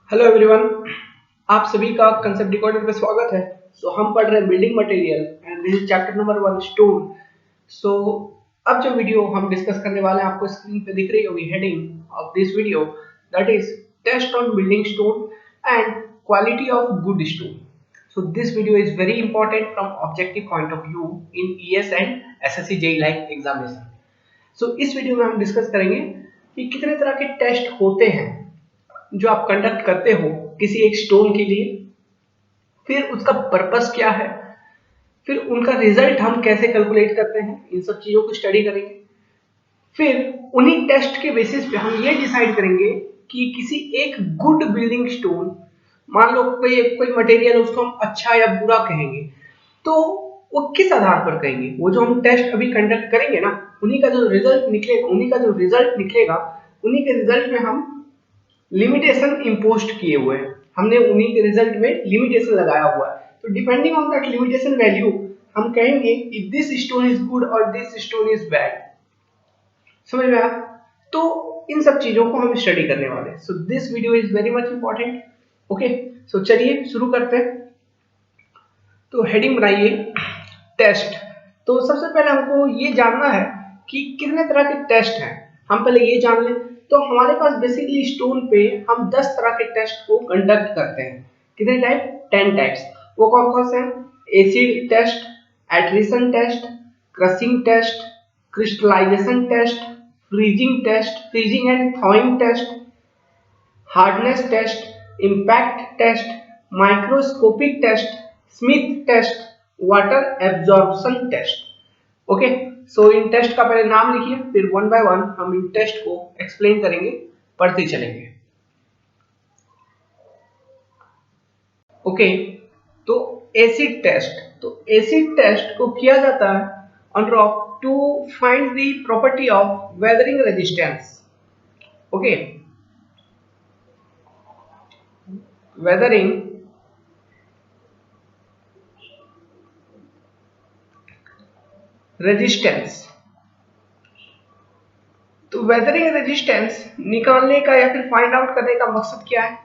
Hello everyone, आप सभी का कंसेप्ट डिकोडर पे स्वागत है। हम पढ़ रहे हैं building material and this is chapter number 1 stone. So अब जो वीडियो हम डिस्कस करने वाले हैं आपको स्क्रीन पे दिख रही होगी heading of this video, that is test on building stone and quality of good stone. So this video is very important from objective point of view in ES and SSC JEE like examination. So इस video में हम discuss करेंगे कि कितने तरह के test होते हैं जो आप कंडक्ट करते हो किसी एक स्टोन के लिए, फिर उसका पर्पस क्या है, फिर उनका रिजल्ट हम कैसे कैलकुलेट करते हैं, इन सब चीजों को स्टडी करेंगे। फिर उन्हीं टेस्ट के बेसिस पे हम ये डिसाइड करेंगे कि किसी एक गुड बिल्डिंग स्टोन, मान लो कोई मटेरियल उसको हम अच्छा या बुरा कहेंगे, तो वो किस आधार पर कहेंगे। वो जो हम टेस्ट अभी कंडक्ट करेंगे ना, उन्हीं का जो रिजल्ट निकलेगा उन्हीं के रिजल्ट में हम लिमिटेशन इम्पोस्ट किए हुए हैं, हमने उन्हीं के रिजल्ट में लिमिटेशन लगाया हुआ है। तो depending on that limitation value हम कहेंगे कि दिस स्टोन इज गुड और दिस स्टोन इज बैड। समझ में आया? तो इन सब चीजों को हम स्टडी करने वाले हैं। So this video is very much important. Okay, so चलिए शुरू करते हैं। तो हेडिंग बनाइए टेस्ट। तो सबसे पहले हमको ये जानना है कि कितने तरह के टेस्ट हैं। हम पहले ये जान लें। तो हमारे पास बेसिकली स्टोन पे हम 10 तरह के टेस्ट को कंडक्ट करते हैं। कितने टाइप? 10 टाइप्स। वो कौन कौन से हैं? Acid test, attrition test, crushing test, crystallization test, freezing and thawing test, hardness test, impact test, microscopic test, Smith test, water absorption test. Okay, so इन टेस्ट का पहले नाम लिखिए, फिर वन बाय वन हम इन टेस्ट को एक्सप्लेन करेंगे, पढ़ते चलेंगे। ओके, तो एसिड टेस्ट। तो एसिड टेस्ट को किया जाता है on rock to find the property of weathering resistance. Okay, weathering resistance. तो वेदरिंग रेजिस्टेंस निकालने का या फिर फाइंड आउट करने का मकसद क्या है?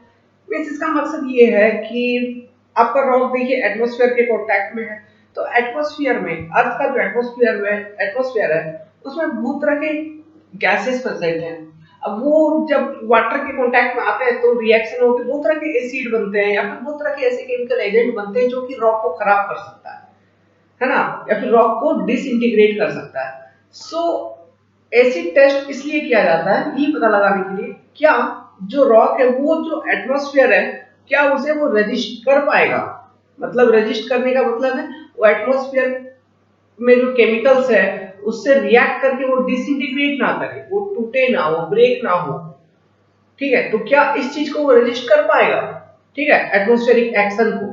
मींस इसका मकसद ये है कि आपका रॉक देखिए एटमॉस्फेयर के कांटेक्ट में है। तो एटमॉस्फेयर में, अर्थ का जो एटमॉस्फेयर है उसमें बहुत तरह के गैसेस प्रेजेंट हैं। अब वो जब वाटर के कांटेक्ट में आते हैं तो रिएक्शन होकर बहुत तरह के एसिड बनते हैं या फिर बहुत तरह के ऐसे केमिकल एजेंट बनते हैं जो कि रॉक को खराब कर सकता है ना, या फिर रॉक को डिसइंटीग्रेट कर सकता है। सो एसिड टेस्ट इसलिए किया जाता है ये पता लगाने के लिए क्या जो रॉक है वो जो एटमॉस्फेयर है क्या उसे वो रेजिस्ट कर पाएगा। मतलब रेजिस्ट करने का मतलब है वो एटमॉस्फेयर में जो केमिकल्स है उससे रिएक्ट करके वो डिसइंटीग्रेट ना करे, वो टूटे ना, वो ब्रेक ना हो। ठीक है, तो क्या इस चीज को वो रेजिस्ट कर पाएगा? ठीक है, एटमॉस्फेरिक एक्शन को।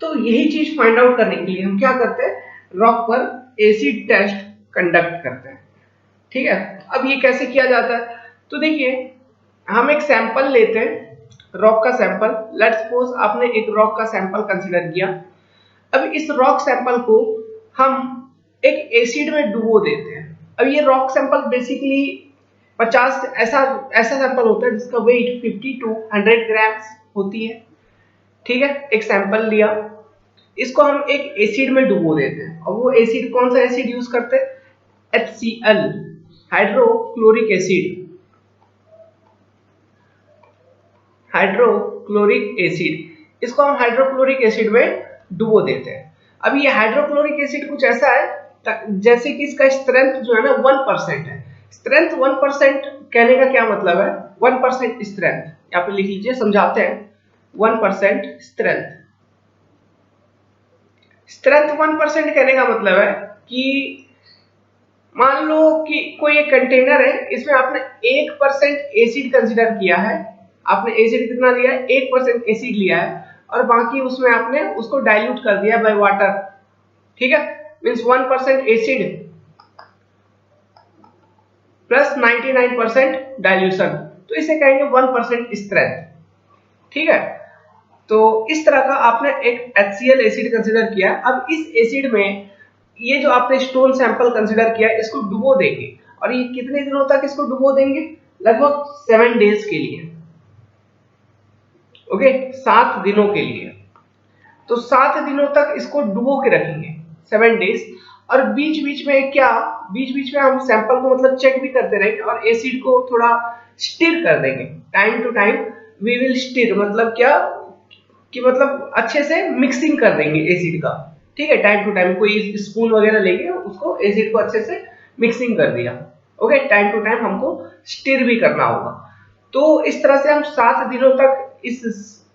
तो यही चीज फाइंड आउट करने के लिए हम क्या करते हैं, रॉक पर एसिड टेस्ट कंडक्ट करते हैं। ठीक है, अब ये कैसे किया जाता है? तो देखिए, हम एक सैंपल लेते हैं, रॉक का सैंपल। लेट्स सपोज आपने एक रॉक का सैंपल कंसीडर किया। अब इस रॉक सैंपल को हम एक एसिड में डुबो देते हैं। अब ये रॉक सैंपल बेसिकली 50 ऐसा सैंपल होता है जिसका वेट 50 टू 100 ग्राम्स होती है। ठीक है, एक सैंपल लिया, इसको हम एक एसिड में डुबो देते हैं। और वो एसिड कौन सा एसिड यूज करते हैं? HCl, hydrochloric acid. Hydrochloric acid, इसको हम हाइड्रोक्लोरिक एसिड में डुबो देते हैं। अब ये हाइड्रोक्लोरिक एसिड कुछ ऐसा है जैसे कि इसका स्ट्रेंथ जो है ना 1% है। स्ट्रेंथ 1% कहने का क्या मतलब है? 1% स्ट्रेंथ, यहाँ पे लिख लीजिए, समझाते हैं। 1% स्ट्रेंथ। स्ट्रेंथ 1% कहने का मतलब है कि मान लो कि कोई एक कंटेनर है, इसमें आपने 1% एसिड कंसीडर किया है। आपने एसिड कितना लिया है? 1% एसिड लिया है और बाकी उसमें आपने उसको डाइल्यूट कर दिया बाय वाटर। ठीक है, मींस 1% एसिड प्लस 99% डाइल्यूशन, तो इसे कहेंगे 1% स्ट्रेंथ। ठीक है, तो इस तरह का आपने एक HCl एसिड कंसीडर किया। अब इस एसिड में ये जो आपने स्टोन सैंपल कंसीडर किया इसको डुबो देंगे। और ये कितने दिनों तक इसको डुबो देंगे? लगभग 7 डेज के लिए। ओके 7 दिनों के लिए। तो 7 दिनों तक इसको डुबो के रखेंगे 7 डेज। और बीच बीच में क्या, बीच बीच में हम सैंपल को मतलब चेक भी करते रहेंगे और एसिड को थोड़ा स्टिर कर देंगे। Time to time we will stir, मतलब क्या कि मतलब अच्छे से मिक्सिंग कर देंगे एसिड का। ठीक है, टाइम टू टाइम कोई स्पून वगैरह लेके उसको एसिड को अच्छे से मिक्सिंग कर दिया। ओके, टाइम टू टाइम हमको स्टिर भी करना होगा। तो इस तरह से हम 7 दिनों तक इस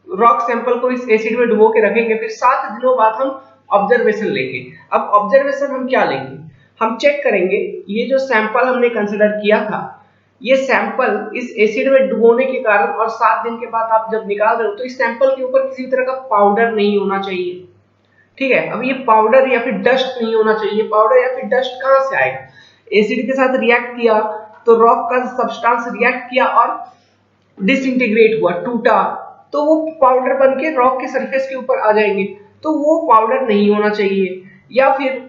रॉक सैंपल को इस एसिड में डुबो के रखेंगे। फिर 7 दिनों बाद हम ऑब्जर्वेशन लेंगे। अब ऑब्जर्वेशन हम क्या लेंगे, हम चेक करेंगे ये जो सैंपल हमने कंसिडर किया था, ये सैंपल इस एसिड में डुबोने के कारण और 7 दिन के बाद आप जब निकाल रहे हो तो इस सैंपल के ऊपर किसी तरह का पाउडर नहीं होना चाहिए। ठीक है, अब ये पाउडर या फिर डस्ट नहीं होना चाहिए। पाउडर या फिर डस्ट कहां से आएगा, एसिड के साथ रिएक्ट किया तो रॉक का सब्सटेंस रिएक्ट किया और डिसइंटीग्रेट हुआ, टूटा, तो वो पाउडर बन के रॉक के सरफेस के ऊपर आ जाएंगे। तो वो पाउडर नहीं होना चाहिए। या फिर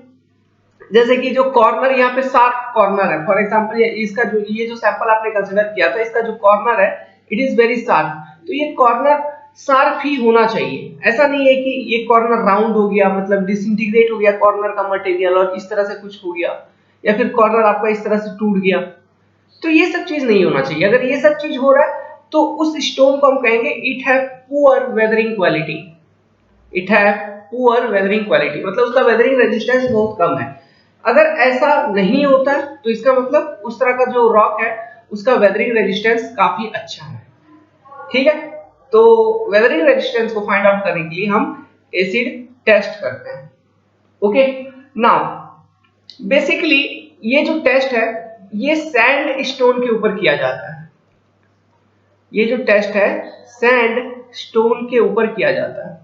जैसे कि जो कॉर्नर यहाँ पे शार्प कॉर्नर है, फॉर एग्जांपल इसका जो ये जो सैंपल आपने कंसीडर किया था, इसका जो कॉर्नर है इट इज वेरी शार्प, तो ये कॉर्नर शार्प ही होना चाहिए। ऐसा नहीं है कि ये कॉर्नर राउंड हो गया, मतलब डिसइंटीग्रेट हो गया कॉर्नर का मटेरियल और इस तरह से कुछ हो गया, या फिर कॉर्नर आपका इस तरह से टूट गया। तो ये सब चीज नहीं होना चाहिए। अगर ये सब चीज हो रहा है तो उस स्टोन को हम कहेंगे it have poor weathering quality. It have poor weathering quality मतलब उसका वेदरिंग रेजिस्टेंस बहुत कम है। अगर ऐसा नहीं होता है तो इसका मतलब उस तरह का जो रॉक है उसका वेदरिंग रेजिस्टेंस काफी अच्छा है। ठीक है, तो वेदरिंग रेजिस्टेंस को फाइंड आउट करने के लिए हम एसिड टेस्ट करते हैं। ओके, नाउ बेसिकली ये जो टेस्ट है ये सैंड स्टोन के ऊपर किया जाता है। ये जो टेस्ट है सैंड स्टोन के ऊपर किया जाता है।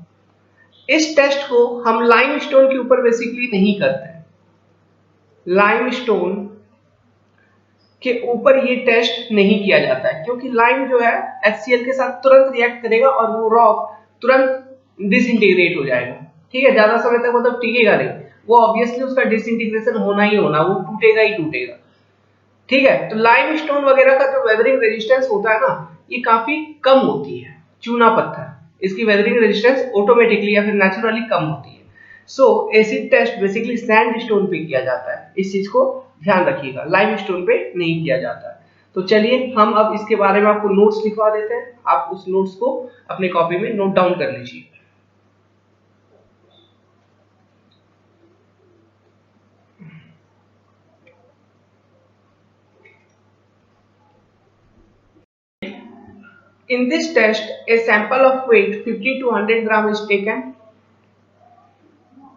इस टेस्ट को हम लाइम स्टोन के ऊपर बेसिकली नहीं करते हैं। लाइम स्टोन के ऊपर ये टेस्ट नहीं किया जाता है क्योंकि लाइम जो है HCl के साथ तुरंत रिएक्ट करेगा और वो रॉक तुरंत डिसइंटीग्रेट हो जाएगा। ठीक है, ज्यादा समय तक मतलब टिकेगा नहीं, वो ऑब्वियसली उसका डिसइंटीग्रेशन होना ही होना, वो टूटेगा ही टूटेगा। ठीक है, तो लाइम स्टोन वगैरह का जो वेदरिंग रेजिस्टेंस होता है ना ये काफी कम होती है। चूना पत्थर इसकी वेदरिंग रेजिस्टेंस ऑटोमेटिकली या फिर नेचुरली कम होती है। So acid test basically sandstone पे किया जाता है, इस चीज को ध्यान रखिएगा, लाइम स्टोन पे नहीं किया जाता है। तो चलिए हम अब इसके बारे में आपको नोट्स लिखवा देते हैं, आप उस नोट्स को अपने कॉपी में नोट डाउन कर लीजिए। In this test, a sample of weight 50 to 100 gram is taken.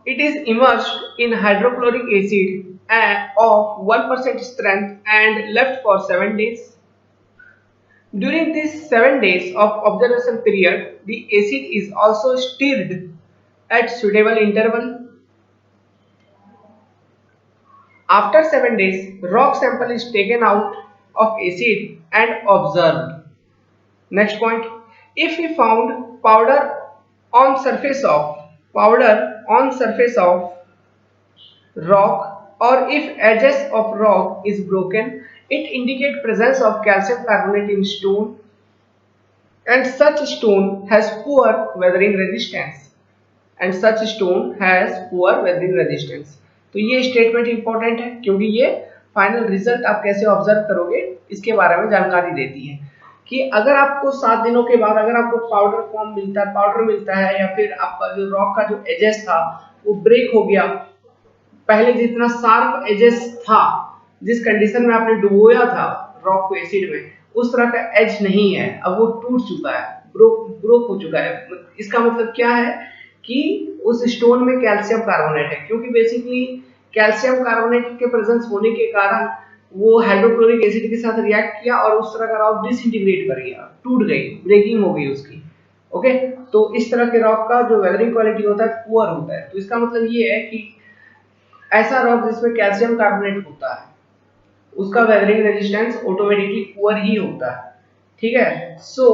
It is immersed in hydrochloric acid of 1% strength and left for 7 days. During these 7 days of observation period, the acid is also stirred at suitable interval. After 7 days, rock sample is taken out of acid and observed. Next point, if we found powder on surface of rock or if edges of rock is broken, it indicates presence of calcium carbonate in stone and such stone has poor weathering resistance तो ये statement important है क्योंकि ये final result आप कैसे observe करोगे इसके बारे में जानकारी देती है कि अगर आपको 7 दिनों के बाद अगर आपको पाउडर मिलता है या फिर आपका जो रॉक का जो एजेस था वो ब्रेक हो गया, पहले जितना शार्प एजेस था, जिस कंडीशन में आपने डुबोया था रॉक को एसिड में, उस तरह का एज नहीं है, अब वो टूट चुका है, ब्रोक हो चुका है। इसका मतलब क्या है कि उस स्टोन में कैल्शियम कार्बोनेट है, क्योंकि बेसिकली कैल्शियम कार्बोनेट के प्रेजेंस होने के कारण वो हाइड्रोक्लोरिक एसिड के साथ रिएक्ट किया और उस तरह का रॉक डिसइंटीग्रेट कर गया, टूट गई, ब्रेकिंग हो गई उसकी। ओके, तो इस तरह के रॉक का जो वेदरिंग क्वालिटी होता है पुअर होता है। तो इसका मतलब ये है कि ऐसा रॉक जिसमें कैल्शियम कार्बोनेट होता है उसका वेदरिंग रेजिस्टेंस ऑटोमेटिकली पुअर ही होता है। ठीक है, सो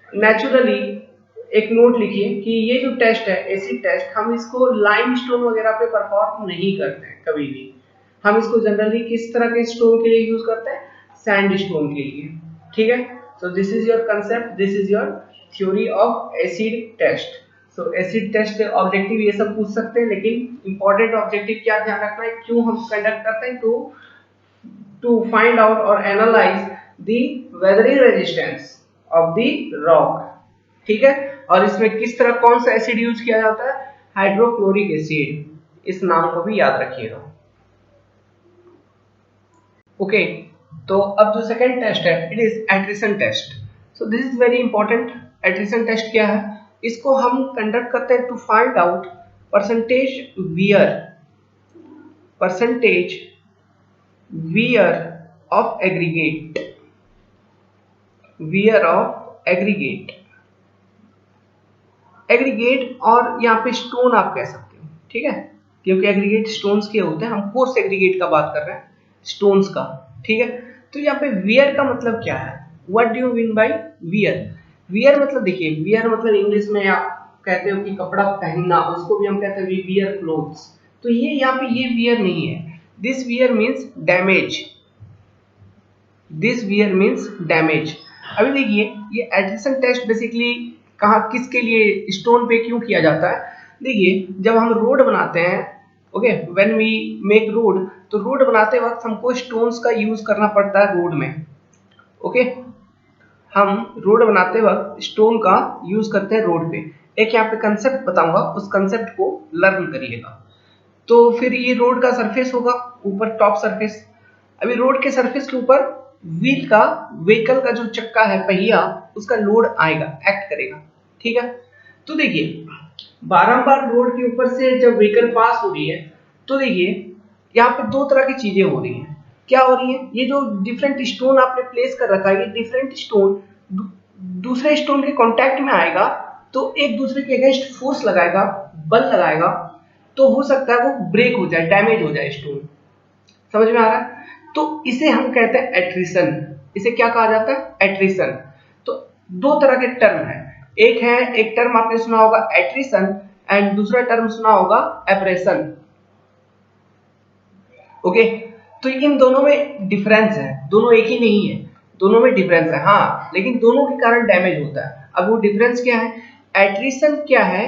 नेचुरली एक नोट लिखिए कि ये जो टेस्ट है एसिड टेस्ट, हम इसको लाइम स्टोन वगैरह पे परफॉर्म नहीं करते हैं कभी भी। हम इसको जनरली किस तरह के स्टोन के लिए यूज करते हैं, सैंड स्टोन के लिए। ठीक है, So this is your concept, this is your theory of acid test. So acid test objective ये सब पूछ सकते हैं, लेकिन इंपॉर्टेंट ऑब्जेक्टिव क्या ध्यान रखना है, क्यों हम कंडक्ट करते हैं, to find out or analyze the weathering resistance of the rock. ठीक है, और इसमें किस तरह कौन सा एसिड यूज किया जाता है, हाइड्रोक्लोरिक एसिड, इस नाम को भी याद रखिएगा। ओके, तो अब जो सेकंड टेस्ट है, it is attrition test. So this is very important. Attrition test क्या है, इसको हम कंडक्ट करते हैं to find out percentage wear of aggregate और यहाँ पे स्टोन आप कह सकते हो, ठीक है, क्योंकि एग्रीगेट स्टोन्स के होते हैं, हम कोर्स एग्रीगेट का बात कर रहे हैं, स्टोन्स का, ठीक है। तो यहाँ पे वियर का मतलब क्या है, what do you mean by wear मतलब देखिए, वियर मतलब इंग्लिश में आप कहते हो कि कपड़ा पहनना, उसको भी हम कहते हैं वी वियर क्लोथ्स। तो ये यहाँ पे ये वियर नहीं है, दिस वियर मीन्स डैमेज। अभी देखिए, ये एट्रिसन टेस्ट बेसिकली कहाँ किसके लिए, स्टोन पे क्यों किया जाता है। देखिए, जब हम रोड बनाते हैं, okay, when we make road, तो रोड बनाते वक्त हमको स्टोन्स का यूज करना पड़ता है रोड में, ओके, हम रोड बनाते वक्त स्टोन का यूज करते हैं रोड पे। एक यहाँ पे कंसेप्ट बताऊंगा, उस कंसेप्ट को लर्न करिएगा। तो फिर ये रोड का सरफेस होगा, ऊपर टॉप सरफेस। अभी रोड के सरफेस के ऊपर व्हीकल का जो चक्का है, पहिया, उसका लोड आएगा, एक्ट करेगा, ठीक है। तो देखिए, बारंबार रोड के ऊपर से जब व्हीकल पास हो रही है, तो देखिए यहाँ पे दो तरह की चीजें हो रही हैं। क्या हो रही है, ये जो डिफरेंट स्टोन आपने प्लेस कर रखा है, ये डिफरेंट स्टोन दूसरे स्टोन के कांटेक्ट में आएगा, तो एक दूसरे के अगेंस्ट फोर्स लगाएगा, बल लगाएगा, तो हो सकता है वो ब्रेक हो जाए, डैमेज हो जाए स्टोन। समझ में आ रहा है? तो इसे हम कहते हैं एट्रिसन। इसे क्या कहा जाता है, एट्रिसन। तो दो तरह के टर्म है, एक टर्म आपने सुना होगा एट्रिसन, एंड दूसरा टर्म सुना होगा एब्रेशन। ओके, तो इन दोनों में डिफरेंस है, दोनों एक ही नहीं है, दोनों में डिफरेंस है, हाँ, लेकिन दोनों के कारण डैमेज होता है। अब वो डिफरेंस क्या है, एट्रिसन क्या है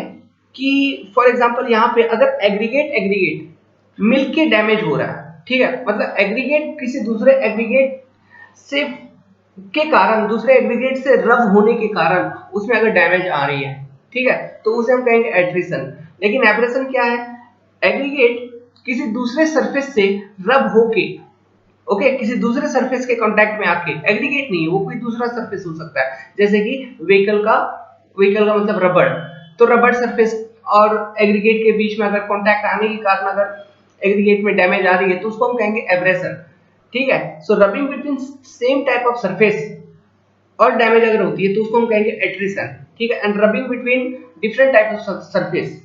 कि फॉर एग्जांपल यहाँ पे अगर एग्रीगेट मिलके डैमेज हो रहा है, ठीक है, मतलब एग्रीगेट किसी दूसरे एग्रीगेट से के कारण, दूसरे एग्रीगेट से रब होने के कारण उसमें अगर डैमेज आ रही है, ठीक है, तो उसे हम कहेंगे एट्रिसन। लेकिन एब्रेशन क्या है, एग्रीगेट किसी दूसरे सरफेस से रब होके, ओके, किसी दूसरे सरफेस के कांटेक्ट में आके, एग्रीगेट नहीं, वो कोई दूसरा सरफेस हो सकता है, जैसे कि व्हीकल का मतलब रबड़, तो रबड़ सरफेस और एग्रीगेट के बीच में अगर कांटेक्ट आने के कारण अगर एग्रीगेट में डैमेज आ रही है, तो उसको हम कहेंगे एब्रेशन, ठीक है। So rubbing between same type of surface और डैमेज अगर होती है, तो उसको हम कहेंगे एट्रिसन, ठीक है। And rubbing between different type of surface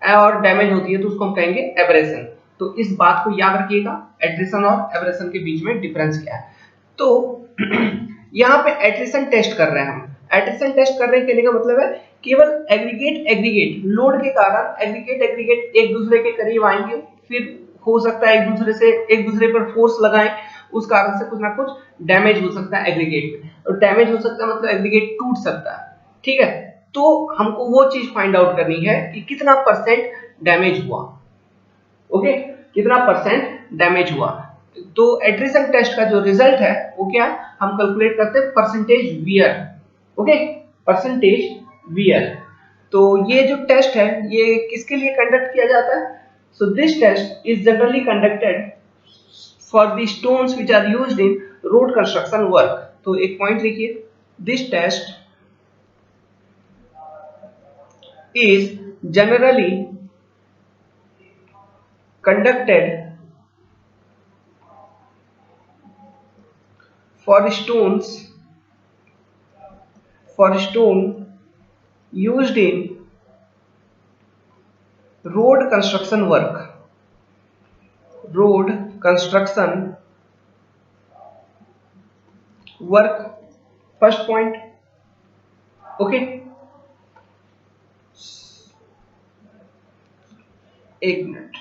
और डैमेज होती है, तो उसको हम कहेंगे एब्रेशन। तो इस बात को याद रखिएगा, एट्रिसन और एब्रेशन के बीच में डिफरेंस क्या है। तो यहाँ पे एट्रिसन टेस्ट कर रहे हैं हम। एट्रिसन टेस्ट कर रहे हैं कहने का मतलब है केवल एग्रीगेट लोड के कारण एग्रीगेट एक दूसरे के करीब आएंगे, फिर हो सकता है एक दूसरे पर फोर्स लगाएं, उस कारण से कुछ ना कुछ डैमेज हो सकता है एग्रीगेट में, और डैमेज हो सकता है मतलब एग्रीगेट टूट सकता है, ठीक है। तो हमको वो चीज फाइंड आउट करनी है कि कितना परसेंट डैमेज हुआ, ओके, कितना परसेंट डैमेज हुआ। तो एट्रिसन टेस्ट का जो रिजल्ट है वो क्या है, हम कैलकुलेट करते हैं percentage wear, okay, percentage wear. तो ये जो टेस्ट है ये किसके लिए कंडक्ट किया जाता है, so this test is generally conducted for the stones which are used in road construction work. तो एक पॉइंट लिखिए, this test is generally conducted for stone used in road construction work, first point, okay, एक minute,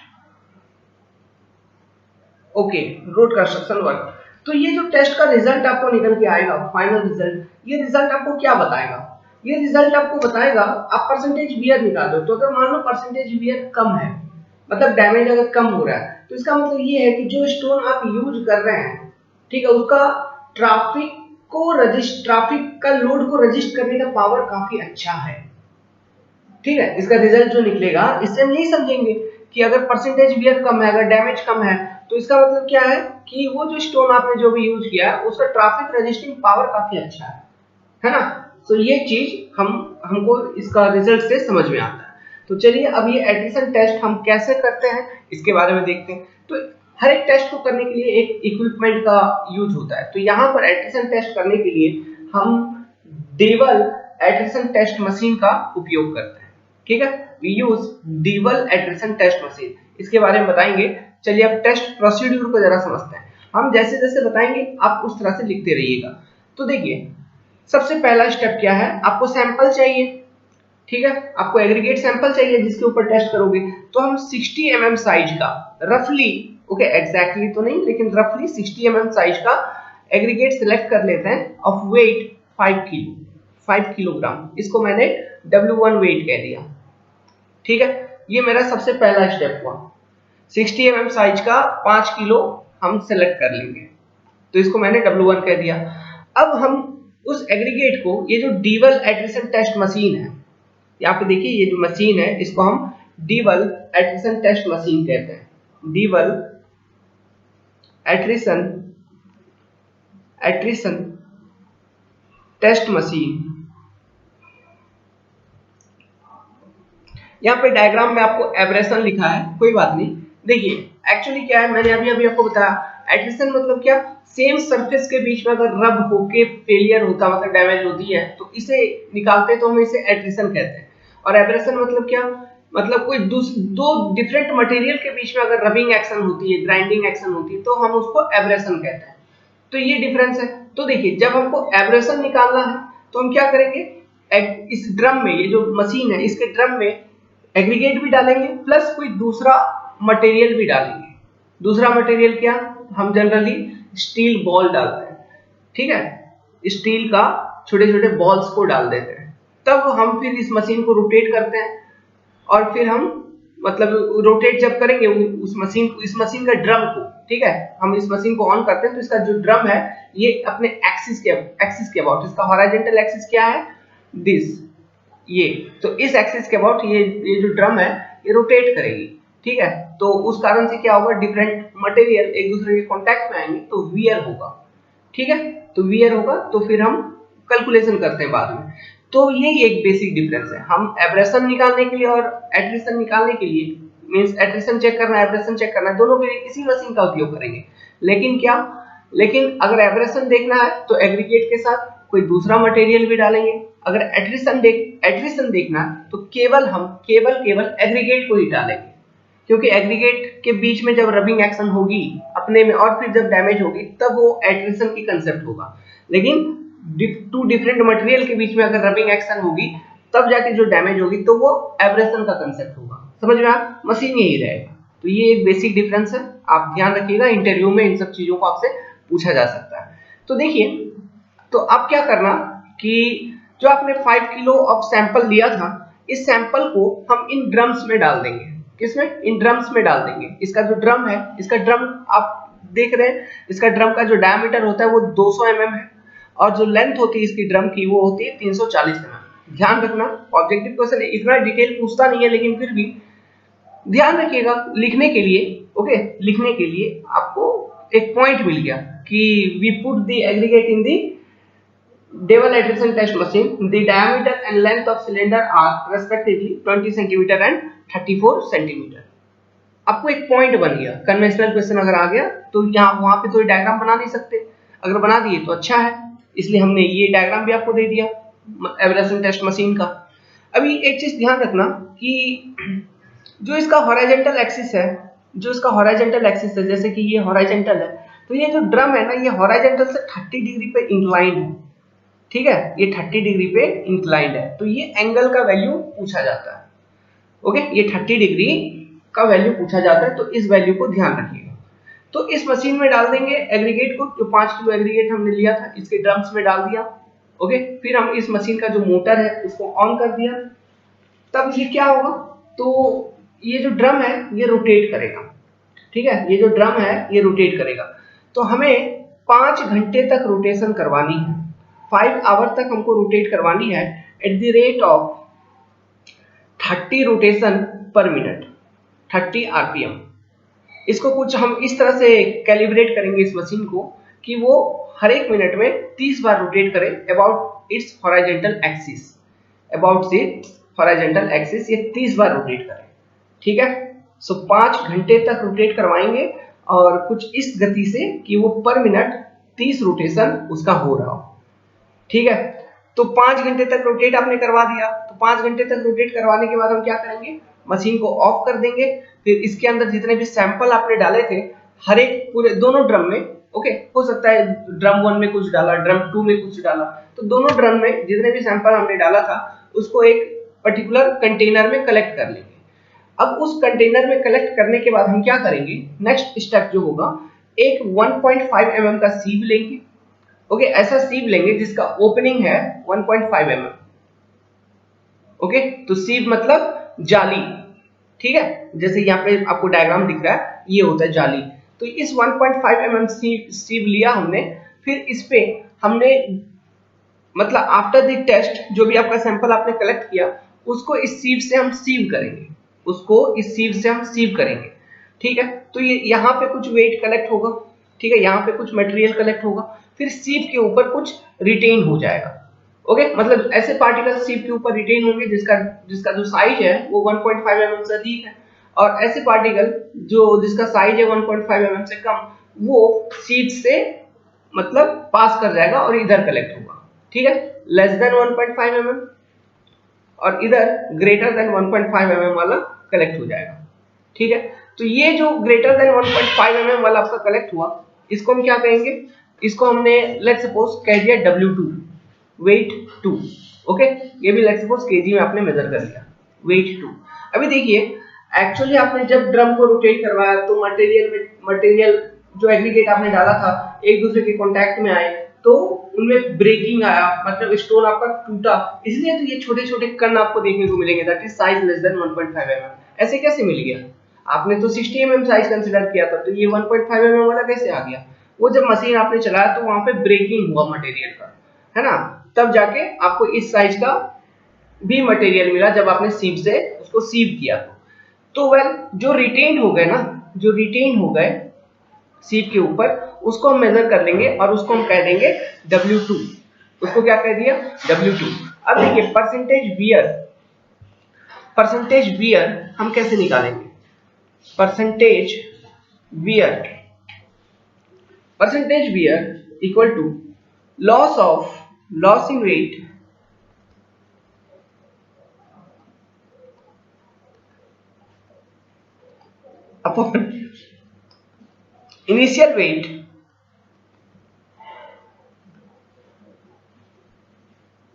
okay, road construction work. तो तो ये जो test का result आपको निकल के आएगा, फाइनल रिजल्ट, ये रिजल्ट आपको क्या बताएगा? ये रिजल्ट आपको बताएगा, आप परसेंटेज वियर निकाल दो, तो अगर मान लो परसेंटेज वियर कम है, मतलब डैमेज अगर कम हो रहा है, तो इसका मतलब ये है कि जो स्टोन आप यूज कर रहे हैं, ठीक है, उसका ट्रैफिक का लोड को रजिस्ट करने का पावर काफी अच्छा है। ठीक है, इसका रिजल्ट जो निकलेगा, इससे हम यही समझेंगे कि अगर परसेंटेज वियर कम है, अगर डैमेज कम है, तो इसका मतलब क्या है कि वो जो स्टोन आपने जो भी यूज किया है उसका ट्रैफिक रजिस्टिंग पावर काफी अच्छा है ना। तो ये चीज हमको इसका रिजल्ट से समझ में आता है। तो चलिए अब ये एट्रिशन टेस्ट हम कैसे करते हैं इसके बारे में देखते हैं। तो हर एक टेस्ट को करने के लिए एक इक्विपमेंट का यूज होता है। तो यहाँ पर एट्रिशन टेस्ट करने के लिए हम डेवल एट्रिशन टेस्ट मशीन का उपयोग करते हैं। ठीक है, we use Deval attrition test machine, इसके बारे में बताएंगे। चलिए अब टेस्ट प्रोसीड्यूर को जरा समझते हैं। हम जैसे जैसे बताएंगे आप उस तरह से लिखते रहिएगा। तो देखिए, सबसे पहला स्टेप क्या है, आपको सैंपल चाहिए। ठीक है, आपको एग्रीगेट सैंपल चाहिए जिसके ऊपर टेस्ट करोगे। तो हम 60 mm साइज का रफली, ओके एग्जैक्टली तो नहीं लेकिन रफली 60 mm साइज का एग्रीगेट सिलेक्ट कर लेते हैं ऑफ वेट 5 किलोग्राम। इसको मैंने W1 वेट कह दिया। ठीक है, ये मेरा सबसे पहला स्टेप हुआ। 60 mm साइज का 5 किलो हम सेलेक्ट कर लेंगे, तो इसको मैंने W1 कह दिया। अब हम उस एग्रीगेट को, ये जो डेवल एट्रिशन टेस्ट मशीन है, यहाँ पे देखिए ये जो मशीन है इसको हम डेवल एट्रिशन टेस्ट मशीन कहते हैं। Deval attrition test machine. यहाँ पे डायग्राम में आपको एब्रेशन लिखा है, कोई बात नहीं। देखिए एक्चुअली क्या है, मैंने अभी आपको बताया, एट्रिशन मतलब क्या, सेम सरफेस के बीच में अगर रब होके फेलियर होता, मतलब डैमेज होती है, तो इसे निकालते हैं तो हम इसे एट्रिशन कहते हैं। और एब्रेशन मतलब क्या, मतलब कोई दो डिफरेंट मटेरियल के बीच में अगर रबिंग एक्शन होती है, ग्राइंडिंग एक्शन होती है, तो हम उसको एब्रेशन कहते हैं। तो ये डिफरेंस है। तो देखिए, जब हमको एब्रेशन निकालना है तो हम क्या करेंगे, इस ड्रम में, ये जो मशीन है इसके ड्रम में एग्रीगेट भी डालेंगे प्लस कोई दूसरा मटेरियल भी डालेंगे। दूसरा मटेरियल क्या, हम जनरली स्टील बॉल डालते हैं। ठीक है, स्टील का छोटे छोटे बॉल्स को डाल देते हैं। तब हम फिर इस मशीन को रोटेट करते हैं और फिर हम, मतलब रोटेट जब करेंगे उस मशीन को, इस मशीन का ड्रम को, ठीक है, हम इस मशीन को ऑन करते हैं तो इसका जो ड्रम है ये अपने एक्सिस के अबाउट, इसका हॉरिजॉन्टल एक्सिस क्या है, दिस, ये, तो इस एक्सिस के अबाउट ये जो ड्रम है ये रोटेट करेगी। ठीक है, तो उस कारण से क्या होगा, डिफरेंट मटेरियल एक दूसरे के कांटेक्ट में आएंगे तो वियर होगा। ठीक है, तो वियर होगा तो फिर हम कैलकुलेशन करते हैं बाद में। तो यही एक बेसिक डिफरेंस है। हम एब्रेशन निकालने के लिए और एट्रिशन निकालने के लिए, मींस एट्रिशन चेक करना, एब्रेशन चेक करना, दोनों के लिए इसी मशीन का उपयोग करेंगे। लेकिन अगर एब्रेशन देखना है तो एग्रीगेट के साथ कोई दूसरा मटेरियल भी डालेंगे। अगर एट्रिशन देखना है तो केवल एग्रीगेट को ही डालेंगे, क्योंकि एग्रीगेट के बीच में जब रबिंग एक्शन होगी अपने में और फिर जब डैमेज होगी तब वो एट्रिशन की कंसेप्ट होगा। लेकिन टू डिफरेंट मटेरियल के बीच में अगर रबिंग एक्शन होगी तब जाके जो डैमेज होगी तो वो एब्रेशन का कंसेप्ट होगा। समझ में आया, मशीन यही रहेगा। तो ये एक बेसिक डिफरेंस है, आप ध्यान रखिएगा, इंटरव्यू में इन सब चीजों को आपसे पूछा जा सकता है। तो देखिए, तो आप क्या करना कि जो आपने 5 किलो ऑफ सैंपल लिया था, इस सैंपल को हम इन ड्रम्स में डाल देंगे। किसमें, इन ड्रम्स में डाल देंगे। इसका जो ड्रम है, इसका ड्रम आप देख रहे हैं, इसका ड्रम का जो डायमीटर होता है वो 200 mm है और जो लेंथ होती है इसकी ड्रम की वो होती है 340 mm। ध्यान रखना, ऑब्जेक्टिव क्वेश्चन इतना डिटेल पूछता नहीं है, लेकिन फिर भी ध्यान रखिएगा लिखने के लिए। ओके, लिखने के लिए आपको एक पॉइंट मिल गया कि we put the aggregate in the Deval attrition test machine, the diameter and length of cylinder are respectively 20 centimeter एंड 34 सेंटीमीटर। आपको एक पॉइंट बन गया। कन्वेंशनल क्वेश्चन अगर आ गया तो यहाँ वहां पे तो डायग्राम बना नहीं सकते, अगर बना दिए तो अच्छा है, इसलिए हमने ये डायग्राम भी आपको दे दिया एब्रेशन टेस्ट मशीन का। अभी एक चीज ध्यान रखना कि जो इसका हॉरिजॉन्टल एक्सिस है, जैसे कि ये हॉरिजॉन्टल है, तो ये जो ड्रम है ना, ये हॉरिजॉन्टल से 30 डिग्री पे इंक्लाइंड है। ठीक है, ये 30 डिग्री पे इंक्लाइंड है, तो ये एंगल का वैल्यू पूछा जाता है। ओके, ये 30 डिग्री का वैल्यू पूछा जाता है, तो इस वैल्यू को ध्यान रखिएगा। तो इस मशीन में डाल देंगे एग्रीगेट को, जो 5 किलो एग्रीगेट हमने लिया था इसके ड्रम्स में डाल दिया। ओके, फिर हम इस मशीन का जो मोटर है उसको ऑन कर दिया। तब ये क्या होगा, तो ये जो ड्रम है ये रोटेट करेगा। ठीक है, ये जो ड्रम है ये रोटेट करेगा। तो हमें 5 घंटे तक रोटेशन करवानी है, 5 आवर तक हमको रोटेट करवानी है at the rate of 30 rotation पर मिनट, 30 आरपीएम। इसको कुछ हम इस तरह से कैलिब्रेट करेंगे इस मशीन को कि वो हर एक मिनट में 30 बार रोटेट करे about it's horizontal axis, about it's horizontal axis ये 30 बार रोटेट करे। ठीक है, सो 5 घंटे तक रोटेट करवाएंगे और कुछ इस गति से कि वो पर मिनट 30 रोटेशन उसका हो रहा हो। ठीक है, तो 5 घंटे तक रोटेट आपने करवा दिया। तो 5 घंटे तक रोटेट करवाने के बाद हम क्या करेंगे, मशीन को ऑफ कर देंगे। फिर इसके अंदर जितने भी सैंपल आपने डाले थे हर एक पूरे दोनों ड्रम में, ओके, हो सकता है ड्रम 1 में कुछ डाला, ड्रम 2 में कुछ डाला, तो दोनों ड्रम में जितने भी सैंपल हमने डाला था उसको एक पर्टिकुलर कंटेनर में कलेक्ट कर लेंगे। अब उस कंटेनर में कलेक्ट करने के बाद हम क्या करेंगे, नेक्स्ट स्टेप जो होगा, एक 1.5 mm का सीव लेंगे। ओके, ऐसा सीव लेंगे जिसका ओपनिंग है 1.5 mm। ओके, तो सीव मतलब जाली। ठीक है, जैसे यहाँ पे आपको डायग्राम दिख रहा है ये होता है जाली। तो इस 1.5 mm सीव लिया हमने। फिर इस पे हमने मतलब आफ्टर द टेस्ट जो भी आपका सैंपल आपने कलेक्ट किया उसको इस सीव से हम सीव करेंगे, उसको इस सीव से हम सीव करेंगे। ठीक है, तो ये यहाँ पे कुछ वेट कलेक्ट होगा। ठीक है, यहाँ पे कुछ मटेरियल कलेक्ट होगा, फिर सीव के ऊपर कुछ रिटेन हो जाएगा। ओके, मतलब ऐसे पार्टिकल सीव के ऊपर रिटेन होंगे जिसका जो साइज है वो 1.5 mm से अधिक है, और ऐसे पार्टिकल जिसका साइज है 1.5 mm से कम वो सीव से मतलब पास कर जाएगा और इधर कलेक्ट होगा। ठीक है, लेस देन 1.5 mm और इधर ग्रेटर देन 1.5 mm वाला कलेक्ट हो जाएगा। ठीक है, तो ये जो ग्रेटर देन 1.5 mm वाला आपका कलेक्ट हुआ इसको हम क्या कहेंगे, इसको हमने लेट्स सपोज कह दिया W2, वेट 2। ओके, ये भी लेट्स सपोज केजी में आपने मेजर कर लिया, वेट 2। अभी देखिए एक्चुअली आपने जब ड्रम को रोटेट करवाया तो मटेरियल जो एग्रीगेट आपने डाला था एक दूसरे के कांटेक्ट में आए तो उनमें ब्रेकिंग आया, मतलब स्टोन आपका टूटा, इसलिए तो ये छोटे छोटे कण आपको देखने को मिलेंगे, that is size less than 1.5 mm। ऐसे कैसे मिल गया, आपने तो 60 mm साइज कंसीडर किया था, तो ये 1.5 mm वाला कैसे आ गया, वो जब मशीन आपने चलाया तो वहां पे ब्रेकिंग हुआ मटेरियल का, है ना, तब जाके आपको इस साइज का भी मटेरियल मिला जब आपने सीव से उसको सीव किया। तो वेल जो रिटेन हो गए ना, जो रिटेन हो गए सीव के ऊपर उसको हम मेजर कर लेंगे और उसको हम कह देंगे W2। उसको क्या कह दिया, W2। अब देखिए परसेंटेज वियर हम कैसे निकालेंगे, percentage wear equal to loss in weight upon initial weight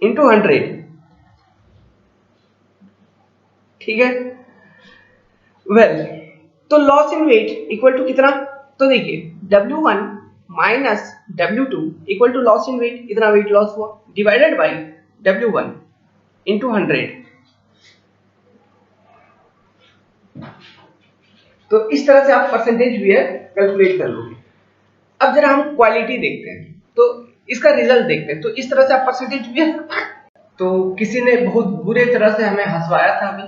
into 100। ठीक है, वेल तो loss in weight equal to कितना, तो देखिए W1 minus W2 equal to loss in weight, इतना वेट लॉस हुआ, डिवाइडेड बाई W1 इंटू 100। तो इस तरह से आप परसेंटेज वियर कैलकुलेट कर लोगे। अब जरा हम क्वालिटी देखते हैं, तो इसका रिजल्ट देखते हैं। तो इस तरह से आप परसेंटेज वियर, तो किसी ने बहुत बुरे तरह से हमें हंसवाया था अभी,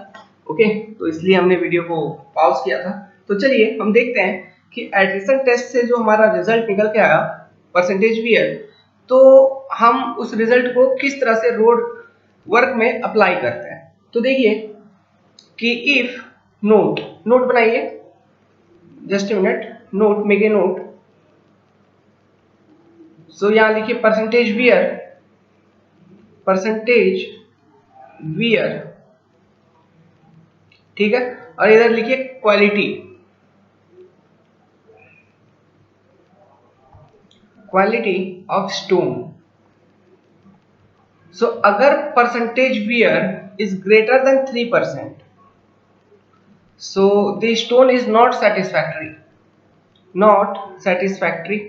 ओके, तो इसलिए हमने वीडियो को पॉज किया था। तो चलिए हम देखते हैं कि एडिशन टेस्ट से जो हमारा रिजल्ट निकल के आया परसेंटेज वियर, तो हम उस रिजल्ट को किस तरह से रोड वर्क में अप्लाई करते हैं। तो देखिए कि इफ नोट बनाइए, just a minute, note, make a note. So यहां लिखिए परसेंटेज वियर, ठीक है, और इधर लिखिए क्वालिटी ऑफ स्टोन। सो अगर percentage wear is greater than 3%, so the stone is not satisfactory, not satisfactory,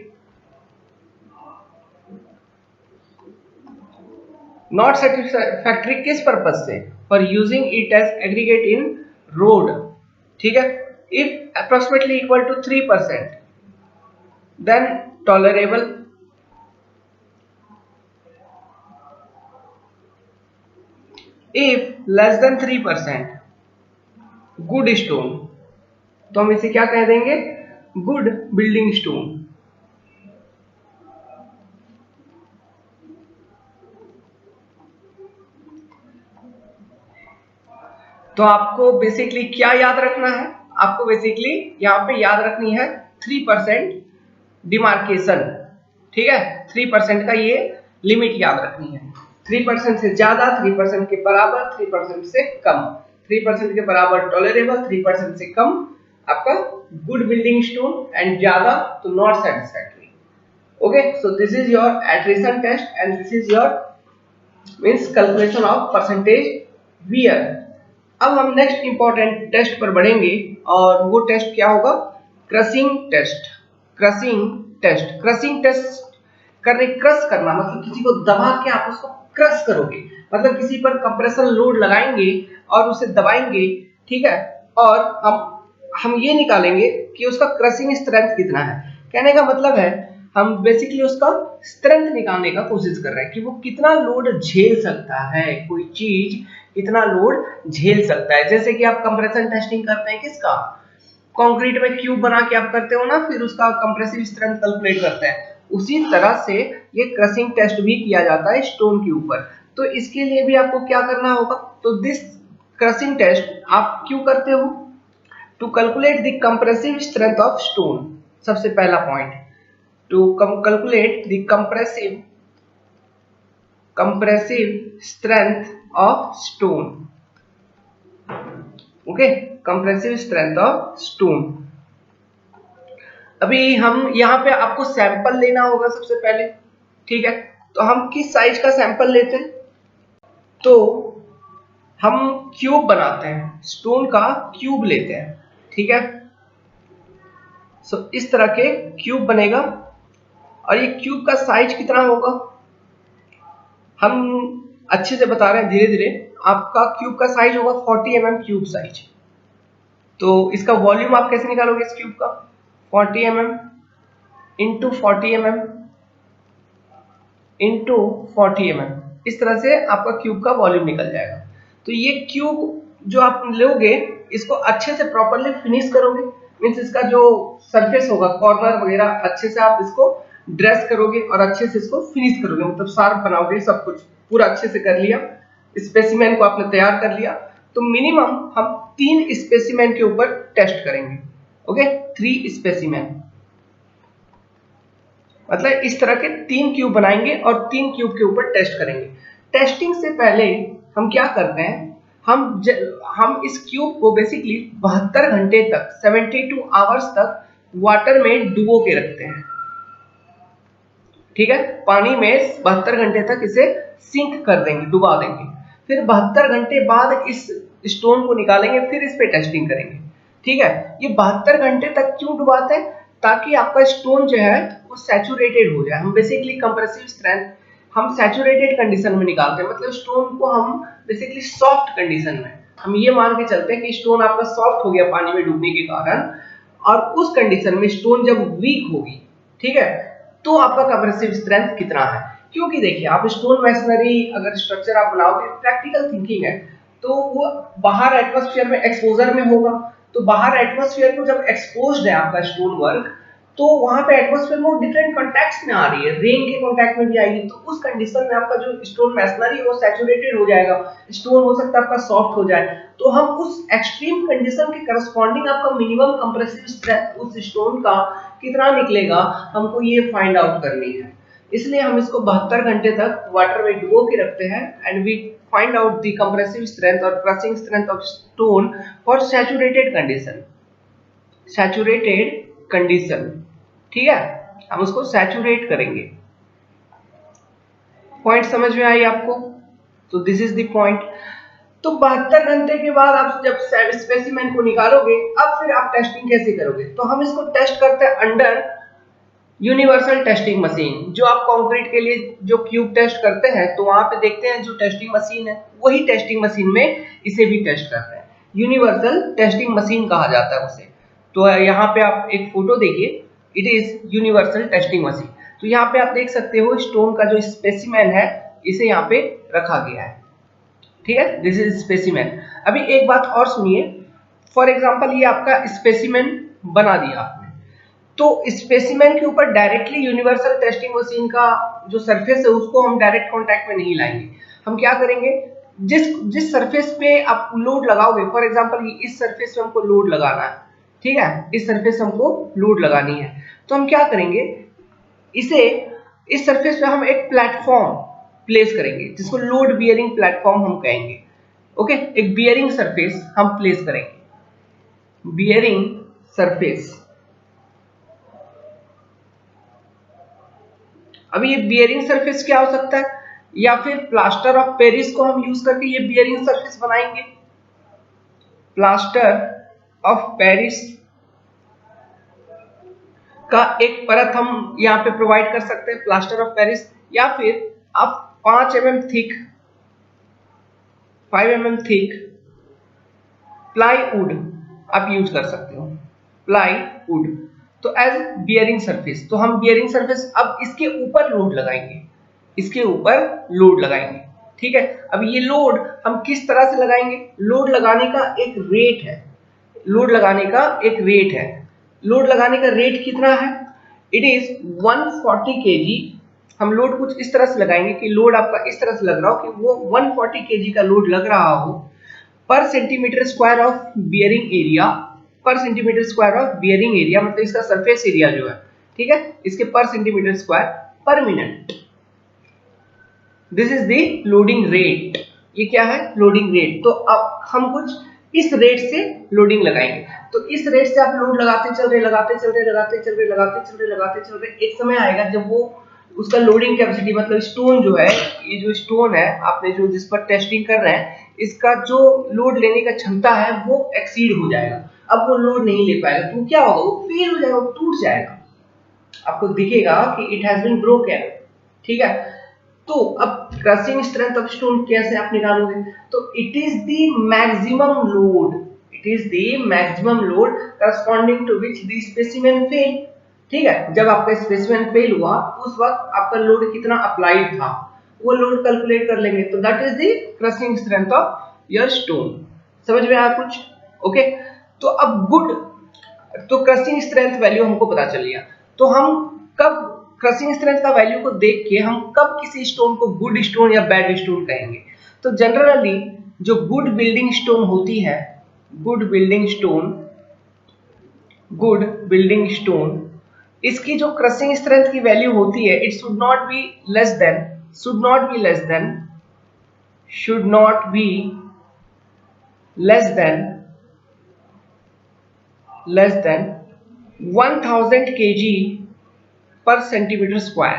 not satisfactory किस पर्पज से? For using it as aggregate in road, ठीक है। If approximately equal to 3% then tolerable, if less than 3% good stone, तो हम इसे क्या कह देंगे? Good building stone. तो आपको बेसिकली क्या याद रखना है? आपको बेसिकली यहां पे याद रखनी है 3% डिमार्केशन, ठीक है। 3% का ये लिमिट याद रखनी है। 3% से ज्यादा, 3% के बराबर, 3% से कम। 3% के बराबर टॉलरेबल, 3% से कम आपका गुड बिल्डिंग स्टोन, एंड ज्यादा तो not satisfactory. Okay, so this is your attrition test and this is your means calculation of percentage wear. अब हम नेक्स्ट इंपॉर्टेंट टेस्ट पर बढ़ेंगे और वो टेस्ट क्या होगा? Crushing test. Crushing test, crushing test करने, क्रश करना मतलब किसी को दबा के आप उसको क्रश करोगे, मतलब किसी पर कंप्रेसर लोड लगाएंगे और उसे दबाएंगे, ठीक है। और हम ये निकालेंगे कि उसका क्रशिंग स्ट्रेंथ कितना है। कहने का मतलब है हम बेसिकली उसका स्ट्रेंथ निकालने का कोशिश कर रहे हैं कि वो कितना लोड झेल सकता है, कोई चीज कितना लोड झेल सकता है। जैसे कि आप कंप्रेशन टेस्टिंग करते हैं किसका? कंक्रीट में क्यूब बना के आप करते हो ना, फिर उसका कंप्रेसिव स्ट्रेंथ कैलकुलेट करते हैं। उसी तरह से ये क्रशिंग टेस्ट भी किया जाता है स्टोन के ऊपर। तो इसके लिए भी आपको क्या करना होगा? तो दिस क्रशिंग टेस्ट आप क्यों करते हो? To calculate the compressive strength of stone. सबसे पहला point, to calculate the compressive strength of stone। Okay, compressive strength of stone. अभी हम यहाँ पे आपको सैंपल लेना होगा सबसे पहले, ठीक है। तो हम किस साइज का सैंपल लेते हैं? तो हम क्यूब बनाते हैं, स्टोन का क्यूब लेते हैं, ठीक है। सो इस तरह के क्यूब बनेगा और ये क्यूब का साइज कितना होगा हम अच्छे से बता रहे हैं धीरे धीरे। आपका क्यूब का साइज होगा 40 mm क्यूब साइज। तो इसका वॉल्यूम आप कैसे निकालोगे इस क्यूब का? 40 mm into 40 mm into 40 mm, इस तरह से आपका क्यूब का वॉल्यूम निकल जाएगा। तो ये क्यूब जो आप लोगे इसको अच्छे से प्रॉपरली फिनिश करोगे, मीन्स इसका जो सरफेस होगा कॉर्नर वगैरह अच्छे से आप इसको ड्रेस करोगे और अच्छे से इसको फिनिश करोगे, मतलब शार्प बनाओगे, सब कुछ पूरा अच्छे से कर लिया, स्पेसिमेन को आपने तैयार कर लिया। तो मिनिमम हम 3 स्पेसिमेन के ऊपर टेस्ट करेंगे। ओके, 3 स्पेसिमेन, मतलब इस तरह के 3 क्यूब बनाएंगे और 3 क्यूब के ऊपर टेस्ट करेंगे। टेस्टिंग से पहले हम क्या करते हैं, हम इस क्यूब को बेसिकली 72 घंटे तक, 72 आवर्स तक वाटर में डुबो के रखते हैं, ठीक है। पानी में 72 घंटे तक इसे सिंक कर देंगे, डुबा देंगे। फिर 72 घंटे बाद इस स्टोन को निकालेंगे, फिर इस पे टेस्टिंग करेंगे, ठीक है। ये 72 घंटे तक क्यों डुबाते हैं? ताकि आपका स्टोन जो है वो सैचुरेटेड हो जाए। हम बेसिकली कंप्रेसिव स्ट्रेंथ हम सैचुरेटेड कंडीशन में निकालते हैं, मतलब स्टोन को हम बेसिकली सॉफ्ट कंडीशन में, हम ये मान के चलते हैं कि स्टोन आपका सॉफ्ट हो गया पानी में डूबने के कारण, और उस कंडीशन में स्टोन जब वीक होगी, ठीक है, तो आपका कंप्रेसिव स्ट्रेंथ कितना है। क्योंकि देखिए आप स्टोन मैसनरी अगर स्ट्रक्चर आप बनाओगे, प्रैक्टिकल थिंकिंग है, तो वो बाहर एटमॉस्फेयर में एक्सपोजर में होगा। तो बाहर एटमॉस्फेयर को जब एक्सपोज्ड है आपका स्टोन वर्क, तो वहां पे एटमॉस्फेयर में डिफरेंट कॉन्टैक्ट्स में आ रही है, रेन के कॉन्टैक्ट में भी आएगी, तो उस कंडीशन में आपका जो स्टोन मैसनरी वो सैचुरेटेड हो जाएगा, स्टोन हो सकता है आपका सॉफ्ट हो जाए। तो हम उस एक्सट्रीम कंडीशन के करस्पॉन्डिंग आपका मिनिमम कंप्रेसिव स्ट्रेंथ उस स्टोन का कितना निकलेगा, हमको ये फाइंड आउट करनी है। इसलिए हम इसको 72 घंटे तक वाटर में डुबो के रखते हैं and we find out the compressive strength और crushing strength of stone for saturated condition, saturated condition, ठीक है। हम उसको सैचुरेट करेंगे। पॉइंट समझ में आई आपको? तो दिस इज द पॉइंट। तो 72 घंटे के बाद आप जब स्पेसिमेन को निकालोगे, अब फिर आप टेस्टिंग कैसे करोगे? तो हम इसको टेस्ट करते हैं अंडर यूनिवर्सल टेस्टिंग मशीन। जो आप कंक्रीट के लिए जो क्यूब टेस्ट करते हैं, तो वहां पे देखते हैं जो टेस्टिंग मशीन है, वही टेस्टिंग मशीन में इसे भी टेस्ट करते हैं। यूनिवर्सल टेस्टिंग मशीन कहा जाता है उसे। तो यहाँ पे आप एक फोटो देखिए, it is universal testing machine. तो यहाँ पे आप देख सकते हो स्टोन का जो स्पेसिमेन है, इसे यहाँ पे रखा गया है। ठीक है, दिस इज स्पेसिमेन। अभी एक बात और सुनिए, फॉर एग्जाम्पल ये आपका स्पेसिमेन बना दिया आपने, तो स्पेसिमेन के ऊपर डायरेक्टली यूनिवर्सल टेस्टिंग मशीन का जो सरफेस है उसको हम डायरेक्ट कांटेक्ट में नहीं लाएंगे। हम क्या करेंगे, जिस जिस सरफेस पे आप लोड लगाओगे, फॉर एग्जांपल इस सरफेस पे हमको लोड लगाना है, ठीक है, इस सरफेस हमको लोड लगानी है, तो हम क्या करेंगे, इसे इस सरफेस पे हम एक प्लेटफॉर्म प्लेस करेंगे जिसको लोड बियरिंग प्लेटफॉर्म हम कहेंगे। ओके, एक बियरिंग सरफेस हम प्लेस करेंगे, बियरिंग सरफेस। अभी ये बियरिंग सरफेस क्या हो सकता है, या फिर प्लास्टर ऑफ पेरिस को हम यूज करके ये बियरिंग सरफेस बनाएंगे। प्लास्टर ऑफ पेरिस का एक परत हम यहाँ पे प्रोवाइड कर सकते हैं, प्लास्टर ऑफ पेरिस, या फिर आप 5 mm thick, 5 mm thick plywood आप यूज कर सकते हो, प्लाईवुड, तो एज बियरिंग सरफेस। तो हम बियरिंग सरफेस अब इसके ऊपर लोड लगाएंगे, इसके ऊपर लोड लगाएंगे। ठीक है, अब ये लोड हम किस तरह से लगाएंगे, लोड लगाने का एक रेट है, लोड लगाने का एक रेट है। लोड लगाने का रेट कितना है, इट इज 140 kg। हम लोड कुछ इस तरह से लगाएंगे कि लोड आपका इस तरह से लग रहा हो कि वो 140 kg का लोड लग रहा हो per centimetre square of bearing area, per centimetre square of bearing area, मतलब इसका सरफेस एरिया जो है, ठीक है, इसके पर सेंटीमीटर स्क्वायर पर minute. This is the loading rate. ये क्या है, लोडिंग रेट। तो अब हम कुछ इस रेट से लोडिंग लगाएंगे। तो इस रेट से आप लोड लगाते चल रहे, लगाते चल रहे, लगाते चल रहे, लगाते चल रहे, लगाते चल रहे, एक समय आएगा जब वो उसका लोडिंग कैपेसिटी, मतलब स्टोन जो है, ये जो स्टोन है आपने जो जिस पर टेस्टिंग कर रहे हैं, इसका जो लोड लेने का क्षमता है वो एक्सीड हो जाएगा। अब वो लोड नहीं ले पाएगा, तो क्या होगा, वो फेल हो जाएगा, वो टूट जाएगा, आपको दिखेगा कि इट हैज बीन ब्रोकन। ठीक है, तो अब क्रशिंग स्ट्रेंथ ऑफ स्टोन कैसे आप निकालोगे, तो it is the maximum load, it is the maximum load corresponding to which the specimen fail. ठीक है, जब आपका स्पेसिमेन फेल हुआ उस वक्त आपका लोड कितना अप्लाइड था, वो लोड कैलकुलेट कर लेंगे, तो that is the crushing strength of your stone. समझ में आया कुछ? ओके, तो अब गुड, तो क्रशिंग स्ट्रेंथ वैल्यू हमको पता चल गया। तो हम कब क्रशिंग स्ट्रेंथ का वैल्यू को देख के हम कब किसी स्टोन को गुड स्टोन या बैड स्टोन कहेंगे, तो जनरली जो गुड बिल्डिंग स्टोन होती है, good building stone, good building stone, इसकी जो क्रशिंग स्ट्रेंथ की वैल्यू होती है, it should not be less than, should not be less than, should not be less than 1000 kg पर सेंटीमीटर स्क्वायर,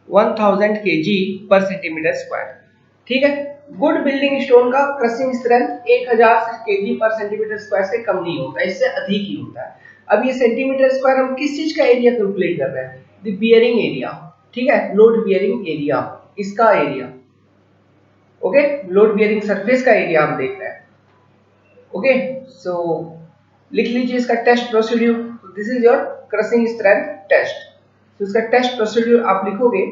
1000 kg पर centimetre square. ठीक है, good building stone का क्रशिंग स्ट्रेंथ 1000 kg पर centimetre square से कम नहीं होता, इससे अधिक ही होता है। अब ये सेंटीमीटर स्क्वायर हम किस चीज का एरिया कैलकुलेट कर रहे हैं, द बियरिंग एरिया। ठीक है, लोड बियरिंग एरिया, इसका area. Okay, load bearing surface का एरिया हम देख रहे हैं। ओके, सो लिख लीजिए इसका test procedure. This is your crushing strength test. तो इसका टेस्ट प्रोसीड्यूर आप लिखोगे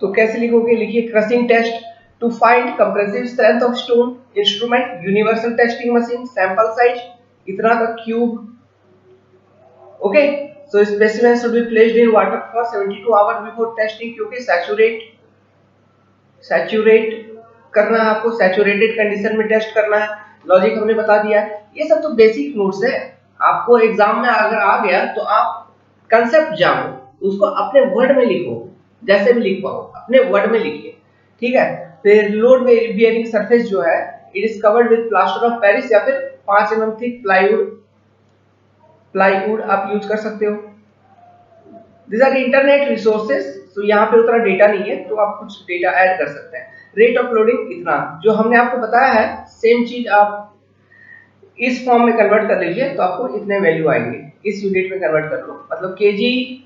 तो कैसे लिखोगे, लिखिए crushing test to find compressive strength of stone, instrument universal testing machine, sample size इतना का क्यूब। Okay, so specimen should be placed in water for 72 hour before testing, क्योंकि सैचुरेट करना है आपको, सैचुरेटेड कंडीशन में टेस्ट करना है। लॉजिक हमने बता दिया है। ये सब तो बेसिक नोट्स है, आपको एग्जाम में अगर आ गया तो आप कंसेप्ट जानो, उसको अपने वर्ड में लिखो, जैसे भी लिख पाओ अपने वर्ड में लिखिए। ठीक है, फिर लोड बियरिंग सरफेस जो है, it is covered with plaster of Paris या फिर 5 mm थिक प्लाईवुड आप यूज कर सकते हो। These are the internet resources तो यहाँ पे उतना डेटा नहीं है, तो आप कुछ डेटा ऐड कर सकते हैं। रेट ऑफ लोडिंग इतना, जो हमने आपको बताया है सेम चीज आप इस फॉर्म में कन्वर्ट कर लीजिए तो आपको इतने वैल्यू आएंगे। इस यूनिट में कन्वर्ट कर लो, मतलब केजी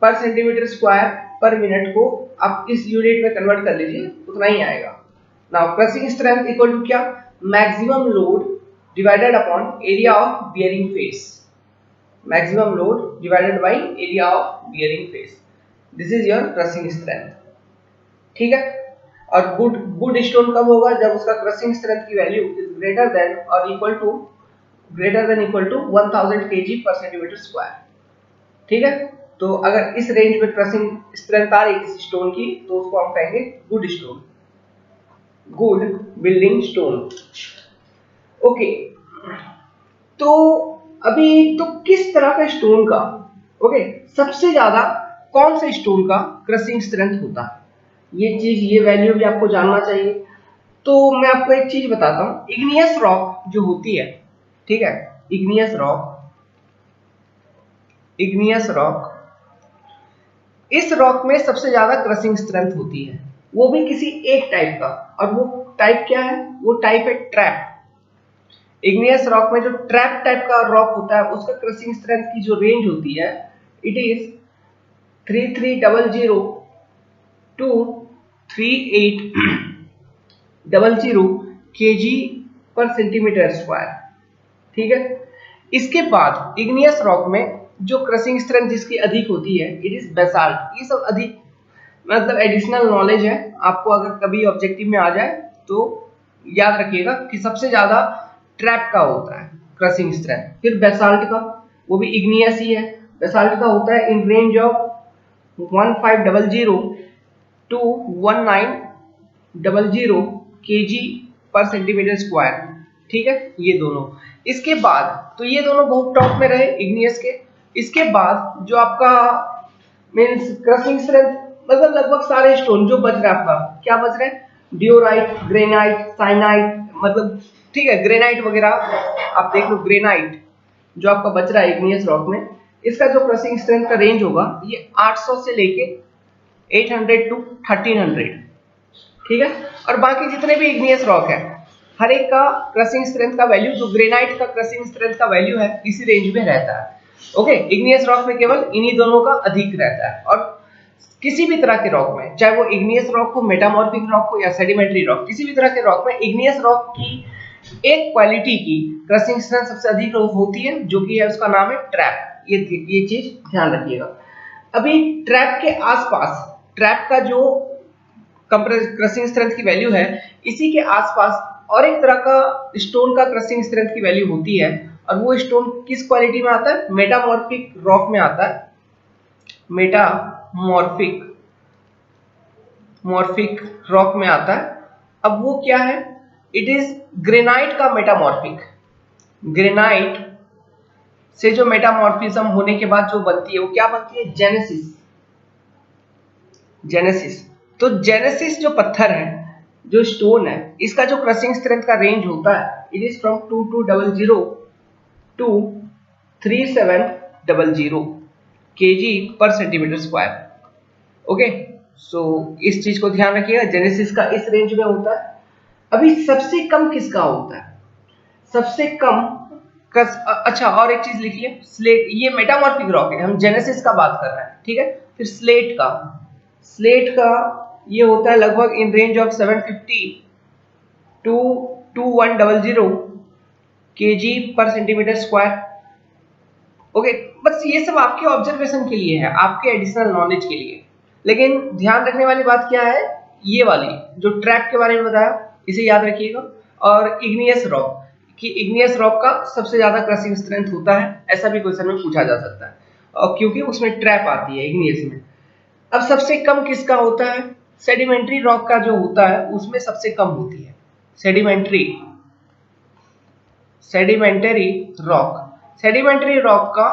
पर सेंटीमीटर स्क्वायर पर मिनट को आप इस यूनिट में कन्वर्ट कर लीजिए, उतना ही आएगा। Now crushing strength equal to क्या, maximum load divided upon area of bearing face. Maximum load divided by area of bearing face, this is your crushing strength. ठीक है, और गुड स्टोन कब होगा, जब उसका क्रशिंग स्ट्रेंथ की वैल्यू इज ग्रेटर देन और इक्वल टू 1000 kg पर सेंटीमीटर स्क्वायर। ठीक है, तो अगर इस रेंज में क्रशिंग स्ट्रेंथ आ रही किसी स्टोन की तो उसको हम कहेंगे good stone, good building stone. Okay, तो अभी तो किस तरह का स्टोन का, ओके, सबसे ज्यादा कौन से स्टोन का क्रशिंग स्ट्रेंथ होता है, ये चीज, ये वैल्यू भी आपको जानना चाहिए। तो मैं आपको एक चीज बताता हूं, इग्नियस रॉक जो होती है, ठीक है, इग्नियस रॉक, इस रॉक में सबसे ज्यादा क्रशिंग स्ट्रेंथ होती है, वो भी किसी एक टाइप का, और वो टाइप क्या है, वो टाइप है ट्रैप। इग्नियस रॉक में जो ट्रैप टाइप का रॉक होता है उसका क्रशिंग स्ट्रेंथ की जो रेंज होती है, इट इज 3300 टू 3800 kg पर सेंटीमीटर स्क्वायर। ठीक है, इसके बाद इग्नियस रॉक में जो क्रशिंग स्ट्रेंथ जिसकी अधिक होती है, इट इज बेसाल्ट। ये सब अधिक मतलब एडिशनल नॉलेज है, आपको अगर कभी ऑब्जेक्टिव में आ जाए तो याद रखिएगा कि सबसे ज्यादा ट्रैप का होता है क्रशिंग स्ट्रेंथ। फिर बेसाल्ट का, वो भी इग्नियस ही है, बेसाल्ट का होता है in range of 1500 to 1900 kg पर सेंटीमीटर स्क्वायर। ठीक है, ये दोनों। इसके बाद तो ये दोनों बहुत टॉप में रहे इग्नियस के। इसके बाद जो आपका मींस क्रशिंग स्ट्रेंथ, मतलब लगभग सारे स्टोन जो बच रहे हैं, आपका क्या बच रहे हैं, डियोराइट, ग्रेनाइट, साइनाइट, मतलब ठीक है, ग्रेनाइट वगैरह आप देख लो, ग्रेनाइट जो आपका बच रहा है इग्नियस रॉक में, इसका जो क्रशिंग स्ट्रेंथ का रेंज होगा ये 800 से लेके 800 टू 1300। ठीक है, और बाकी जितने भी इग्नियस रॉक है हर एक का क्रशिंग स्ट्रेंथ का वैल्यू, जो ग्रेनाइट का क्रशिंग स्ट्रेंथ का वैल्यू है इसी रेंज में रहता है। ओके, इग्नियस रॉक में केवल इन्हीं दोनों का अधिक रहता है। और किसी भी तरह के रॉक में, चाहे वो इग्नियस रॉक हो, मेटामॉर्फिक रॉक हो या सेडिमेंट्री रॉक, किसी भी तरह के रॉक में इग्नियस रॉक की एक क्वालिटी की क्रशिंग स्ट्रेंथ सबसे अधिक होती है, जो कि है उसका नाम है ट्रैप। ये चीज ध्यान रखिएगा। अभी ट्रैप के आसपास, ट्रैप का जो क्रशिंग स्ट्रेंथ की वैल्यू है, इसी के आसपास और एक तरह का स्टोन का क्रशिंग स्ट्रेंथ की वैल्यू होती है, और वो स्टोन किस क्वालिटी में आता है, मेटामॉर्फिक रॉक में आता है। मॉर्फिक रॉक में आता है। अब वो क्या है, इट इज ग्रेनाइट का मेटामॉर्फिक। ग्रेनाइट से जो मेटामॉर्फिज्म होने के बाद जो बनती है वो क्या बनती है, जेनेसिस। तो जेनेसिस जो पत्थर है, जो स्टोन है, इसका जो क्रशिंग स्ट्रेंथ का रेंज होता है, it is from 2200 to 3700 kg पर सेंटीमीटर स्क्वायर। ओके, सो इस चीज को ध्यान रखिएगा, जेनेसिस का इस रेंज में होता है। अभी सबसे कम किसका होता है, सबसे कम अच्छा, और एक चीज लिखिए, स्लेट, ये मेटामॉर्फिक रॉक है, हम जेनेसिस का बात कर रहे हैं। ठीक है, फिर स्लेट का ये होता है लगभग in range of 750 to 2100 kg पर सेंटीमीटर स्क्वायर। ओके, बस ये सब आपके ऑब्जर्वेशन के लिए है, आपके एडिशनल नॉलेज के लिए। लेकिन ध्यान रखने वाली बात क्या है, ये वाली जो ट्रैप के बारे में बताया, इसे याद रखिएगा। और इग्नियस रॉक, कि इग्नियस रॉक का सबसे ज्यादा क्रशिंग स्ट्रेंथ होता है, ऐसा भी क्वेश्चन में पूछा जा सकता है, और क्योंकि उसमें ट्रैप आती है इग्नियस में। अब सबसे कम किसका होता है, सेडिमेंट्री रॉक का जो होता है उसमें सबसे कम होती है। सेडिमेंट्री रॉक का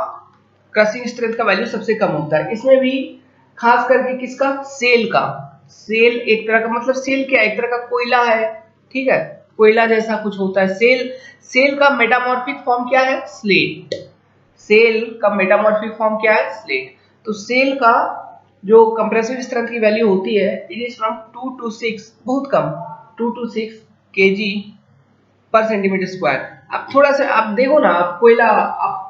क्रशिंग स्ट्रेंथ का वैल्यू सबसे कम होता है। इसमें भी खास करके किसका, सेल एक तरह का, मतलब सेल क्या है, एक तरह का कोयला है। ठीक है, कोयला जैसा कुछ होता है सेल का मेटामॉर्फिक फॉर्म क्या है, स्लेट। तो सेल का जो कंप्रेसिव स्ट्रेंथ की वैल्यू होती है इट इज फ्रॉम 2 to 6, बहुत कम, 2 to 6 kg पर सेंटीमीटर स्क्वायर। अब थोड़ा सा आप देखो ना, आप कोयला आप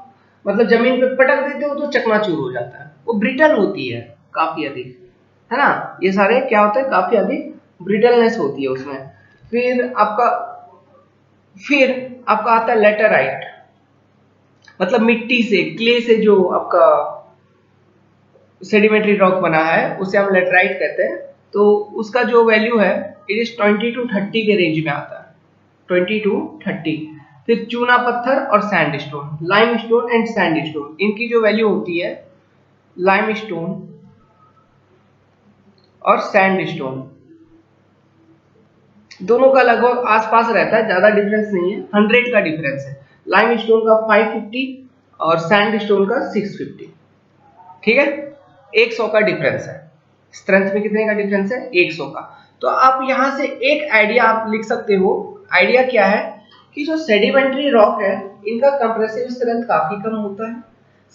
मतलब जमीन पे पटक देते हो तो चकनाचूर हो जाता है, वो ब्रिटल होती है काफी अधिक, है ना। ये सारे क्या होते हैं, काफी अधिक ब्रिटलनेस होती है उसमें। फिर आपका आता है लेटराइट, मतलब मिट्टी से, क्ले से जो आपका सेडिमेंट्री रॉक बना है उसे हम लेटराइट कहते हैं। तो उसका जो वैल्यू है इट इज 20 to 30 के रेंज में आता है, 20 to 30। फिर चूना पत्थर और सैंडस्टोन, लाइमस्टोन एंड सैंडस्टोन, इनकी जो वैल्यू होती है, लाइमस्टोन और सैंडस्टोन दोनों का लगभग आसपास रहता है, ज्यादा डिफरेंस नहीं है, 100 का डिफरेंस है। लाइमस्टोन का 550 और सैंडस्टोन का 650, ठीक है, 100 का डिफरेंस है। स्ट्रेंथ में कितने का डिफरेंस है, 100 का। तो आप यहां से एक आइडिया आप लिख सकते हो। आइडिया क्या है कि जो सेडिमेंट्री रॉक है इनका कंप्रेसिव स्ट्रेंथ काफी कम होता है।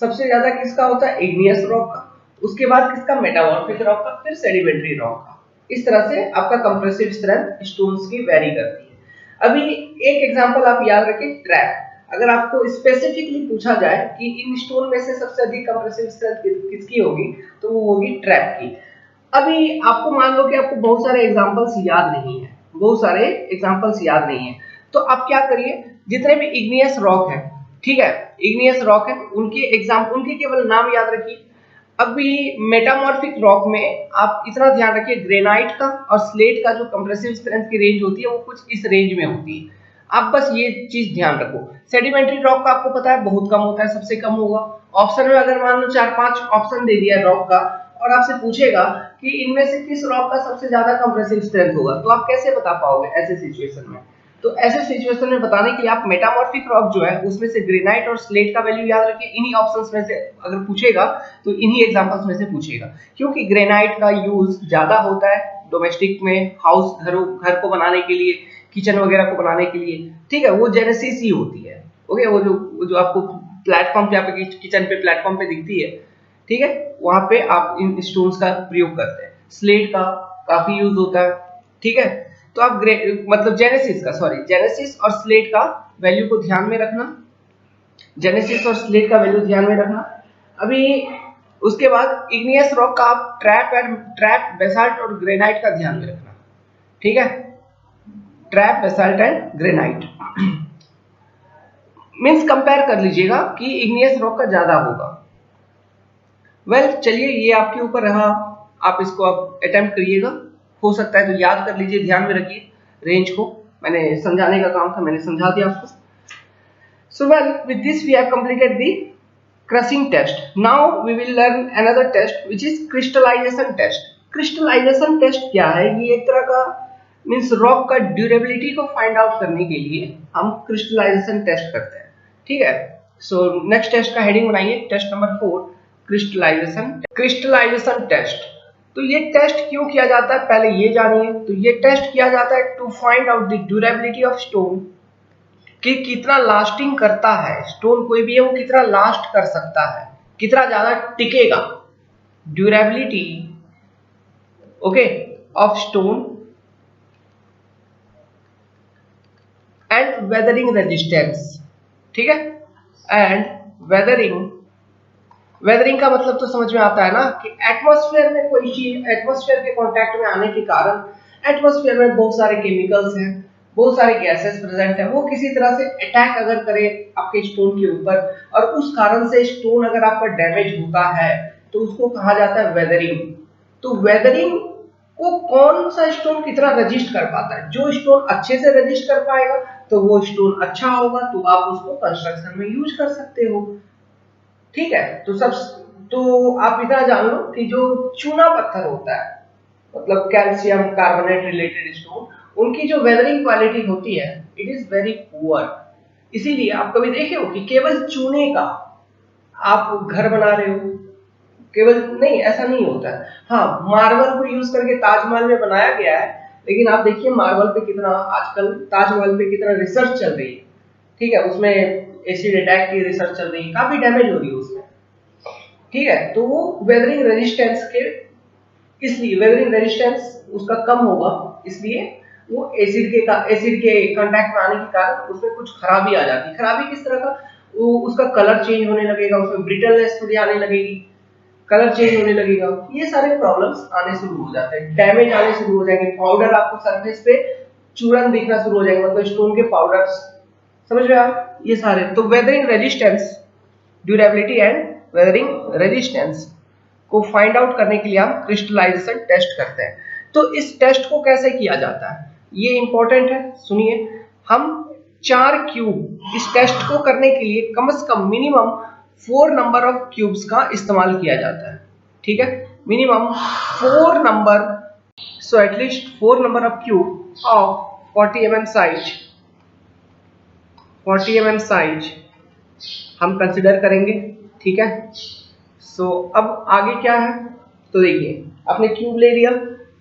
सबसे ज्यादा किसका होता है, इग्नियस रॉक का, उसके बाद किसका, मेटामॉर्फिक रॉक का, फिर सेडिमेंट्री रॉक का। इस तरह से आपका कंप्रेसिव स्ट्रेंथ स्टोन्स की वेरी करती है। अभी एक एग्जांपल आप याद रखिए, ट्रैप। अगर आपको स्पेसिफिकली पूछा जाए कि इन स्टोन में से सबसे अधिक कंप्रेसिव स्ट्रेंथ किसकी होगी, तो वो होगी ट्रैप की। अभी आपको मान लो कि आपको बहुत सारे एग्जांपल्स याद नहीं है, बहुत सारे एग्जांपल्स याद नहीं है, तो आप क्या करिए, जितने भी इग्नियस रॉक है, ठीक है, इग्नियस रॉक है, उनके केवल नाम याद रखिए। अभी मेटामॉर्फिक रॉक में आप इतना ध्यान रखिए, ग्रेनाइट का और स्लेट का जो कंप्रेसिव स्ट्रेंथ की रेंज होती है वो कुछ इस रेंज में होती है। आप बस ये चीज ध्यान रखो। सेडिमेंट्री रॉक का आपको पता है बहुत कम होता है, सबसे कम होगा। ऑप्शन में अगर मान लो 4-5 ऑप्शन दे दिया रॉक का और आपसे पूछेगा कि इनमें से किस रॉक का सबसे ज्यादा कंप्रेसिव स्ट्रेंथ होगा, तो आप कैसे बता पाओगे ऐसे सिचुएशन में। तो ऐसे सिचुएशन में बताने के लिए आप मेटामॉर्फिक रॉक जो है उसमें से ग्रेनाइट और स्लेट का वैल्यू याद रखिए। इन्हीं ऑप्शंस में से अगर पूछेगा तो इन्हीं एग्जांपल्स में से पूछेगा, क्योंकि ग्रेनाइट का यूज ज्यादा होता है डोमेस्टिक में, घर को बनाने के लिए, किचन वगैरह को बनाने के लिए, ठीक है, वो जेनेसिस ही होती है। ओके, वो जो आपको प्लेटफॉर्म पे, आपके किचन पे प्लेटफॉर्म पे दिखती है, ठीक है, वहां पे आप इन स्टोन्स का प्रयोग करते हैं। स्लेट का काफी यूज होता है, ठीक है। तो आप मतलब जेनेसिस और स्लेट का वैल्यू को ध्यान में रखना, जेनेसिस और स्लेट का वैल्यू ध्यान में रखना। अभी उसके बाद इग्नियस रॉक का आप ट्रैप, बेसाल्ट और ग्रेनाइट का ध्यान में रखना, ठीक है, trap, basalt and granite. Means compare कर लीजिएगा कि इग्नियस रॉक का ज्यादा होगा। चलिए ये आपके ऊपर रहा, आप इसको अब अटेम्प्ट करिएगा, हो सकता है तो याद कर लीजिए, ध्यान में रखिए रेंज को। मैंने समझाने का काम था, मैंने समझा दिया आपको। So with this we have completed the crushing test. Now we will learn another test which is crystallization test. Crystallization test क्या है, ये एक तरह का मीन्स रॉक का ड्यूरेबिलिटी को फाइंड आउट करने के लिए हम क्रिस्टलाइजेशन टेस्ट करते हैं, ठीक है। सो नेक्स्ट टेस्ट का हेडिंग बनाइए, टेस्ट नंबर 4, क्रिस्टलाइजेशन टेस्ट। तो ये टेस्ट क्यों किया जाता है पहले ये जानिए। तो ये टेस्ट किया जाता है to find out the durability of stone, कि कितना लास्टिंग करता है स्टोन, कोई भी है वो कितना लास्ट कर सकता है, कितना ज्यादा टिकेगा, durability, okay, of stone and weathering resistance, ठीक है। एंड वेदरिंग का मतलब तो समझ में आता है ना, कि एटमॉस्फेयर में कोई चीज, एटमॉस्फेयर के कांटेक्ट में आने के कारण, एटमॉस्फेयर में बहुत सारे केमिकल्स हैं, बहुत सारे गैसेस प्रेजेंट है, वो किसी तरह से अटैक अगर करे आपके स्टोन के ऊपर और उस कारण से स्टोन अगर आपका डैमेज होता है तो उसको कहा जाता है वेदरिंग। तो वेदरिंग को कौन सा स्टोन कितना रजिस्ट कर पाता है, जो स्टोन अच्छे से रजिस्ट कर पाएगा तो वो स्टोन अच्छा होगा, तो आप उसको कंस्ट्रक्शन में यूज कर सकते हो, ठीक है। तो आप इतना जान लो कि जो चूना पत्थर होता है, मतलब कैल्शियम कार्बोनेट रिलेटेड स्टोन, उनकी जो वेदरिंग क्वालिटी होती है इट इज वेरी पुअर। इसीलिए आप कभी देखे हो कि केवल चूने का आप घर बना रहे हो, केवल नहीं, ऐसा नहीं होता है। हाँ, मार्बल को यूज करके ताजमहल में बनाया गया है, लेकिन आप देखिए मार्बल पे कितना आजकल ताजमहल पे कितना रिसर्च चल रही है, ठीक है, उसमें एसिड अटैक की रिसर्च चल रही है, काफी डैमेज हो रही है उसमें, ठीक है। तो वो वेदरिंग रेजिस्टेंस के इसलिए वेदरिंग रेजिस्टेंस उसका कम होगा, इसलिए वो एसिड के कांटेक्ट में आने के कारण उसमें कुछ खराबी आ जाती है। खराबी किस तरह का, वो उसका कलर चेंज होने लगेगा, उसमें ब्रिटलनेस थोड़ी आने लगेगी, कलर चेंज होने लगेगा, ये सारे प्रॉब्लम्स आने शुरू हो जाते हैं, डैमेज आने शुरू हो जाएंगे, पाउडर आपको सरफेस पे चूरन दिखना शुरू हो जाएगा, मतलब स्टोन के पाउडर्स, समझ रहे आप ये सारे। तो weathering resistance, durability and weathering resistance को फाइंड आउट करने के लिए हम क्रिस्टलाइजेशन टेस्ट करते हैं। तो इस टेस्ट को कैसे किया जाता है ये इंपॉर्टेंट है, सुनिए। हम 4 क्यूब, इस टेस्ट को करने के लिए कम से कम मिनिमम 4 नंबर ऑफ क्यूब्स का इस्तेमाल किया जाता है, ठीक है, minimum 4 number, so at least 4 number of cube of 40 mm size, 40 mm size हम कंसिडर करेंगे, ठीक है। सो अब आगे क्या है, तो देखिए आपने क्यूब ले लिया,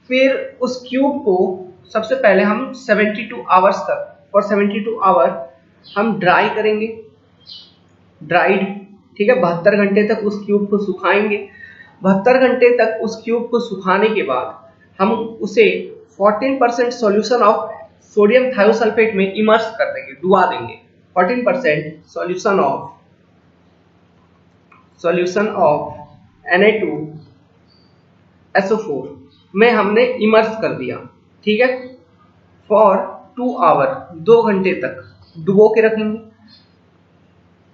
फिर उस क्यूब को सबसे पहले हम 72 आवर्स तक, फॉर 72 आवर हम ड्राई करेंगे, ड्राइड, ठीक है, 72 घंटे तक उस क्यूब को सुखाएंगे। 72 घंटे तक उस क्यूब को सुखाने के बाद हम उसे 14% सॉल्यूशन ऑफ सोडियम थायोसल्फेट में इमर्स कर देंगे, डुबा देंगे। 14% सॉल्यूशन ऑफ Na2SO4 में हमने इमर्स कर दिया, ठीक है, फॉर 2 आवर, 2 घंटे तक डुबो के रखेंगे,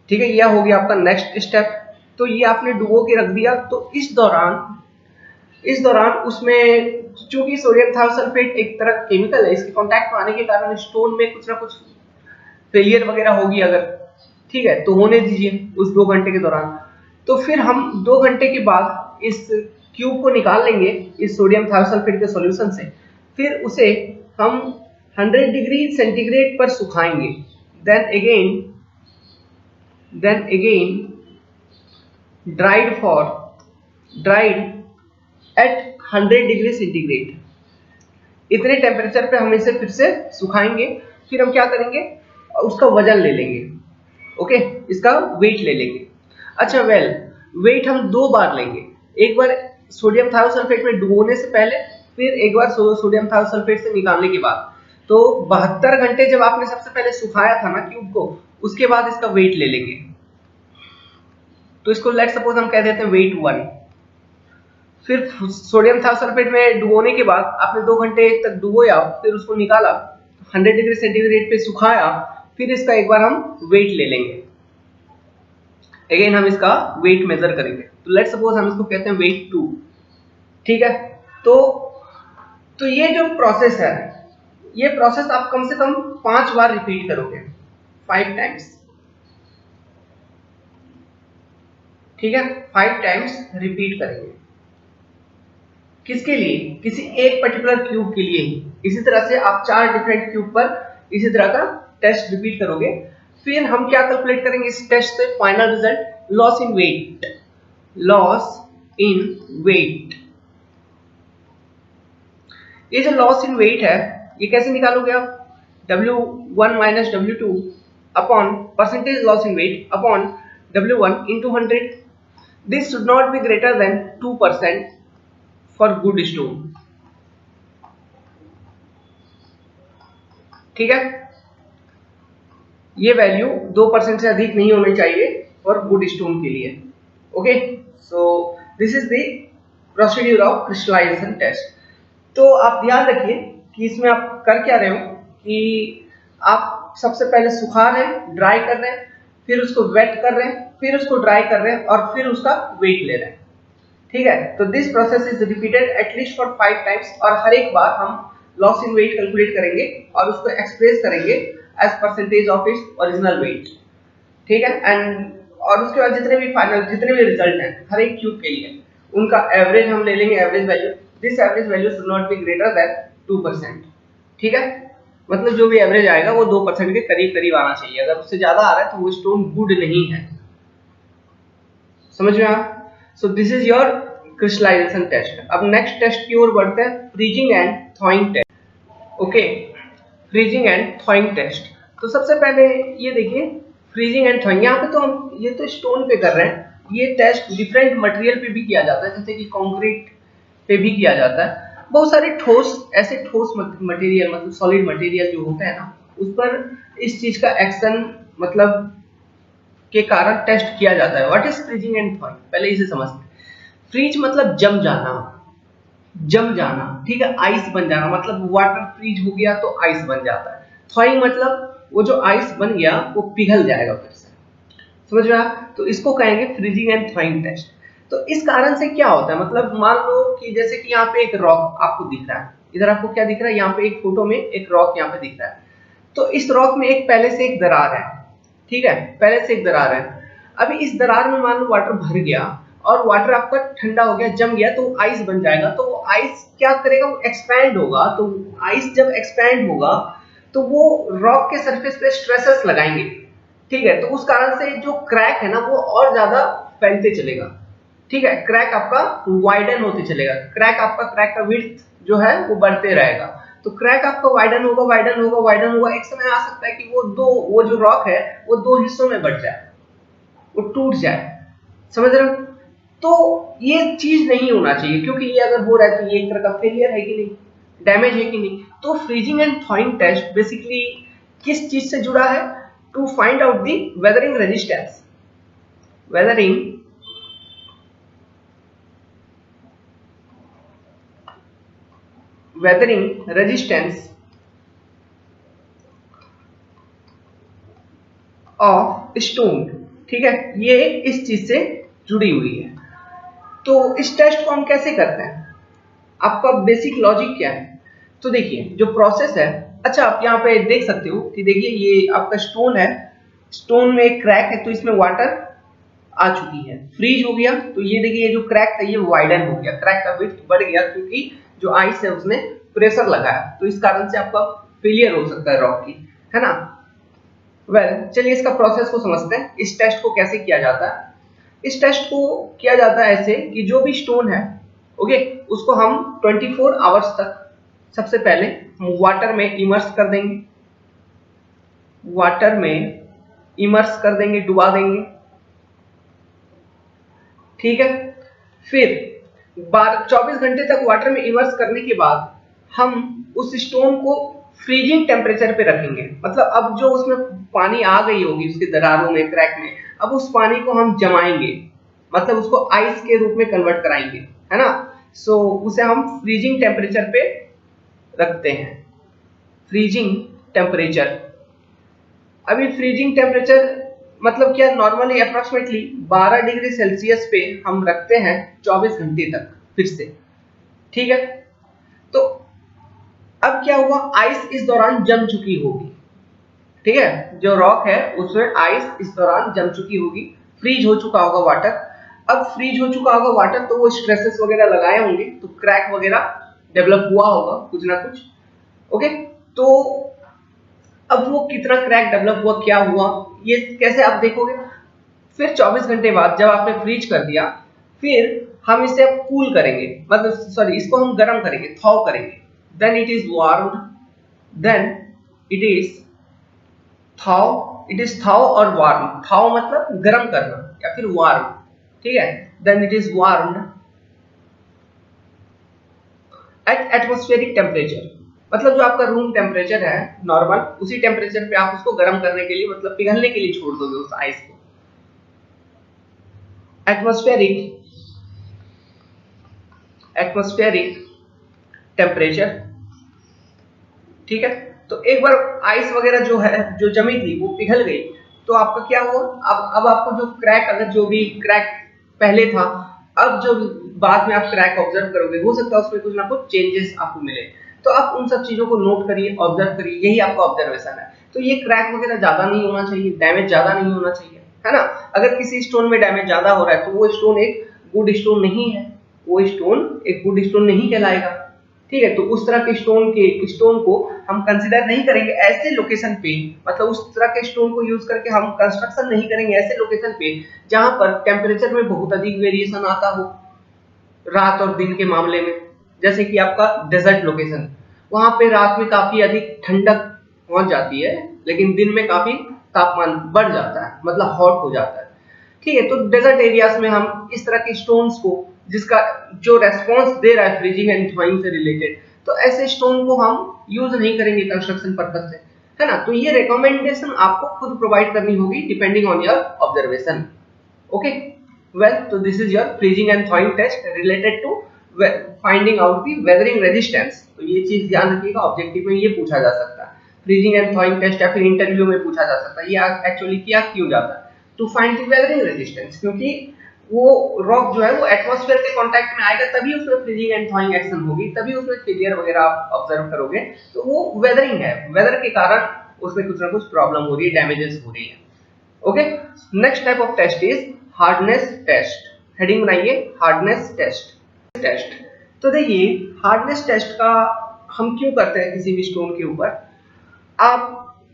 ठीक है। यह हो गया आपका नेक्स्ट स्टेप। तो ये आपने डुबो के रख दिया, तो इस दौरान उसमें चूंकि सोडियम थायोसल्फेट एक तरह केमिकल है, इसके कांटेक्ट में आने के कारण स्टोन में कुछ ना कुछ फेलियर वगैरह होगी अगर, ठीक है, तो होने दीजिए उस 2 घंटे के दौरान। तो फिर हम 2 घंटे के बाद इस क्यूब को निकाल लेंगे इस सोडियम थायोसल्फेट के सॉल्यूशन से, फिर उसे हम 100 डिग्री सेंटीग्रेड पर सुखाएंगे, then again dried at 100 degree centigrade, इतने टेम्परेचर पे हम इसे फिर से सुखाएंगे। फिर हम क्या करेंगे, उसका वजन ले लेंगे, ओके, इसका वेट ले लेंगे। अच्छा वेट हम 2 बार लेंगे, एक बार सोडियम थायोसल्फेट में डुबोने से पहले, फिर एक बार सोडियम थायोसल्फेट से निकालने के बाद। तो 72 घंटे जब आपने सबसे पहले सुखाया था ना क्यूब को, उसके बाद इसका वेट ले लेंगे। तो इसको लेट सपोज हम कह देते हैं वेट 1। फिर सोडियम थायोसल्फेट में डुबोने के बाद आपने 2 घंटे तक डुबोया, फिर उसको निकाला, 100 डिग्री सेंटीग्रेड पे सुखाया, फिर इसका एक बार हम वेट ले लेंगे, अगेन हम इसका वेट मेजर करेंगे। तो लेट सपोज हम इसको कहते हैं वेट 2, ठीक है। तो ये जो प्रोसेस है, ये प्रोसेस आप कम से कम 5 बार रिपीट करोगे, 5 टाइम्स, ठीक है, 5 टाइम्स रिपीट करेंगे। किसके लिए, किसी एक पर्टिकुलर क्यूब के लिए ही। इसी तरह से आप 4 डिफरेंट क्यूब पर इसी तरह का टेस्ट रिपीट करोगे। फिर हम क्या कैलकुलेट करेंगे इस टेस्ट से, final result, loss in weight. ये जो लॉस इन वेट है, ये कैसे निकालोगे आप, W1 minus W2 upon percentage loss in weight upon W1 into 100। This should not be greater than 2% for good stone, ठीक है। ये वैल्यू 2% से अधिक नहीं होनी चाहिए फॉर गुड स्टोन के लिए, okay. So this is the procedure of crystallisation test. तो आप ध्यान रखिए कि इसमें आप कर क्या रहे हो, कि आप सबसे पहले सुखा रहे हैं, ड्राई कर रहे हैं, फिर उसको वेट कर रहे हैं, फिर उसको ड्राई कर रहे हैं, और फिर उसका वेट ले रहे हैं, ठीक है। तो this process is repeated at least for 5 times, और हर एक बार हम लॉस इन वेट कैलकुलेट करेंगे और उसको एक्सप्रेस करेंगे as percentage of its original weight, ठीक है। एंड और उसके बाद जितने भी रिजल्ट हैं हर एक क्यूब के लिए, उनका एवरेज हम ले लेंगे, average value. This average value should not be greater than 2%, ठीक है। मतलब जो भी एवरेज आएगा वो 2% के करीब करीब आना चाहिए, अगर उससे ज्यादा आ रहा है तो वो स्टोन गुड नहीं है, समझ में आप। So this is your crystallisation test. अब नेक्स्ट टेस्ट की ओर बढ़ते हैं, freezing and thawing test, okay, freezing and thawing test. तो सबसे पहले ये देखिए फ्रीजिंग एंड थॉइंग, यहाँ पे तो हम ये तो स्टोन पे कर रहे हैं, ये टेस्ट डिफरेंट मटेरियल पे भी किया जाता है, जैसे कि कंक्रीट पे भी किया जाता है। बहुत सारे ऐसे ठोस मटेरियल मतलब सॉलिड मटेरियल जो होता है ना, उस पर इस चीज का एक्शन मतलब के कारण टेस्ट किया जाता है। व्हाट इज फ्रीजिंग एंड थॉइंग, पहले इसे समझते हैं। फ्रीज मतलब जम जाना, ठीक है, आइस बन जाना, मतलब वाटर फ्रीज हो गया तो आइस बन जाता है। थॉइंग मतलब वो जो आइस बन गया वो पिघल जाएगा फिर से, समझ रहे आप? तो इसको कहेंगे फ्रीजिंग एंड थॉइंग टेस्ट। तो इस कारण से क्या होता है, मतलब मान लो कि जैसे कि यहाँ पे एक रॉक आपको दिख रहा है, इधर आपको क्या दिख रहा है, यहाँ पे एक फोटो में एक रॉक यहाँ पे दिख रहा है। तो इस रॉक में एक पहले से एक दरार है, ठीक है, पहले से एक दरार है। अभी इस दरार में मान लो वाटर भर गया और वाटर आपका ठंडा हो गया, जम गया, तो आइस बन जाएगा। तो वो आइस क्या करेगा, वो एक्सपैंड होगा। तो आइस जब एक्सपैंड होगा तो वो रॉक के सरफेस पे स्ट्रेसेस लगाएंगे, ठीक है। तो उस कारण से जो क्रैक है ना वो और ज्यादा फैलते चलेगा, ठीक है। क्रैक आपका वाइडन होते चलेगा, क्रैक का विड्थ जो है वो बढ़ते रहेगा। तो क्रैक आपका वाइडन होगा, एक समय आ सकता है कि वो जो रॉक है वो दो हिस्सों में बढ़ जाए, वो टूट जाए, समझ रहे हो? तो ये चीज नहीं होना चाहिए, क्योंकि ये अगर हो रहा है तो ये एक तरह का फेलियर है कि नहीं, डैमेज है कि नहीं। तो freezing and thawing test basically किस चीज से जुड़ा है, to find out the weathering resistance, weathering resistance of stone, ठीक है, ये इस चीज से जुड़ी हुई है। तो इस टेस्ट को हम कैसे करते हैं, आपका बेसिक लॉजिक क्या है? तो देखिए जो प्रोसेस है, अच्छा आप यहाँ पे देख सकते हो कि देखिए ये आपका स्टोन है, स्टोन में एक क्रैक है, तो इसमें वाटर आ चुकी है, फ्रीज हो गया। तो ये देखिए ये जो क्रैक था ये वाइडन हो गया, क्रैक का विड्थ बढ़ गया, क्योंकि जो आइस है उसने प्रेशर लगाया। तो इस कारण से आपका फेलियर हो सकता है रॉक की, है ना। चलिए इसका प्रोसेस को समझते हैं, इस टेस्ट को कैसे किया जाता है। इस टेस्ट को किया जाता है ऐसे कि जो भी स्टोन है, ओके, उसको हम 24 आवर्स तक सबसे पहले वाटर में इमर्स कर देंगे, डुबा देंगे, ठीक है। फिर 24 घंटे तक वाटर में इमर्स करने के बाद हम उस स्टोन को फ्रीजिंग टेम्परेचर पे रखेंगे। मतलब अब जो उसमें पानी आ गई होगी उसके दरारों में, क्रैक में, अब उस पानी को हम जमाएंगे, मतलब उसको आइस के रूप में कन्वर्ट कराएंगे, है ना। सो उसे हम फ्रीजिंग टेम्परेचर पे रखते हैं, फ्रीजिंग टेम्परेचर। अभी फ्रीजिंग टेम्परेचर मतलब क्या, नॉर्मली अप्रोक्सीमेटली 12 डिग्री सेल्सियस पे हम रखते हैं 24 घंटे तक फिर से, ठीक है। तो अब क्या हुआ, आइस इस दौरान जम चुकी होगी, ठीक है, जो रॉक है उसमें आइस इस दौरान जम चुकी होगी, फ्रीज हो चुका होगा वाटर। अब फ्रीज हो चुका होगा वाटर तो वो स्ट्रेसेस वगैरह लगाए होंगे, तो क्रैक वगैरह डेवलप हुआ होगा कुछ ना कुछ, ओके। तो अब वो कितना क्रैक डेवलप हुआ, क्या हुआ, ये कैसे आप देखोगे? फिर 24 घंटे बाद जब आपने फ्रीज कर दिया, फिर हम इसे अब कूल करेंगे, मतलब सॉरी इसको हम गर्म करेंगे, थॉ करेंगे। Then it is warmed, then it is thaw और वार्म। थाउ मतलब गर्म करना या फिर वार्म, ठीक है। Then it is warmed at atmospheric temperature, मतलब जो आपका रूम टेम्परेचर है नॉर्मल, उसी टेम्परेचर पे आप उसको गर्म करने के लिए, मतलब पिघलने के लिए छोड़ दोगे उस आइस को। एटमॉस्फेरिक टेम्परेचर, ठीक है। तो एक बार आइस वगैरह जो है जो जमी थी वो पिघल गई, तो आपका क्या हुआ, अब आपको जो क्रैक, अगर जो भी क्रैक पहले था, अब जो बाद में आप क्रैक ऑब्जर्व करोगे, हो सकता है उसमें कुछ ना कुछ चेंजेस आपको मिले। तो आप उन सब चीजों को नोट करिए, ऑब्जर्व करिए, यही आपका ऑब्जर्वेशन है। तो ये क्रैक वगैरह ज्यादा नहीं होना चाहिए, डैमेज ज्यादा नहीं होना चाहिए, है ना। अगर किसी स्टोन में डैमेज ज्यादा हो रहा है तो वो स्टोन एक गुड स्टोन नहीं है, वो स्टोन एक गुड स्टोन नहीं कहलाएगा, ठीक है। तो उस तरह के स्टोन को हम कंसिडर नहीं करेंगे ऐसे लोकेशन पे, मतलब उस तरह के स्टोन को यूज करके हम कंस्ट्रक्शन नहीं करेंगे ऐसे लोकेशन पे जहां पर टेम्परेचर में बहुत अधिक वेरिएशन आता हो रात और दिन के मामले में। जैसे कि आपका डेजर्ट लोकेशन, वहां पे रात में काफी अधिक ठंडक पहुंच जाती है, लेकिन दिन में काफी तापमान बढ़ जाता है, मतलब हॉट हो जाता है, ठीक है। तो डेजर्ट एरियाज में हम इस तरह के स्टोन्स को जिसका जो रेस्पॉन्स दे रहा है फ्रीजिंग एंड थॉइंग से रिलेटेड, तो ऐसे स्टोन को हम यूज नहीं करेंगे कंस्ट्रक्शन पर्पज से, है ना। तो ये रिकमेंडेशन आपको खुद प्रोवाइड करनी होगी depending on your observation. Okay, well, तो this is your freezing and thawing test related to finding out the weathering resistance. तो ये चीज ध्यान रखिएगा, ऑब्जेक्टिव में ये पूछा जा सकता है, फ्रीजिंग एंड थॉइंग टेस्ट, या फिर इंटरव्यू में पूछा जा सकता है। ये एक्चुअली किया क्यों जाता है, to find the weathering resistance, क्योंकि वो रॉक जो है वो एटमॉस्फेयर के कांटेक्ट में आएगा तभी उसमें फ्रीजिंग एंड थॉइंग एक्शन होगी, तभी उसमें फेलियर वगैरह आप ऑब्जर्व करोगे। तो वो वेदरिंग है, वेदर के कारण उसमें कुछ ना कुछ प्रॉब्लम हो रही है, डैमेजेस हो रही है। Okay, next type of test is hardness test. Heading बनाइए, हार्डनेस टेस्ट। तो देखिए, हार्डनेस टेस्ट का हम क्यों करते हैं किसी भी स्टोन के ऊपर। आप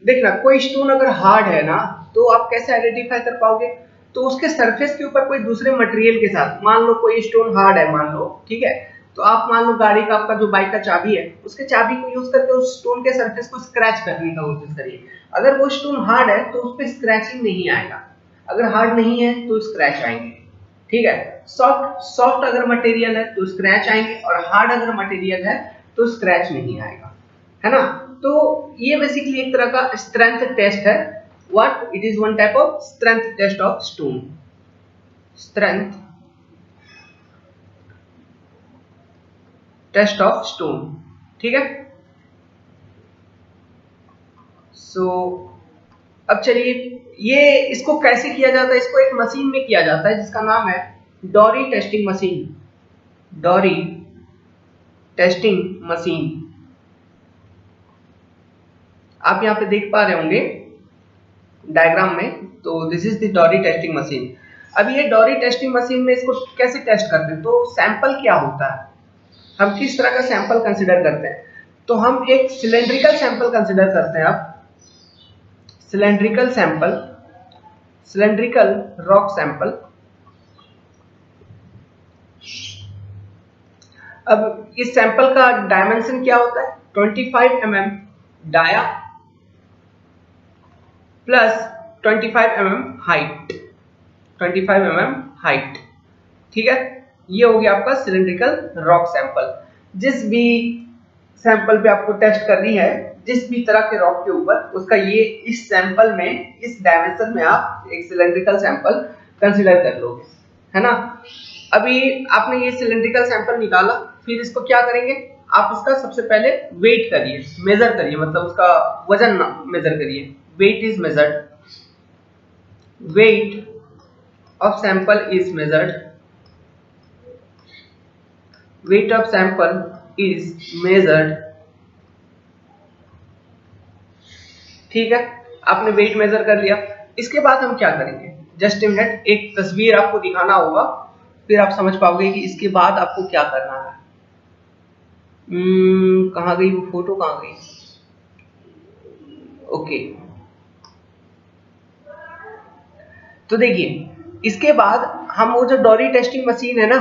देखना, कोई स्टोन अगर हार्ड है ना, तो आप कैसे आइडेंटिफाई कर पाओगे, तो उसके सरफेस के ऊपर कोई दूसरे मटेरियल के साथ, मान लो कोई स्टोन हार्ड है, मान लो, ठीक है, तो आप मान लो गाड़ी का, आपका जो बाइक का चाबी है, उसके चाबी को यूज करके उस स्टोन के सरफेस को स्क्रैच करने का कोशिश करिए। अगर वो स्टोन हार्ड है तो उस पर स्क्रैचिंग नहीं आएगा, अगर हार्ड नहीं है तो स्क्रैच आएंगे, ठीक है। सॉफ्ट अगर मटेरियल है तो स्क्रैच आएंगे, और हार्ड अगर मटेरियल है तो स्क्रैच नहीं आएगा, है ना। तो ये बेसिकली एक तरह का स्ट्रेंथ टेस्ट है। What it is, one type of strength test of stone, strength test of stone, ठीक है। सो अब चलिए, ये इसको कैसे किया जाता है, इसको एक मशीन में किया जाता है जिसका नाम है Dorry testing machine, Dorry testing machine. आप यहां पे देख पा रहे होंगे डायग्राम में, तो this is the Dorry testing machine. अब ये डॉरी टेस्टिंग मशीन में इसको कैसे टेस्ट करते हैं, तो सैंपल क्या होता है, हम किस तरह का सैंपल कंसिडर करते हैं, तो हम एक सिलेंड्रिकल सैंपल कंसिडर करते हैं। अब cylindrical sample, cylindrical rock sample. अब इस सैंपल का डायमेंशन क्या होता है, 25 mm dia plus 25 mm height, 25 mm height, ठीक है। ये हो गया आपका सिलेंड्रिकल रॉक सैंपल। जिस भी सैंपल पे आपको टेस्ट करनी है, जिस भी तरह के रॉक के ऊपर, उसका ये इस सैंपल में, इस डायमेंशन में आप एक सिलेंड्रिकल सैंपल कंसीडर कर लोगे, है ना। अभी आपने ये सिलेंड्रिकल सैंपल निकाला, फिर इसको क्या करेंगे, आप उसका सबसे पहले वेट करिए, मेजर करिए, मतलब उसका वजन मेजर करिए। Weight is measured, weight of sample is measured, weight of sample is measured, ठीक है। आपने वेट मेजर कर लिया, इसके बाद हम क्या करेंगे, जस्ट ए मिनट, एक तस्वीर आपको दिखाना होगा, फिर आप समझ पाओगे कि इसके बाद आपको क्या करना है। कहाँ गई वो फोटो, कहाँ गई, ओके। तो देखिए, इसके बाद हम वो जो डॉरी टेस्टिंग मशीन है ना,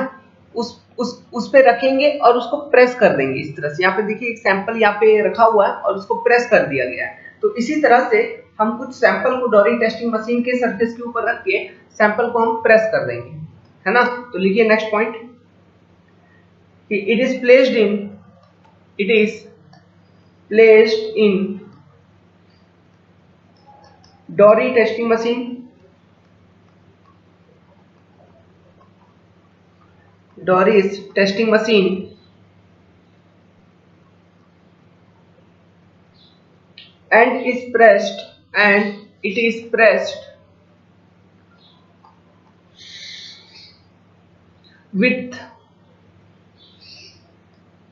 उस पे रखेंगे और उसको प्रेस कर देंगे इस तरह से। यहाँ पे देखिए एक सैंपल यहाँ पे रखा हुआ है और उसको प्रेस कर दिया गया है। तो इसी तरह से हम कुछ सैंपल को डॉरी टेस्टिंग मशीन के सरफेस के ऊपर रख के सैंपल को हम प्रेस कर देंगे, है ना। तो लिखिए next point, it is placed in Dorry testing machine, Dory's testing machine and it is pressed with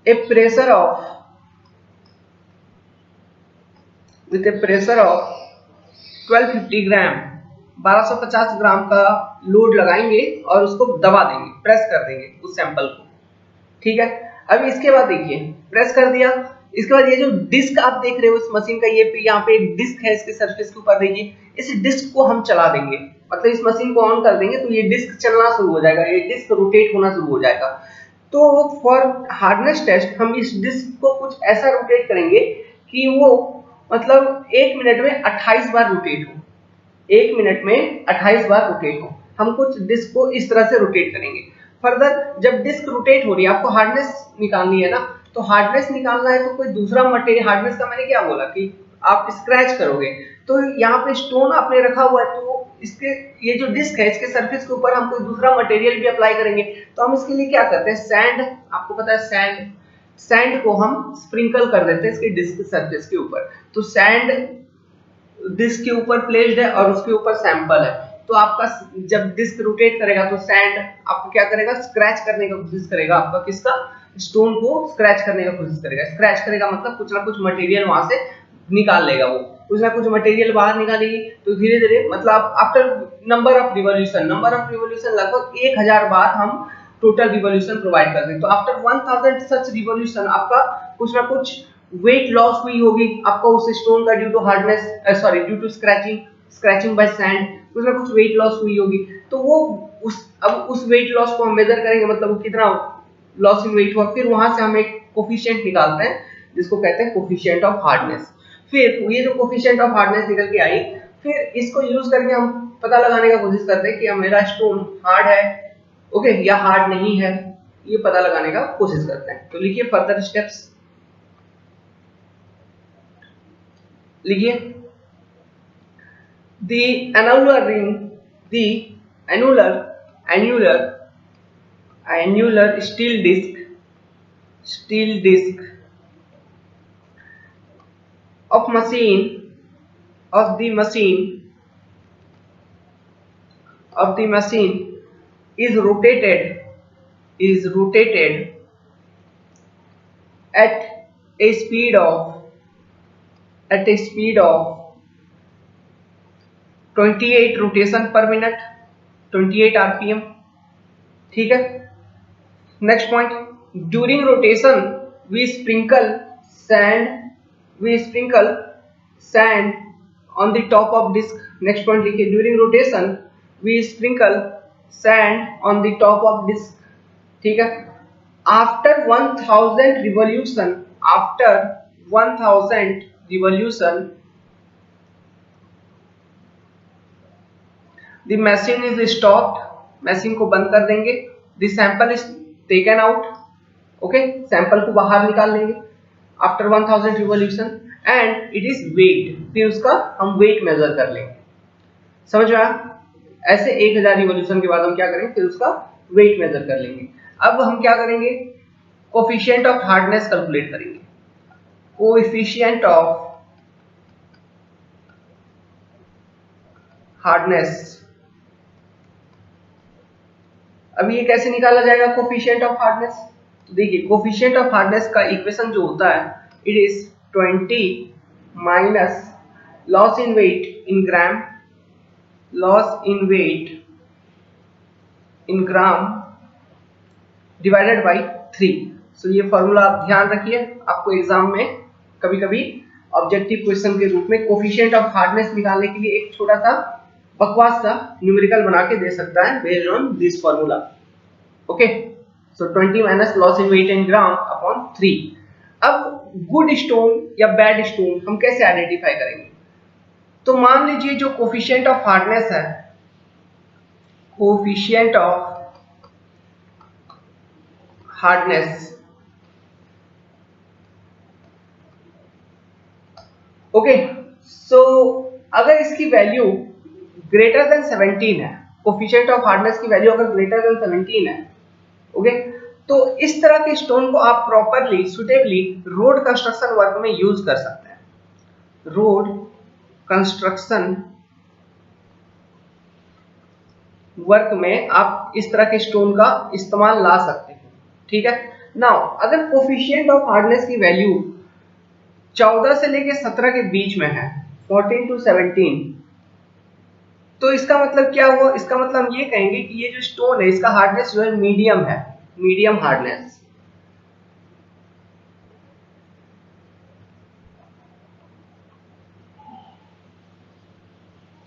a pressure of 1250 ग्राम, 1250 ग्राम का लोड लगाएंगे और उसको दबा देंगे, प्रेस कर देंगे उस सैंपल को, ठीक है। अब इसके बाद देखिए, प्रेस कर दिया, इसके बाद ये जो डिस्क आप देख रहे हो इस मशीन का, ये यहाँ पे एक डिस्क है, इसके सरफेस के ऊपर देखिए, इस डिस्क को हम चला देंगे, मतलब इस मशीन को ऑन कर देंगे तो ये डिस्क चलना शुरू हो जाएगा, ये डिस्क रोटेट होना शुरू हो जाएगा। तो फॉर हार्डनेस टेस्ट हम इस डिस्क को कुछ ऐसा रोटेट करेंगे कि वो मतलब 1 मिनट में 28 बार रोटेट हो, 1 मिनट में 28 बार रोटेट हो। हम कुछ डिस्क को इस तरह से रोटेट करेंगे। फर्दर जब डिस्क रोटेट हो रही है, आपको हार्डनेस निकालनी है ना, तो हार्डनेस निकालना है तो कोई दूसरा मटेरियल, हार्डनेस का मैंने क्या बोला कि आप स्क्रैच करोगे, तो यहाँ पे स्टोन आपने रखा हुआ है, तो इसके ये जो डिस्क है इसके सरफेस के ऊपर हम कोई दूसरा मटेरियल भी अप्लाई करेंगे। तो हम इसके लिए क्या करते हैं, सैंड, आपको पता है सैंड को हम स्प्रिंकल कर देते हैं इसके डिस्क सरफेस के ऊपर। तो सैंड डिस्क के ऊपर प्लेस्ड है और उसके ऊपर सैंपल है, तो आपका जब डिस्क रोटेट करेगा तो सैंड आपको क्या करेगा, स्क्रैच करने की कोशिश करेगा, आपका किसका, स्टोन को स्क्रैच करने की कोशिश करेगा। स्क्रैच करेगा मतलब कुछ ना कुछ मटेरियल वहां से निकाल लेगा, वो कुछ ना कुछ मटेरियल बाहर निकालेगी। तो धीरे धीरे मतलब आफ्टर नंबर ऑफ रिवोल्यूशन लगभग 1000 बार हम टोटल रिवोल्यूशन प्रोवाइड करते हैं। तो आफ्टर 1000 सच रिवोल्यूशन आपका कुछ ना कुछ वेट लॉस हुई होगी आपका उस स्टोन का, due to hardness, sorry due to scratching by sand, कुछ ना कुछ वेट लॉस हुई होगी। तो वो अब उस वेट लॉस को हम मेजर करेंगे, मतलब वो कितना लॉस इन वेट हुआ, फिर वहां से हम एक कोफिशिएंट निकालते हैं जिसको कहते हैं कोफिशिएंट ऑफ हार्डनेस। फिर ये जो कोफिशिएंट ऑफ हार्डनेस निकल के आई, फिर इसको यूज करके हम पता लगाने का कोशिश करते हैं कि मेरा स्टोन हार्ड है, ओके, या हार्ड नहीं है, ये पता लगाने का कोशिश करते हैं। तो लिखिए फर्दर स्टेप्स, लिखिए the annular ring, the annular steel disc of the machine is rotated at a speed of 28 rotation per minute, 28 rpm, ठीक है। Next point, during rotation we sprinkle sand on the top of disc. Next point लिखिए, during rotation we sprinkle sand on the top of disc, ठीक है। After 1000 revolution the machine is stopped, machine को बंद कर देंगे। the sample is taken out, okay, sample को बाहर निकाल लेंगे after 1000 revolution and it is weight, फिर उसका हम वेट मेजर कर लेंगे। समझ में आया? ऐसे 1000 रिवॉल्यूशन के बाद हम क्या करेंगे, फिर उसका वेट मेजर कर लेंगे। अब हम क्या करेंगे, कोफिशिएंट ऑफ हार्डनेस कैलकुलेट करेंगे। कोएफिशिएंट ऑफ हार्डनेस, अब ये कैसे निकाला जाएगा कोफिशिएंट ऑफ हार्डनेस? तो देखिए, कोफिशिएंट ऑफ हार्डनेस का इक्वेशन जो होता है, it is 20 minus loss in weight in gram, divided by 3। So ये फॉर्मूला आप ध्यान रखिए, आपको एग्जाम में कभी कभी ऑब्जेक्टिव क्वेश्चन के रूप में कोफिशिएंट ऑफ हार्डनेस निकालने के लिए एक छोटा सा बकवास सा न्यूमेरिकल बना के दे सकता है based on this formula, okay. So 20 minus loss in weight in gram upon 3। अब गुड स्टोन या बैड स्टोन हम कैसे आइडेंटिफाई करेंगे? तो मान लीजिए जो कोफिशिएंट ऑफ हार्डनेस है, coefficient of hardness, okay, so अगर इसकी वैल्यू ग्रेटर देन 17 है, कोफिशिएंट ऑफ हार्डनेस की वैल्यू अगर ग्रेटर देन 17 है, ओके, तो इस तरह के स्टोन को आप properly suitably road construction work में यूज कर सकते हैं। रोड कंस्ट्रक्शन वर्क में आप इस तरह के स्टोन का इस्तेमाल ला सकते हैं, ठीक है। नाउ अगर कोफिशिएंट ऑफ हार्डनेस की वैल्यू 14 से लेके 17 के बीच में है, 14 to 17, तो इसका मतलब क्या हुआ? इसका मतलब हम ये कहेंगे कि ये जो स्टोन है इसका हार्डनेस जो है मीडियम है, मीडियम हार्डनेस,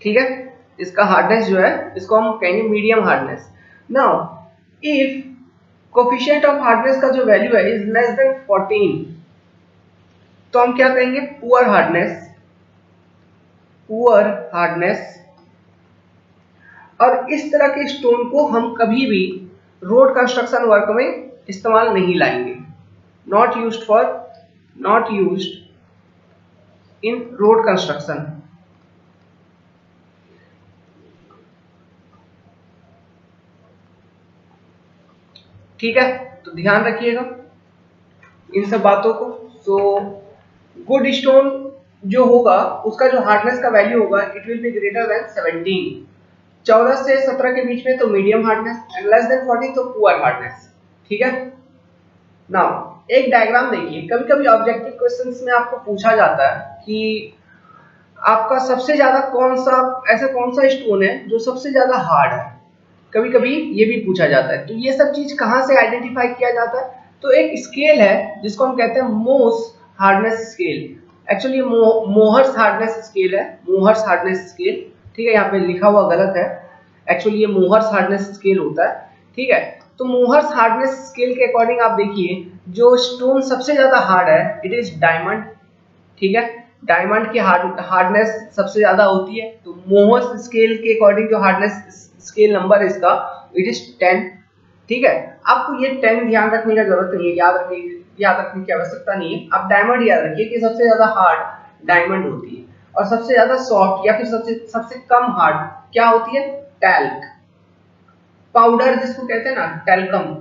ठीक है। इसका हार्डनेस जो है इसको हम कहेंगे medium hardness. Now if coefficient of hardness का जो वैल्यू है इज लेस देन 14, तो हम क्या कहेंगे, पुअर हार्डनेस। और इस तरह के स्टोन को हम कभी भी रोड कंस्ट्रक्शन वर्क में इस्तेमाल नहीं लाएंगे। Not used in road construction. ठीक है, तो ध्यान रखिएगा इन सब बातों को। सो गुड स्टोन जो होगा उसका जो हार्डनेस का वैल्यू होगा it will be greater than 17, 14 से 17 के बीच में तो medium hardness, and less than 40 तो पुअर हार्डनेस। ठीक है, नाउ एक डायग्राम देखिए। कभी कभी ऑब्जेक्टिव क्वेश्चंस में आपको पूछा जाता है कि आपका सबसे ज्यादा कौन सा स्टोन है जो सबसे ज्यादा हार्ड है। कभी कभी ये भी पूछा जाता है। तो ये सब चीज कहाँ से आइडेंटिफाई किया जाता है? तो एक स्केल है जिसको हम कहते हैं Mohr's hardness scale. Actually Mohr's hardness scale है, मोहर्स हार्डनेस स्केल। ठीक है, यहाँ पे लिखा हुआ गलत है, एक्चुअली ये मोहर्स हार्डनेस स्केल होता है। ठीक है, तो मोहर्स हार्डनेस स्केल के अकॉर्डिंग आप देखिए जो स्टोन सबसे ज्यादा हार्ड है इट इज डायमंड। ठीक है, डायमंड की हार्डनेस सबसे ज्यादा होती है। तो मोहर्स स्केल के अकॉर्डिंग जो हार्डनेस स्केल नंबर इसका इट इज 10। ठीक है, आपको ये 10 ध्यान रखने का जरूरत नहीं है, याद रखने की आवश्यकता नहीं है। आप डायमंड याद रखिए कि सबसे ज्यादा हार्ड डायमंड होती है, और सबसे ज्यादा सॉफ्ट या फिर सबसे कम हार्ड क्या होती है? टैल्क पाउडर जिसको कहते हैं ना, टैल्कम,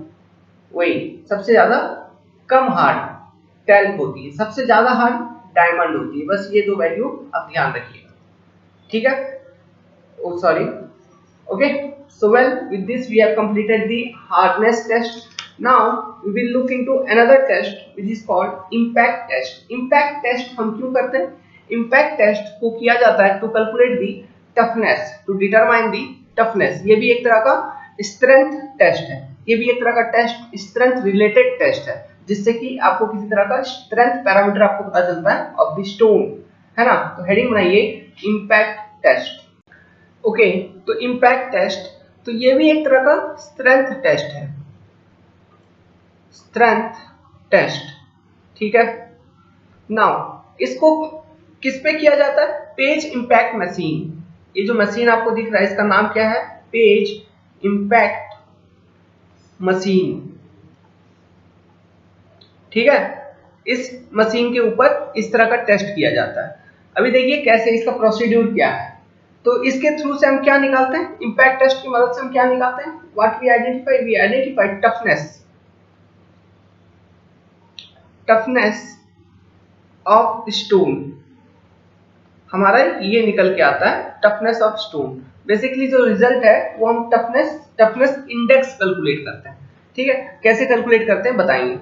वही सबसे ज्यादा कम हार्ड टैल्क होती है, सबसे ज्यादा हार्ड डायमंड होती है। बस ये दो वैल्यू आप ध्यान रखिएगा। ठीक है, oh sorry, okay, so well with this we have completed the hardness test. Now we will look into another test which is called impact test. Impact test हम क्यों करते हैं? Impact test को किया जाता है to calculate the toughness, to determine the toughness। ये भी एक तरह का strength test है, ये भी एक तरह का टेस्ट strength related test है, जिससे कि आपको किसी तरह का strength पैरामीटर आपको पता चलता है of the stone, है ना। तो हेडिंग बनाइए impact test। ओके, तो इम्पैक्ट टेस्ट, तो ये भी एक तरह का स्ट्रेंथ टेस्ट है, स्ट्रेंथ टेस्ट। ठीक है, नाउ इसको किस पे किया जाता है? Page impact machine. ये जो मशीन आपको दिख रहा है इसका नाम क्या है? Page impact machine. ठीक है, इस मशीन के ऊपर इस तरह का टेस्ट किया जाता है। अभी देखिए कैसे इसका प्रोसीड्यूर क्या है। तो इसके थ्रू से हम क्या निकालते हैं? इम्पैक्ट टेस्ट की मदद से हम क्या निकालते हैं? What we identify toughness of stone. हमारा ये निकल के आता है टफनेस ऑफ स्टोन। बेसिकली जो रिजल्ट है वो हम टफनेस इंडेक्स कैलकुलेट करते हैं। ठीक है, कैसे कैलकुलेट करते हैं बताएंगे।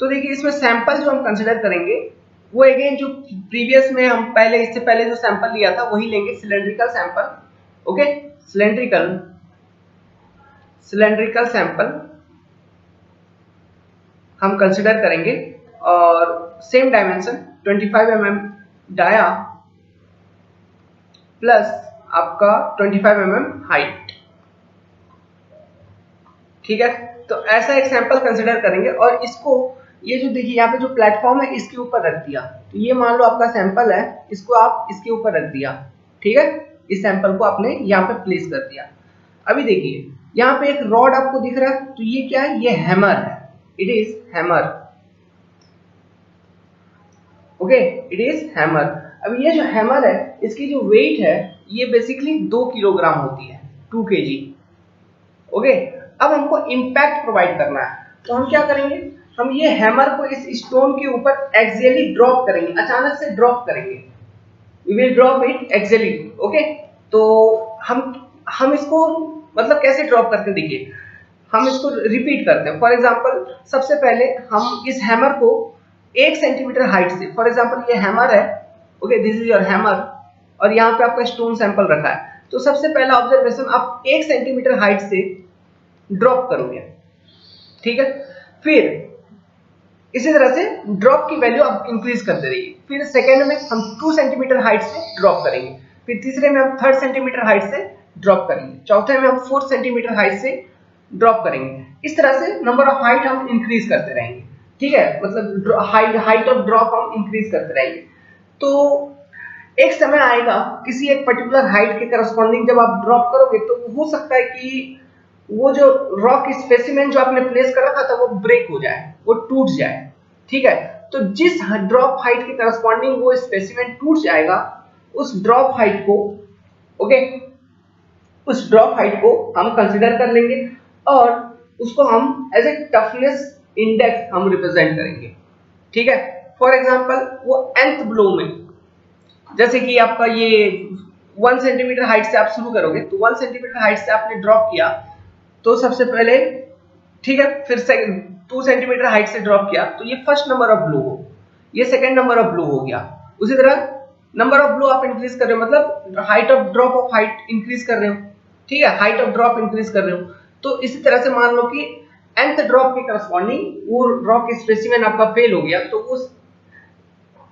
तो देखिए इसमें सैंपल जो हम कंसिडर करेंगे वो अगेन जो प्रीवियस में हम इससे पहले जो सैंपल लिया था वही लेंगे, cylindrical sample. Okay, cylindrical sample हम कंसिडर करेंगे, और same dimension 25 mm dia plus आपका 25 mm हाइट। ठीक है, तो ऐसा एक सैंपल कंसिडर करेंगे, और इसको ये जो देखिए यहाँ पे जो प्लेटफॉर्म है इसके ऊपर रख दिया। तो ये मान लो आपका सैंपल है, इसको आप इसके ऊपर रख दिया। ठीक है, इस सैंपल को आपने यहाँ पे प्लेस कर दिया। अभी देखिए यहाँ पे एक रॉड आपको दिख रहा है, तो ये क्या है? ये हैमर है, it is hammer. Okay, it is hammer. अब ये जो हैमर है इसकी जो वेट है ये बेसिकली 2 किलोग्राम होती है, 2 kg। ओके, अब हमको इम्पैक्ट प्रोवाइड करना है, तो हम क्या करेंगे? हम ये हैमर को इस स्टोन के ऊपर एक्सियली ड्रॉप करेंगे, अचानक से ड्रॉप करेंगे। We will drop it axially. Okay, तो हम इसको मतलब कैसे ड्रॉप करते हैं? देखिए हम इसको रिपीट करते हैं। फॉर एग्जांपल सबसे पहले हम इस हैमर को 1 सेंटीमीटर हाइट से, फॉर एग्जांपल ये हैमर है, okay this is your hammer, और यहाँ पे आपका स्टोन सैंपल रखा है। तो सबसे पहला ऑब्जर्वेशन आप 1 सेंटीमीटर हाइट से ड्रॉप करोगे। ठीक है, फिर इसी तरह से ड्रॉप की वैल्यू आप इंक्रीज करते रहिए। फिर सेकेंड में हम 2 सेंटीमीटर हाइट से ड्रॉप करेंगे, फिर तीसरे में हम 3 सेंटीमीटर हाइट से ड्रॉप करेंगे, चौथे में हम 4 सेंटीमीटर हाइट से ड्रॉप करेंगे। इस तरह से नंबर ऑफ हाइट हम इंक्रीज करते रहेंगे। ठीक है, मतलब हाइट ऑफ ड्रॉप हम इंक्रीज करते रहेंगे। तो एक समय आएगा किसी एक पर्टिकुलर हाइट के करस्पॉन्डिंग जब आप ड्रॉप करोगे तो हो सकता है कि वो जो रॉक स्पेसिमेन जो आपने प्लेस कर रखा था वो ब्रेक हो जाए, वो टूट जाए। ठीक है, तो जिस ड्रॉप हाइट के करस्पॉन्डिंग वो स्पेसिमेन टूट जाएगा, उस ड्रॉप हाइट को, ओके, उस ड्रॉप हाइट को हम कंसीडर कर लेंगे और उसको हम एज ए टफनेस इंडेक्स हम रिप्रेजेंट करेंगे। ठीक है, फॉर एग्जांपल वो nth ब्लो में, जैसे कि आपका ये 1 सेंटीमीटर हाइट से आप शुरू करोगे, तो 1 सेंटीमीटर हाइट से आपने ड्रॉप किया, तो सबसे पहले, ठीक है, फिर सेकंड 2 सेंटीमीटर हाइट से ड्रॉप किया, तो ये फर्स्ट नंबर ऑफ ब्लो हो, ये सेकंड नंबर ऑफ ब्लो हो गया। उसी तरह नंबर ऑफ ब्लो आप इंक्रीज कर रहे हो, मतलब height of drop of height increase कर रहे हो। ठीक है, हाइट ऑफ ड्रॉप इंक्रीज कर रहे हो। तो इसी तरह से मान लो कि nth ड्रॉप के करस्पॉन्डिंग वो रॉक स्पेसिमेन आपका फेल हो गया, तो उस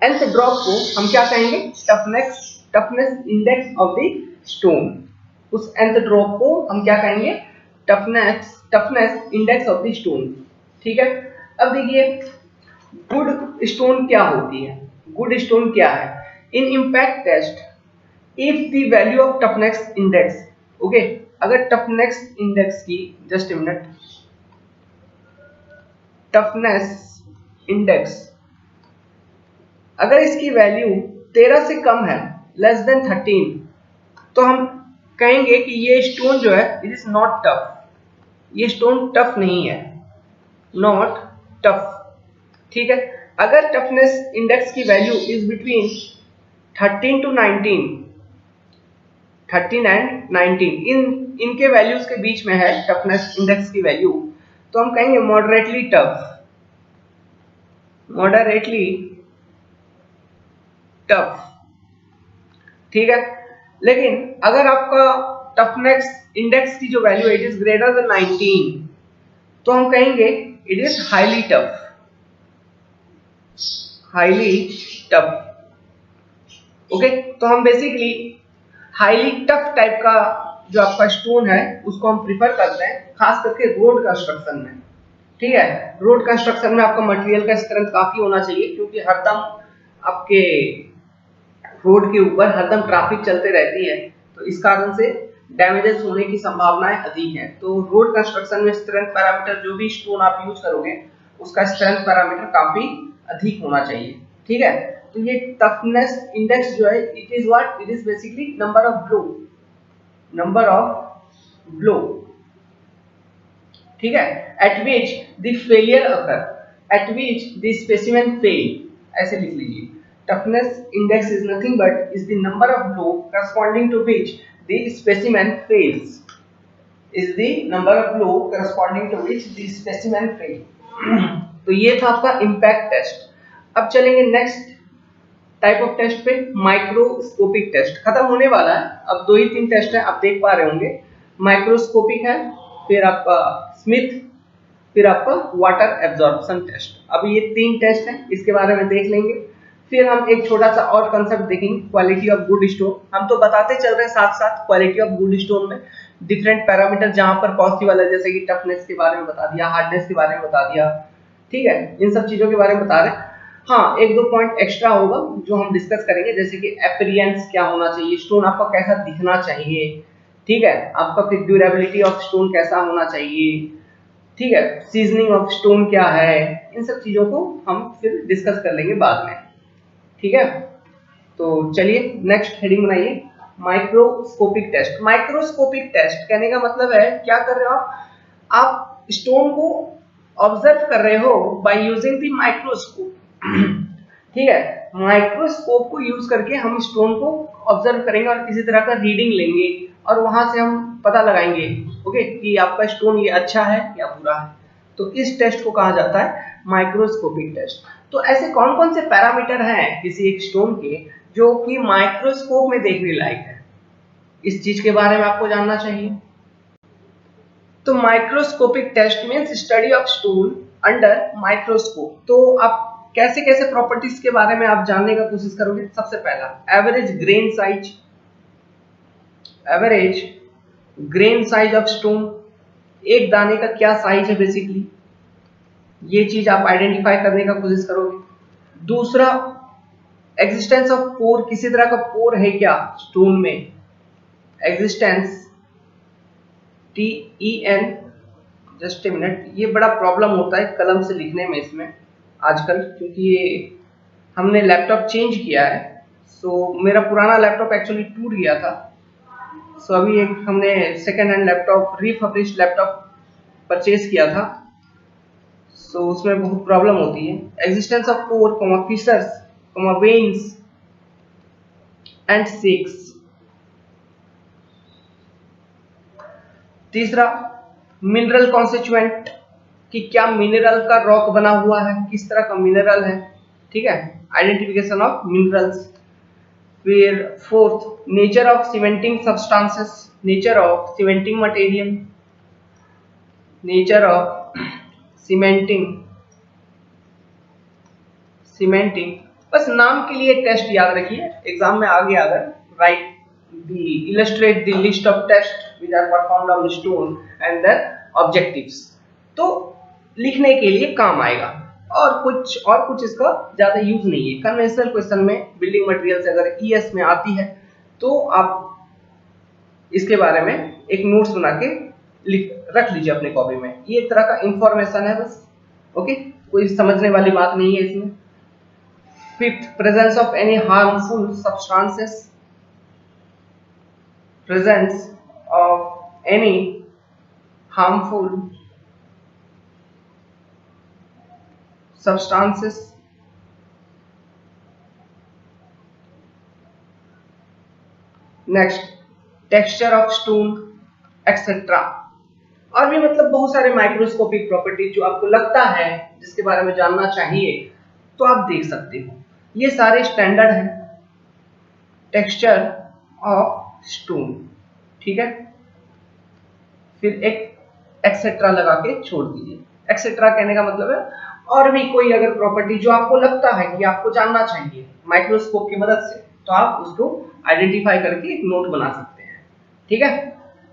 nth ड्रॉप को हम क्या कहेंगे, toughness index of the stone. उस nth ड्रॉप को हम क्या कहेंगे, toughness index of the stone. ठीक है, अब देखिए गुड स्टोन क्या होती है, गुड स्टोन क्या है। In impact test, if the value of toughness index, okay, अगर टफनेस इंडेक्स की, just a minute, toughness index अगर इसकी वैल्यू 13 से कम है, लेस देन 13, तो हम कहेंगे कि ये स्टोन जो है इट इज नॉट टफ, ये स्टोन टफ नहीं है, नॉट टफ। ठीक है, अगर टफनेस इंडेक्स की value is between 13 to 19, 13 and 19, इनके वैल्यूज के बीच में है टफनेस इंडेक्स की वैल्यू, तो हम कहेंगे मॉडरेटली टफ, मॉडरेटली टफ। ठीक है, लेकिन अगर आपका टफनेस इंडेक्स की जो value it is greater then 19, तो हम कहेंगे it is highly tough, highly tough. Okay, तो हम बेसिकली हाईली टफ टाइप का जो आपका स्टोन है उसको हम प्रिफर करते हैं, खास करके रोड कंस्ट्रक्शन में। ठीक है, रोड कंस्ट्रक्शन में आपका मटेरियल का स्ट्रेंथ काफी होना चाहिए, क्योंकि हरदम आपके रोड के ऊपर हरदम ट्रैफिक चलते रहती है, तो इस कारण से डैमेजेस होने की संभावनाएं अधिक है। तो रोड कंस्ट्रक्शन में स्ट्रेंथ पैरामीटर जो भी स्टोन आप यूज करोगे उसका स्ट्रेंथ पैरामीटर काफी अधिक होना चाहिए। ठीक है, तो ये टफनेस इंडेक्स जो है it is what, it is basically number of blow, number of blow. ठीक है, eight which the failure occur, eight which the specimen fail, ऐसे लिख लीजिए। Toughness index is nothing but is the number of blow corresponding to which the specimen fails. Is the number of blow corresponding to which the specimen fails. तो ये था आपका impact test. अब चलेंगे next type of test पे, microscopic test. खत्म होने वाला है, अब 2 ही 3 टेस्ट है, आप देख पा रहे होंगे। माइक्रोस्कोपिक है, फिर आपका स्मिथ, फिर आपका वाटर एब्जॉर्प्शन टेस्ट। अब ये 3 टेस्ट हैं, इसके बारे में देख लेंगे। फिर हम एक छोटा सा और कंसेप्ट देखेंगे, क्वालिटी ऑफ गुड स्टोन। हम तो बताते चल रहे हैं साथ साथ क्वालिटी ऑफ गुड स्टोन में डिफरेंट पैरामीटर जहां पर पॉसिबल है, जैसे कि टफनेस के बारे में बता दिया, हार्डनेस के बारे में बता दिया। ठीक है, इन सब चीजों के बारे में बता रहे हैं। हाँ, 1-2 पॉइंट एक्स्ट्रा होगा जो हम डिस्कस करेंगे, जैसे कि अपीयरेंस क्या होना चाहिए, स्टोन आपका कैसा दिखना चाहिए। ठीक है, आपका फिर ड्यूरेबिलिटी ऑफ स्टोन कैसा होना चाहिए। ठीक है, सीजनिंग ऑफ स्टोन क्या है, इन सब चीजों को हम फिर डिस्कस कर लेंगे बाद में। ठीक है, तो चलिए नेक्स्ट हेडिंग बनाइए, माइक्रोस्कोपिक टेस्ट। माइक्रोस्कोपिक टेस्ट कहने का मतलब है क्या कर रहे हो आप स्टोन को ऑब्जर्व कर रहे हो बाय यूजिंग द माइक्रोस्कोप। ठीक है, माइक्रोस्कोप को यूज करके हम स्टोन को ऑब्जर्व करेंगे और किसी तरह का रीडिंग लेंगे और वहां से हम पता लगाएंगे, ओके, कि आपका स्टोन ये अच्छा है या बुरा है। तो इस टेस्ट को कहा जाता है माइक्रोस्कोपिक टेस्ट। तो ऐसे कौन कौन से पैरामीटर हैं किसी एक स्टोन के जो कि माइक्रोस्कोप में देखने लायक है, इस चीज के बारे में आपको जानना चाहिए। तो microscopic test means study of stone under microscope. तो आप कैसे कैसे प्रॉपर्टीज के बारे में आप जानने का कोशिश करोगे। सबसे पहला average grain size, average grain size of stone, एक दाने का क्या साइज है बेसिकली, ये चीज आप आइडेंटिफाई करने का कोशिश करोगे। दूसरा एग्जिस्टेंस ऑफ पोर, किसी तरह का पोर है क्या स्टोन में, existence TEN, just a minute, ये बड़ा प्रॉब्लम होता है कलम से लिखने में इसमें आजकल, क्योंकि ये हमने लैपटॉप चेंज किया है। सो मेरा पुराना लैपटॉप एक्चुअली टूट गया था। सो अभी एक हमने second hand laptop, refurbished laptop purchase किया था। सो उसमें बहुत प्रॉब्लम होती है। Existence of core, features, veins and shakes. तीसरा, मिनरल कॉन्स्टिट्यूएंट, कि क्या मिनरल का रॉक बना हुआ है, किस तरह का मिनरल है, ठीक है, आइडेंटिफिकेशन ऑफ मिनरल्स। फिर fourth, nature of cementing substances, nature of cementing material, nature of cementing. बस नाम के लिए टेस्ट याद रखिए, एग्जाम में आगे अगर write the illustrate the list of test which are performed on stone and their objectives, तो लिखने के लिए काम आएगा। और कुछ इसका ज्यादा यूज नहीं है। कन्वेंशनल क्वेश्चन में बिल्डिंग मटेरियल से अगर ईएस में आती है तो आप इसके बारे में एक नोट्स बना के रख लीजिए अपने कॉपी में। ये एक तरह का इंफॉर्मेशन है बस, ओके, कोई समझने वाली बात नहीं है इसमें। Fifth, presence of any harmful substances, presence of any harmful substances, next, texture of stone etcetera. और भी मतलब बहुत सारे माइक्रोस्कोपिक प्रॉपर्टीज जो आपको लगता है जिसके बारे में जानना चाहिए तो आप देख सकते हो। ये सारे स्टैंडर्ड हैं टेक्सचर ऑफ स्टोन, ठीक है। फिर एक एक्सेट्रा लगा के छोड़ दीजिए। एक्सेट्रा कहने का मतलब है और भी कोई अगर प्रॉपर्टी जो आपको लगता है कि आपको जानना चाहिए माइक्रोस्कोप की मदद से, तो आप उसको आइडेंटिफाई करके एक नोट बना सकते हैं, ठीक है।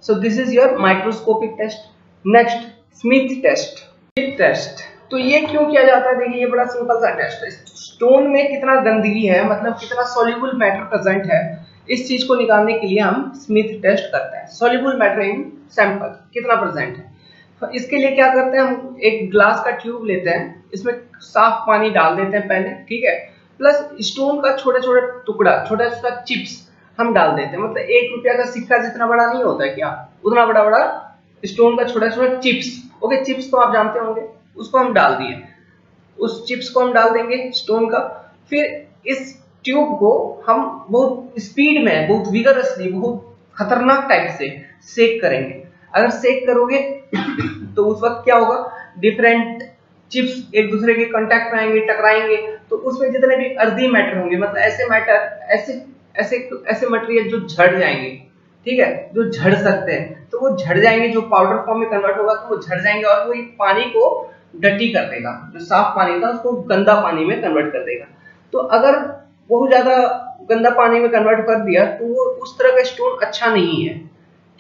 So this is your microscopic test. Next, Smith test. Smith test तो ये क्यों किया जाता है? देखिए, ये बड़ा सिंपल सा टेस्ट है। स्टोन में कितना गंदगी है, मतलब कितना सॉल्युबल मैटर प्रेजेंट है, इस चीज को निकालने के लिए हम स्मिथ टेस्ट करते हैं। सॉल्युबल मैटर इन सैंपल कितना प्रेजेंट है, तो इसके लिए क्या करते हैं, हम एक ग्लास का ट्यूब लेते हैं, इसमें साफ पानी डाल देते हैं पहले, ठीक है, प्लस स्टोन का छोटा छोटा टुकड़ा, छोटा छोटा चिप्स हम डाल देते हैं। मतलब 1 रुपया का सिक्का जितना बड़ा नहीं होता है क्या, उतना बड़ा बड़ा स्टोन का छोटा छोटा चिप्स, ओके, चिप्स तो आप जानते होंगे, उसको हम डाल दिए। उस चिप्स को हम डाल देंगे स्टोन का। फिर इस ट्यूब को हम बहुत स्पीड में, बहुत विगरसली, बहुत खतरनाक टाइप से सेक करेंगे। अगर सेक करोगे तो उस वक्त क्या होगा, डिफरेंट चिप्स एक दूसरे के कांटेक्ट में आएंगे, टकराएंगे, तो उसमें जितने भी अर्दी मैटर होंगे, मतलब ऐसे मैटर, ऐसे मटेरियल जो झड़ जाएंगे, ठीक है, जो झड़ सकते हैं, तो वो झड़ जाएंगे, जो पाउडर फॉर्म में कन्वर्ट होगा तो वो झड़ जाएंगे और वो पानी को डर्टी कर देगा, जो साफ पानी था उसको गंदा पानी में कन्वर्ट कर देगा। तो अगर बहुत ज्यादा गंदा पानी में कन्वर्ट कर दिया तो वो उस तरह का स्टोन अच्छा नहीं है,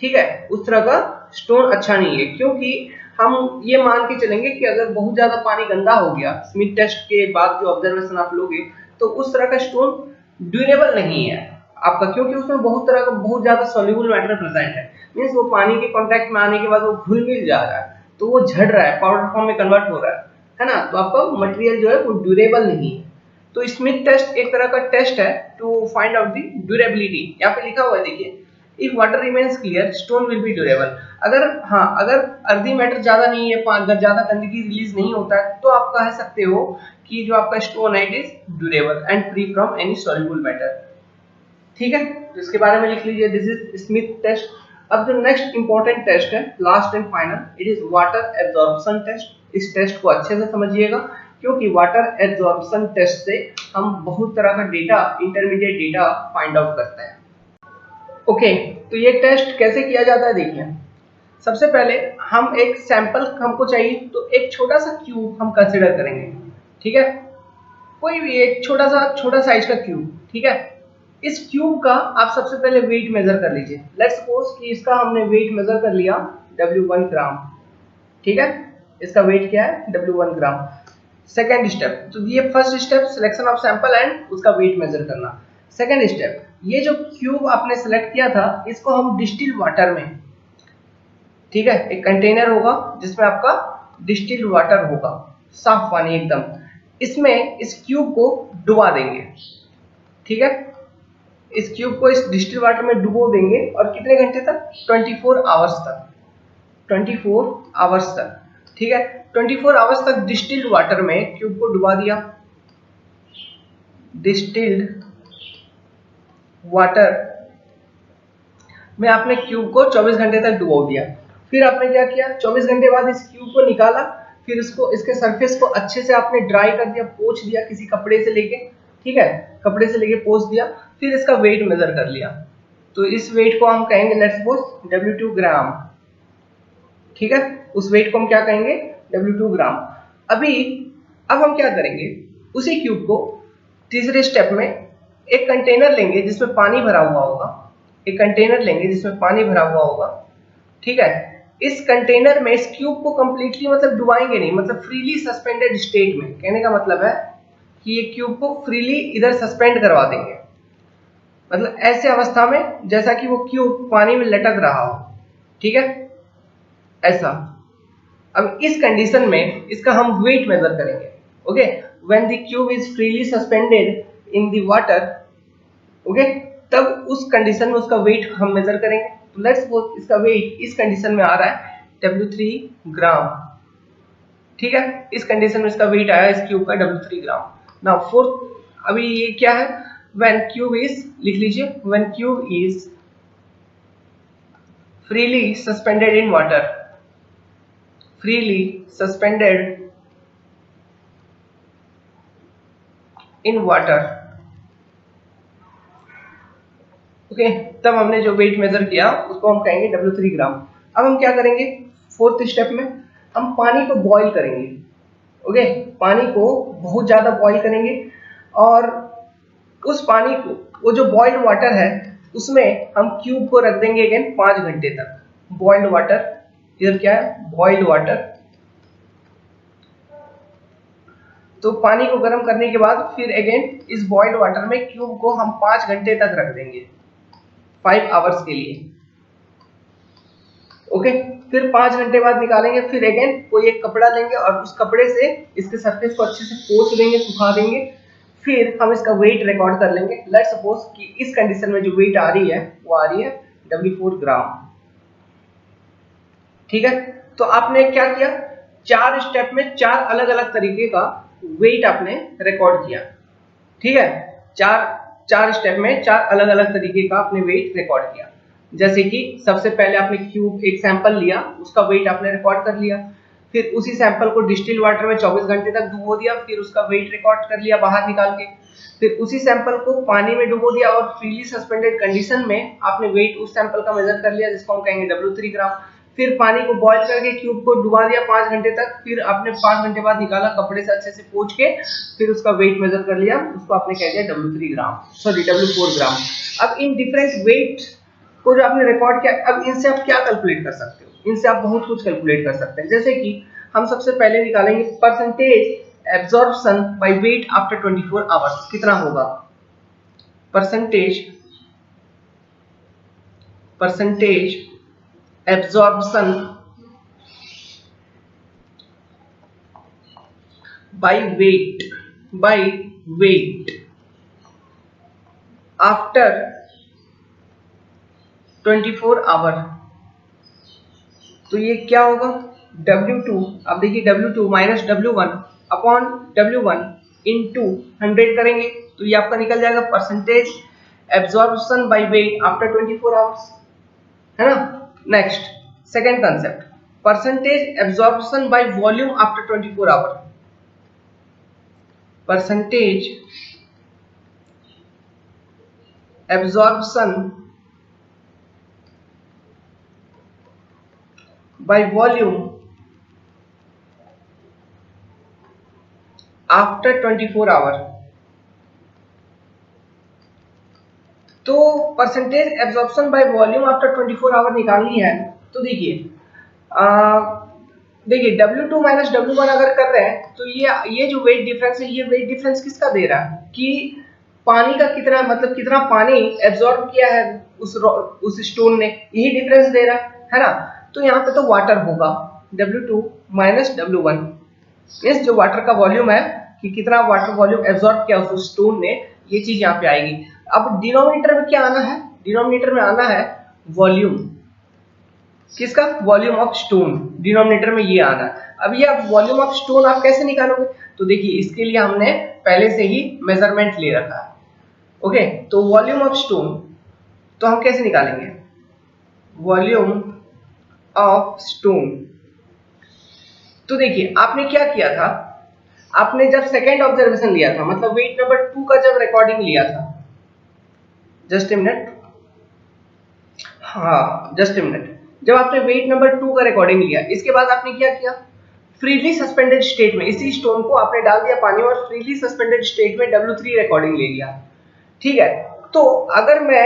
ठीक है, उस तरह का स्टोन अच्छा नहीं है, क्योंकि हम ये मान के चलेंगे कि अगर बहुत ज्यादा पानी गंदा हो गया, स्मिथ टेस्ट के बाद जो ऑब्जर्वेशन आप लोगे, तो उस तरह का स्टोन ड्यूरेबल नहीं है आपका, क्योंकि उसमें बहुत ज्यादा सॉल्युबल मैटर प्रेजेंट है। मींस वो पानी के कांटेक्ट में आने के बाद वो घुल मिल जा रहा है, तो वो झड़ रहा है, पाउडर फॉर्म में कन्वर्ट हो रहा है ना, तो आपका मटेरियल जो है वो ड्यूरेबल नहीं है। तो स्मिथ टेस्ट एक तरह का टेस्ट है to find out the durability. यहाँ पे लिखा हुआ है, देखिए, if water remains clear stone will be durable. अगर अर्दी मैटर ज्यादा नहीं है, ज्यादा गंदगी रिलीज नहीं होता है, तो आप कह सकते हो कि जो आपका स्टोन है it is durable and free from any soluble matter, ठीक है। तो इसके बारे में लिख लीजिए, दिस इज स्मिथ टेस्ट। अब जो नेक्स्ट इंपॉर्टेंट टेस्ट है, last and final, it is water absorption test. इस टेस्ट को अच्छे से समझिएगा, क्योंकि वाटर एब्जॉर्प्शन टेस्ट से हम बहुत तरह का data, intermediate data find out करते हैं। ओके, तो ये टेस्ट कैसे किया जाता है, देखिए, सबसे पहले हम एक सैंपल हमको चाहिए, तो एक छोटा सा क्यूब हम कंसिडर करेंगे, ठीक है, कोई भी एक छोटा साइज का क्यूब, ठीक है। इस क्यूब का आप सबसे पहले वेट मेजर कर लीजिए। लेट्स सपोज कि इसका हमने वेट मेजर कर लिया W1 ग्राम, ठीक है, इसका वेट क्या है, W1 ग्राम। सेकेंड स्टेप, तो ये first step selection of sample and उसका वेट मेजर करना। सेकेंड स्टेप, ये जो क्यूब आपने सेलेक्ट किया था इसको हम डिस्टिल वाटर में ठीक है, एक कंटेनर होगा जिसमें आपका डिस्टिल्ड वाटर होगा, साफ पानी एकदम। इसमें इस क्यूब को डुबा देंगे, ठीक है, इस क्यूब को इस डिस्टिल्ड वाटर में डुबो देंगे और कितने घंटे तक? 24 आवर्स तक, 24 आवर्स तक, ठीक है। 24 आवर्स तक डिस्टिल्ड वाटर में क्यूब को डुबा दिया, डिस्टिल्ड वाटर में आपने क्यूब को 24 घंटे तक डुबो दिया। फिर आपने क्या किया? 24 घंटे बाद इस क्यूब को निकाला, फिर इसको, इसके सरफेस को अच्छे से आपने ड्राई कर दिया, पोंछ दिया किसी कपड़े से लेके, ठीक है, कपड़े से लेके पोंछ दिया। फिर इसका वेट मेजर कर लिया, तो इस वेट को हम कहेंगे लेट्स सपोज W2 ग्राम, ठीक है, उस वेट को हम क्या कहेंगे? W2 ग्राम। अब हम क्या करेंगे? उसी क्यूब को तीसरे स्टेप में एक कंटेनर लेंगे जिसमें पानी भरा हुआ होगा, एक कंटेनर लेंगे जिसमें पानी भरा हुआ होगा, ठीक है। इस कंटेनर में इस क्यूब को कंप्लीटली मतलब डुबाएंगे नहीं, मतलब फ्रीली सस्पेंडेड स्टेट में, कहने का मतलब है कि ये क्यूब को फ्रीली इधर सस्पेंड करवा देंगे, मतलब ऐसे अवस्था में जैसा कि वो क्यूब पानी में लटक रहा हो, ठीक है, ऐसा। अब इस कंडीशन में इसका हम वेट मेजर करेंगे, okay. When the cube is freely suspended in the water, okay, तब उस कंडीशन में उसका वेट हम मेजर करेंगे। तो लेट्स सपोज इसका वेट इस कंडीशन में आ रहा है W3 ग्राम, ठीक है, इस कंडीशन में इसका वेट आया इस क्यूब का W3 ग्राम। नाउ फोर्थ, अभी ये क्या है? व्हेन क्यूब इज, लिख लीजिए, when cube is freely suspended in water, freely suspended in water, okay, तब हमने जो वेट मेजर किया उसको हम कहेंगे W3 ग्राम। अब हम क्या करेंगे? फोर्थ स्टेप में हम पानी को बॉईल करेंगे, ओके, पानी को बहुत ज्यादा बॉईल करेंगे और उस पानी को, वो जो बॉइल्ड वाटर है उसमें हम क्यूब को रख देंगे अगेन 5 घंटे तक। बॉइल्ड वाटर, इधर क्या है? Boiled water. तो पानी को गर्म करने के बाद फिर अगेन इस बॉइल्ड वाटर में क्यूब को हम 5 घंटे तक रख देंगे, 5 आवर्स के लिए, ओके। फिर 5 घंटे बाद निकालेंगे, फिर अगेन कोई एक कपड़ा लेंगे और उस कपड़े से इसके सरफेस को अच्छे से पोंछ देंगे, सुखा देंगे। फिर हम इसका वेट रिकॉर्ड कर लेंगे। लेट्स सपोज कि इस कंडीशन में जो वेट आ रही है वो आ रही है W4 ग्राम, ठीक है। तो आपने क्या किया? 4 स्टेप में 4 अलग अलग तरीके का वेट आपने रिकॉर्ड किया, ठीक है। चार स्टेप में 4 अलग अलग तरीके का आपने वेट रिकॉर्ड किया। जैसे कि सबसे पहले आपने क्यूब, एक सैंपल लिया, उसका वेट आपने रिकॉर्ड कर लिया। फिर उसी सैंपल को डिस्टिल्ड वाटर में 24 घंटे तक डुबो दिया, फिर उसका वेट रिकॉर्ड कर लिया बाहर निकाल के। फिर उसी सैंपल को पानी में डुबो दिया और फ्रीली सस्पेंडेड कंडीशन में आपने वेट उस सैंपल का मेजर कर लिया, जिसको हम कहेंगे W3 ग्राम। फिर पानी को बॉईल करके क्यूब को डुबा दिया 5 घंटे तक, फिर आपने 5 घंटे बाद निकाला, कपड़े से अच्छे से पोंछ के, फिर उसका वेट मेजर कर लिया, उसको आपने कह दिया W3 ग्राम, सॉरी W4 ग्राम। अब इन डिफरेंट वेट को जो आपने रिकॉर्ड किया, अब इनसे आप क्या कैलकुलेट कर सकते हो? इनसे आप बहुत कुछ कैलकुलेट कर सकते हैं। जैसे कि हम सबसे पहले निकालेंगे percentage absorption by weight after 24 hours, कितना होगा? Percentage absorption by weight after 24 hour. तो ये क्या होगा? W2, अब देखिए W2 minus W1 upon W1 into 100 करेंगे तो ये आपका निकल जाएगा percentage absorption by weight after 24 hours, है ना। Next, second concept, percentage absorption by volume after 24 hour. Percentage absorption by volume after 24 hour. तो percentage absorption by volume after 24 hour निकालनी है तो देखिए W2 माइनस W1 अगर कर रहे हैं तो ये जो वेट डिफरेंस है, ये वेट डिफरेंस किसका दे रहा है कि पानी का कितना, मतलब कितना पानी एब्जॉर्ब किया है उस स्टोन ने, यही डिफरेंस दे रहा है ना। तो यहाँ पे तो वाटर होगा W2 माइनस W1, मीन्स जो वाटर का वॉल्यूम है कि कितना वाटर वॉल्यूम एब्जॉर्ब किया उस स्टोन ने, ये चीज यहाँ पे आएगी। अब डिनोमिनेटर में क्या आना है, डिनोमिनेटर में आना है वॉल्यूम, किसका, वॉल्यूम ऑफ स्टोन, डिनोमिनेटर में ये आना। अब ये आप वॉल्यूम ऑफ स्टोन आप कैसे निकालोगे, तो देखिए इसके लिए हमने पहले से ही मेजरमेंट ले रखा है। ओके, तो वॉल्यूम ऑफ स्टोन तो हम कैसे निकालेंगे, वॉल्यूम ऑफ स्टोन। तो देखिए आपने क्या किया था, आपने जब सेकेंड ऑब्जर्वेशन लिया था, मतलब वेट नंबर 2 का जब रिकॉर्डिंग लिया था, जस्ट ए मिनट, हाँ जस्ट ए मिनट, जब आपने वेट नंबर 2 का रिकॉर्डिंग लिया, इसके बाद आपने क्या किया, फ्रीली सस्पेंडेड स्टेट में इसी स्टोन को आपने डाल दिया पानी और फ्रीली सस्पेंडेड स्टेट में W3 रिकॉर्डिंग ले लिया। ठीक है, तो अगर मैं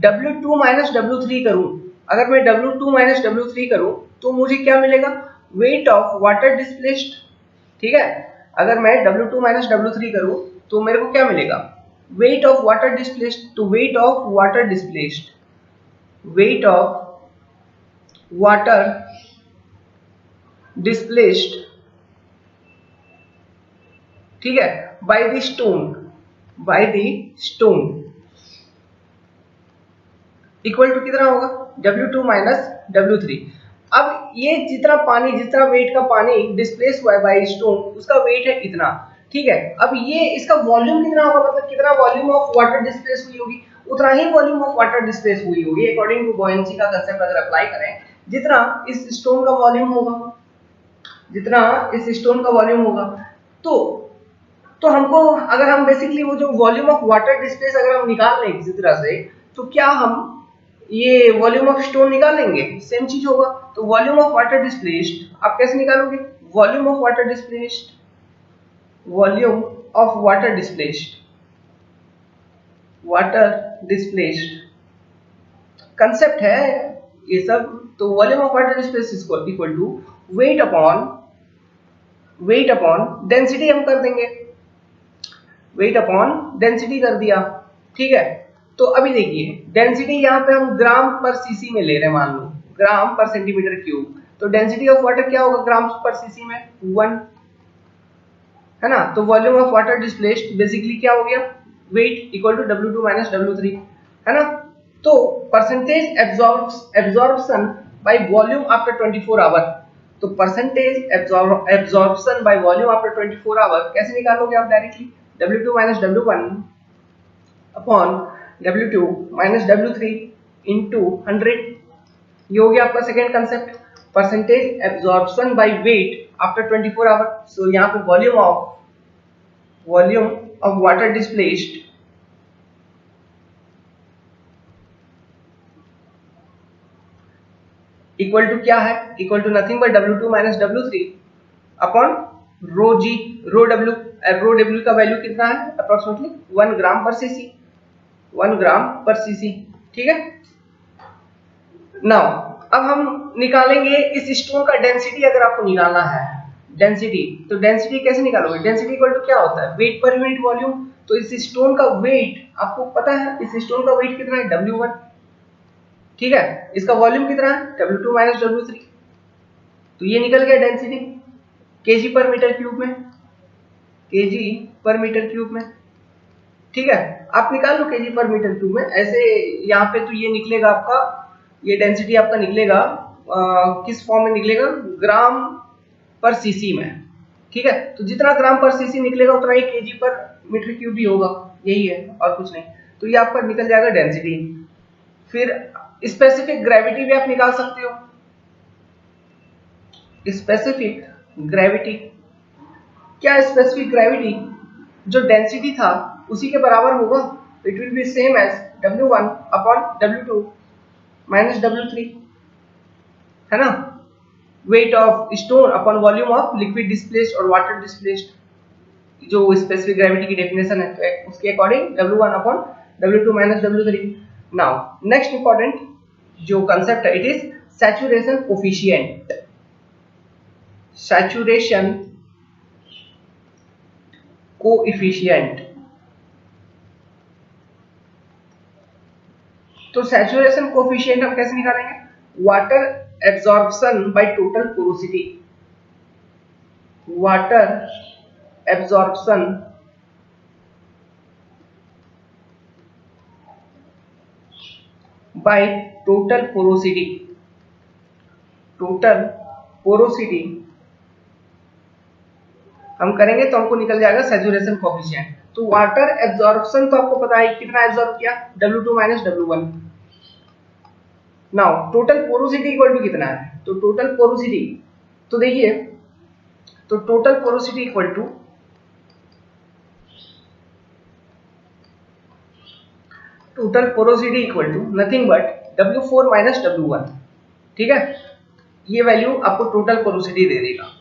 W2 माइनस W3 करूं, अगर मैं W2 माइनस W3 करूं तो मुझे क्या मिलेगा, वेट ऑफ वाटर डिस्प्लेस्ड। ठीक है, अगर मैं W2 माइनस W3 करूं तो मेरे को क्या मिलेगा, वेट ऑफ वाटर डिस्प्लेस्ड। तो weight of water displaced, weight of water displaced, ठीक है, by the stone, by the stone equal to कितना होगा, W2 माइनस W3। अब ये जितना पानी, जितना वेट का पानी डिस्प्लेस हुआ है बाय स्टोन, उसका वेट है इतना। ठीक है, अब ये इसका वॉल्यूम कितना होगा, मतलब कितना वॉल्यूम ऑफ वाटर डिस्प्लेस हुई होगी, उतना ही वॉल्यूम ऑफ वाटर डिस्प्लेस हुई होगी अकॉर्डिंग टू बॉयंसी का कंसेप्ट अगर अप्लाई करें। जितना इस स्टोन का वॉल्यूम होगा, जितना इस स्टोन का वॉल्यूम होगा, तो हमको अगर हम बेसिकली वो जो वॉल्यूम ऑफ वाटर डिस्प्लेस अगर हम निकाल लें किसी तरह से, तो क्या हम ये वॉल्यूम ऑफ स्टोन निकालेंगे, सेम चीज होगा। तो वॉल्यूम ऑफ वाटर डिस्प्लेस्ड आप कैसे निकालोगे, volume of water displaced, volume of water displaced, water displaced concept है ये सब। तो volume of water displaced equal to weight upon density हम कर देंगे, वेट अपॉन डेंसिटी कर दिया। ठीक है, तो अभी देखिए डेंसिटी यहाँ पे हम ग्राम पर सीसी में ले रहे हैं, मान लो ग्राम पर सेंटीमीटर क्यूब, तो डेंसिटी ऑफ वाटर क्या होगा ग्राम पर सीसी में 1, है ना। तो volume of water displaced basically क्या हो गया, wait equal to W2 minus W3, है ना। तो percentage absorption by volume after 24 hour, तो percentage absorption by volume after 24 hour कैसे निकालोगे आप, directly W2 minus W1 upon W2 minus W3 into 100, ये हो गया आपका second concept, percentage absorption by weight after 24 hour. So यहाँ पे volume of water displaced equal to क्या है, equal to nothing but W2 minus W3 upon rho जी, rho W का वैल्यू कितना है, अप्रोक्सीमेटली 1 ग्राम पर सीसी, 1 ग्राम पर सीसी। ठीक है, नाउ अब हम निकालेंगे इस स्टोन का डेंसिटी, अगर आपको निकालना है डेंसिटी, तो डेंसिटी कैसे निकालोगे, डेंसिटी इक्वल टू क्या होता है, वेट पर यूनिट वॉल्यूम। तो इस स्टोन का वेट आपको पता है, इस स्टोन का वेट कितना है W1, ठीक है, इसका वॉल्यूम कितना है W2 माइनस W3, तो ये निकल गया डेंसिटी केजी पर मीटर क्यूब में, केजी पर मीटर क्यूब में। ठीक है, आप निकाल लो केजी पर मीटर क्यूब में, ऐसे यहाँ पे तो ये निकलेगा आपका, ये डेंसिटी आपका निकलेगा किस फॉर्म में निकलेगा, ग्राम पर सीसी में। ठीक है, तो जितना ग्राम पर सीसी निकलेगा उतना ही केजी पर मीटर क्यूब भी होगा, यही है और कुछ नहीं। तो ये आपका निकल जाएगा डेंसिटी। फिर स्पेसिफिक ग्रेविटी भी आप निकाल सकते हो, स्पेसिफिक ग्रेविटी क्या, स्पेसिफिक ग्रेविटी जो डेंसिटी था उसी के बराबर होगा, it will be same as W1 upon W2 minus W3, है ना। Weight of stone upon volume of liquid displaced और वाटर डिस्प्लेस्ड, जो स्पेसिफिक ग्रेविटी की डेफिनेशन है, तो उसके according W1 upon W2 minus W3। Now next important जो concept है, it is saturation coefficient, saturation coefficient. तो सैचुरेशन कोफिशिएंट हम कैसे निकालेंगे, water absorption by total porosity, water absorption by total porosity, total porosity हम करेंगे तो हमको निकल जाएगा सैचुरेशन कोएफिशिएंट। तो वाटर एब्जॉर्प्शन तो आपको पता है कितना एब्जॉर्ब किया, W2 minus W1। Now total porosity equal to कितना है, तो टोटल पोरोसिटी तो देखिए, तो total porosity equal to nothing but W4 minus W1। ठीक है, ये वैल्यू आपको टोटल पोरोसिटी दे देगा।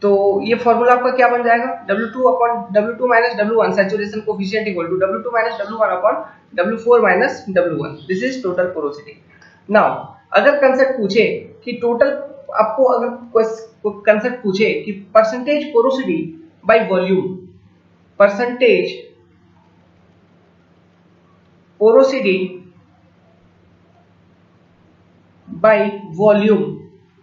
तो ये फॉर्मूला आपका क्या बन जाएगा, W2 minus W1 saturation coefficient equal to W2 minus W1 upon W4 minus W1। This is total porosity. Now अगर कंसेप्ट पूछे कि टोटल, आपको अगर कंसेप्ट पूछे कि percentage porosity by volume, percentage porosity by volume,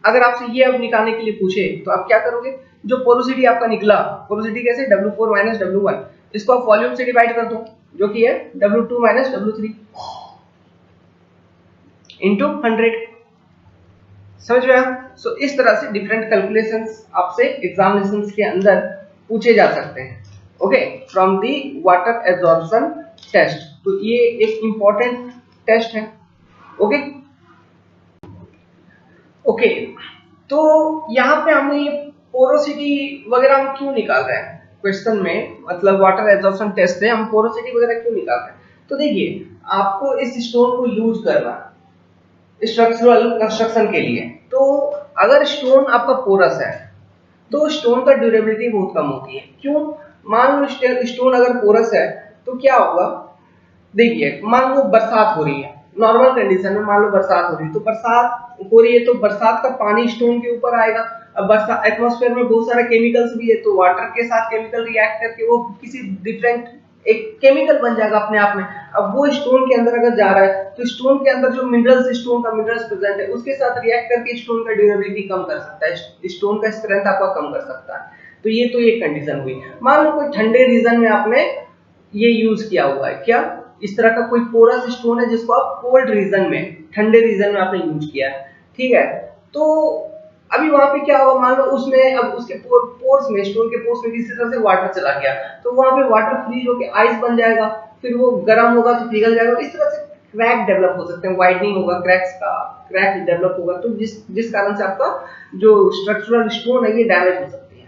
अगर आपसे ये अब निकालने के लिए पूछे तो आप क्या करोगे, जो पोरोसिटी आपका निकला, पोरोसिटी कैसे, W4 माइनस W1, इसको आप वॉल्यूम से डिवाइड कर दो जो कि है W2 माइनस W3 इंटू 100। समझ में आया? सो इस तरह से डिफरेंट कैलकुलेशंस आपसे एग्जामिनेशंस के अंदर पूछे जा सकते हैं। Okay, from the water absorption test. तो ये एक इंपॉर्टेंट टेस्ट है। ओके ओके, तो यहाँ पे हमने ये पोरोसिटी वगैरह हम क्यों निकाल रहे हैं क्वेश्चन में, मतलब वाटर एब्जॉर्प्शन टेस्ट से हम पोरोसिटी वगैरह क्यों निकाल रहे हैं। तो देखिए, आपको इस स्टोन को यूज करना स्ट्रक्चरल कंस्ट्रक्शन के लिए, तो अगर स्टोन आपका पोरस है तो स्टोन का ड्यूरेबिलिटी बहुत कम होती है। क्यों? मान लो स्टोन अगर पोरस है तो क्या होगा, देखिए मान लो बरसात हो रही है, नॉर्मल कंडीशन में मान लो बरसात हो रही है, तो बरसात हो रही है तो बरसात का पानी स्टोन के ऊपर आएगा। अब बरसात एटमॉस्फेयर में बहुत सारे केमिकल्स भी है, तो वाटर के साथ केमिकल रिएक्ट करके वो किसी डिफरेंट एक केमिकल बन जाएगा अपने आप में। अब वो स्टोन के अंदर अगर जा रहा है तो स्टोन के अंदर जो मिनरल्स, स्टोन का मिनरल्स प्रेजेंट है उसके साथ रिएक्ट करके स्टोन का ड्यूरेबिलिटी कम कर सकता है, स्टोन का स्ट्रेंथ आपका कम कर सकता है। तो ये कंडीशन हुई। मान लो कोई ठंडे रीजन में आपने ये यूज किया हुआ है, क्या इस तरह का कोई पोरस स्टोन है जिसको आप कोल्ड रीजन में, ठंडे रीजन में आपने यूज किया है, ठीक है। तो अभी वहां पे क्या होगा, मान लो उसमें अब उसके पोर्स में, स्टोन के पोर्स में किसी तरह से वाटर चला गया, तो वहां पे वाटर फ्रीज होकर आइस बन जाएगा, फिर वो गर्म होगा तो पिघल जाएगा। इस तरह से क्रैक डेवलप हो सकते हैं, वाइडनिंग होगा, क्रैक डेवलप होगा, तो जिस कारण से आपका जो स्ट्रक्चरल स्टोन है ये डैमेज हो सकती है।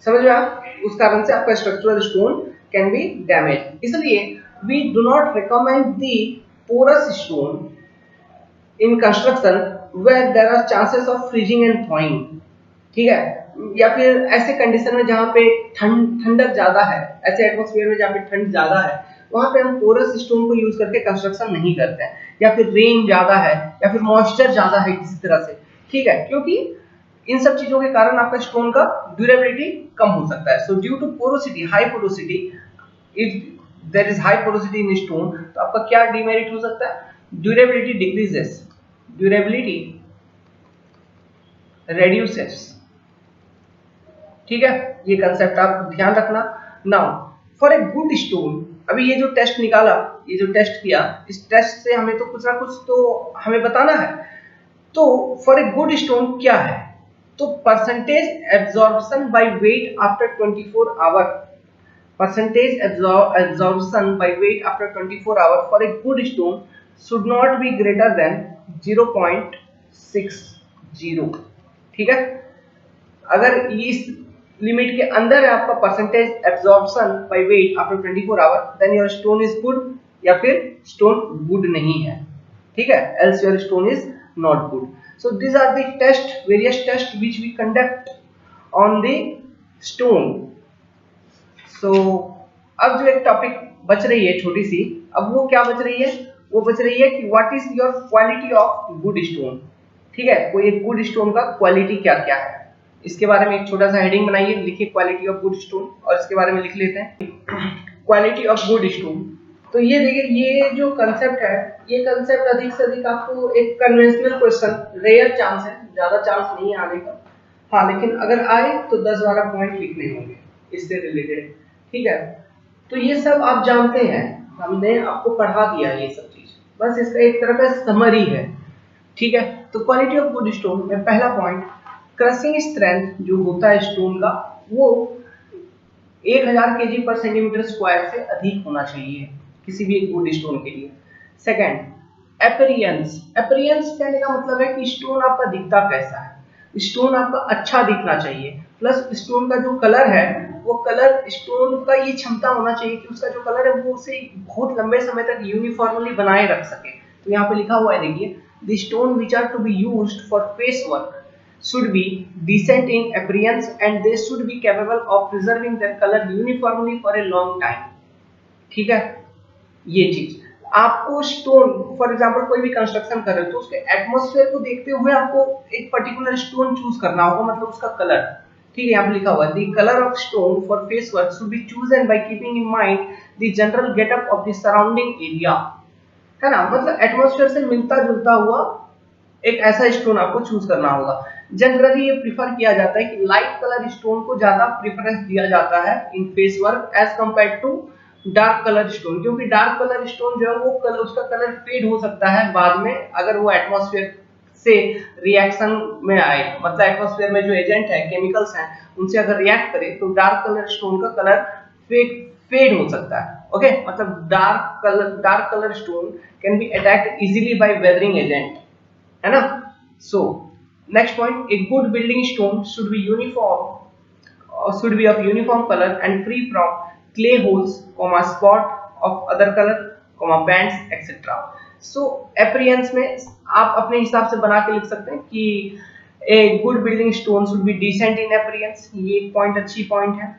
समझ में आप, उस कारण से आपका structural stone can be damage. इसलिए we do not recommend the porous stone in construction where there are chances of freezing and thawing, ठीक है, या फिर ऐसे कंडीशन में जहां पे ठंडक ज्यादा है, ऐसे एटमॉस्फेयर में जहां पे ठंड ज्यादा है, वहां पे हम पोरस स्टोन को यूज करके कंस्ट्रक्शन नहीं करते हैं। या फिर रेन ज्यादा है या फिर मॉइस्चर ज्यादा है किसी तरह से, ठीक है, क्योंकि इन सब चीजों के कारण आपका स्टोन का ड्यूरेबिलिटी कम हो सकता है। So due to porosity, high porosity, if there is high porosity in stone, तो आपका क्या डिमेरिट हो सकता है, ड्यूरेबिलिटी डिक्रीजेस, ड्यूरेबिलिटी रेड्यूसेस, ठीक है। ये कंसेप्ट आप ध्यान रखना। Now for a good stone, अभी ये जो टेस्ट निकाला, ये जो टेस्ट किया, इस टेस्ट से हमें तो कुछ ना कुछ तो हमें बताना है। तो फॉर ए गुड स्टोन क्या है, तो percentage absorption by weight after 24 hour, percentage absorption by weight after 24 hour for a good stone should not be greater than 0.60, ठीक है। अगर इस लिमिट के अंदर है आपका percentage absorption by weight after 24 hour, then your stone is good, या फिर स्टोन गुड नहीं है, ठीक है, else your stone is not good. So this are the test, various test which we conduct on the stone. So अब जो एक topic बच रही है छोटी सी, अब वो क्या बच रही है, वो बच रही है कि what is your quality of good stone, ठीक है। कोई एक गुड स्टोन का क्वालिटी क्या क्या है, इसके बारे में एक छोटा सा हेडिंग बनाइए, लिखिए क्वालिटी ऑफ गुड स्टोन, और इसके बारे में लिख लेते हैं क्वालिटी ऑफ गुड स्टोन। तो ये देखिए, ये जो कंसेप्ट है, ये कंसेप्ट अधिक से अधिक आपको एक कन्वेंशनल क्वेश्चन, रेयर चांस है, ज्यादा चांस नहीं है आने का। हाँ, लेकिन अगर आए तो 10-12 पॉइंट लिखने होंगे इससे रिलेटेड। ठीक है, तो ये सब आप जानते हैं, हमने आपको पढ़ा दिया ये सब चीज, बस इसका एक तरह का समरी है। ठीक है, तो क्वालिटी ऑफ गुड स्टोन में पहला पॉइंट, क्रशिंग स्ट्रेंथ जो होता है स्टोन का, वो 1000 केजी पर सेंटीमीटर स्क्वायर से अधिक होना चाहिए किसी भी एक गुड स्टोन के लिए। Second, appearance. अपीयरेंस कहने का मतलब है कि स्टोन आपका दिखता कैसा है, स्टोन आपका अच्छा दिखना चाहिए, प्लस स्टोन का जो कलर है, वो कलर, स्टोन का ये क्षमता होना चाहिए कि उसका जो कलर है वो उसे बहुत लंबे समय तक यूनिफॉर्मली बनाए रख सके। तो यहाँ पे लिखा हुआ है, देखिए, the stone which are to be used for face work should be decent in appearance and they should be capable of preserving their color uniformly for a long time। ठीक है, ये चीज आपको स्टोन, फॉर एग्जांपल कोई भी construction कर रहे हो तो उसके एटमॉस्फेयर को देखते हुए आपको एक पर्टिकुलर स्टोन चूज करना होगा, मतलब उसका कलर। ठीक है, यहाँ पे लिखा हुआ है, the colour of stone for face work should be chosen by keeping in mind the general getup of the surrounding area. है ना, मतलब एटमॉस्फेयर से मिलता जुलता हुआ एक ऐसा स्टोन आपको चूज करना होगा। जनरली ये प्रिफर किया जाता है कि लाइट कलर स्टोन को ज्यादा प्रेफरेंस दिया जाता है in face work as compare to dark colour stone, क्योंकि डार्क कलर स्टोन जो है वो कलर, उसका कलर फेड हो सकता है बाद में अगर वो एटमॉस्फेयर से रिएक्शन में आए, मतलब एटमॉस्फेयर में जो एजेंट है, केमिकल्स हैं, उनसे अगर रिएक्ट करे तो डार्क कलर स्टोन का कलर फेड हो सकता है। ओके, मतलब dark colour stone can be attacked easily by weathering agent, है ना। So next point, a good building stone should be uniform, should be of uniform color and free from clay holes, spot of other color, bands, etc. So appearance में आप अपने हिसाब से बना के लिख सकते हैं कि a good building stone should be decent in appearance, ये एक पॉइंट अच्छी पॉइंट है।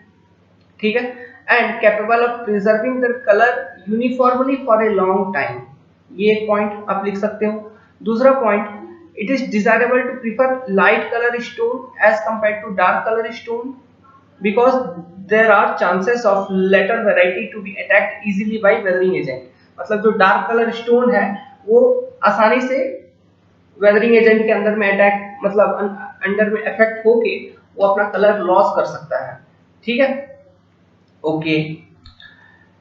ठीक है, and capable of preserving their color uniformly for a long time, ये एक पॉइंट आप लिख सकते हो। दूसरा point, it is desirable to prefer light color stone as compared to dark color stone because there are chances of latter variety to be attacked easily by weathering agent। मतलब जो dark colour stone है वो आसानी से weathering agent के अंदर में attack, मतलब अंडर में इफेक्ट होके वो अपना कलर लॉस कर सकता है। ठीक है, okay.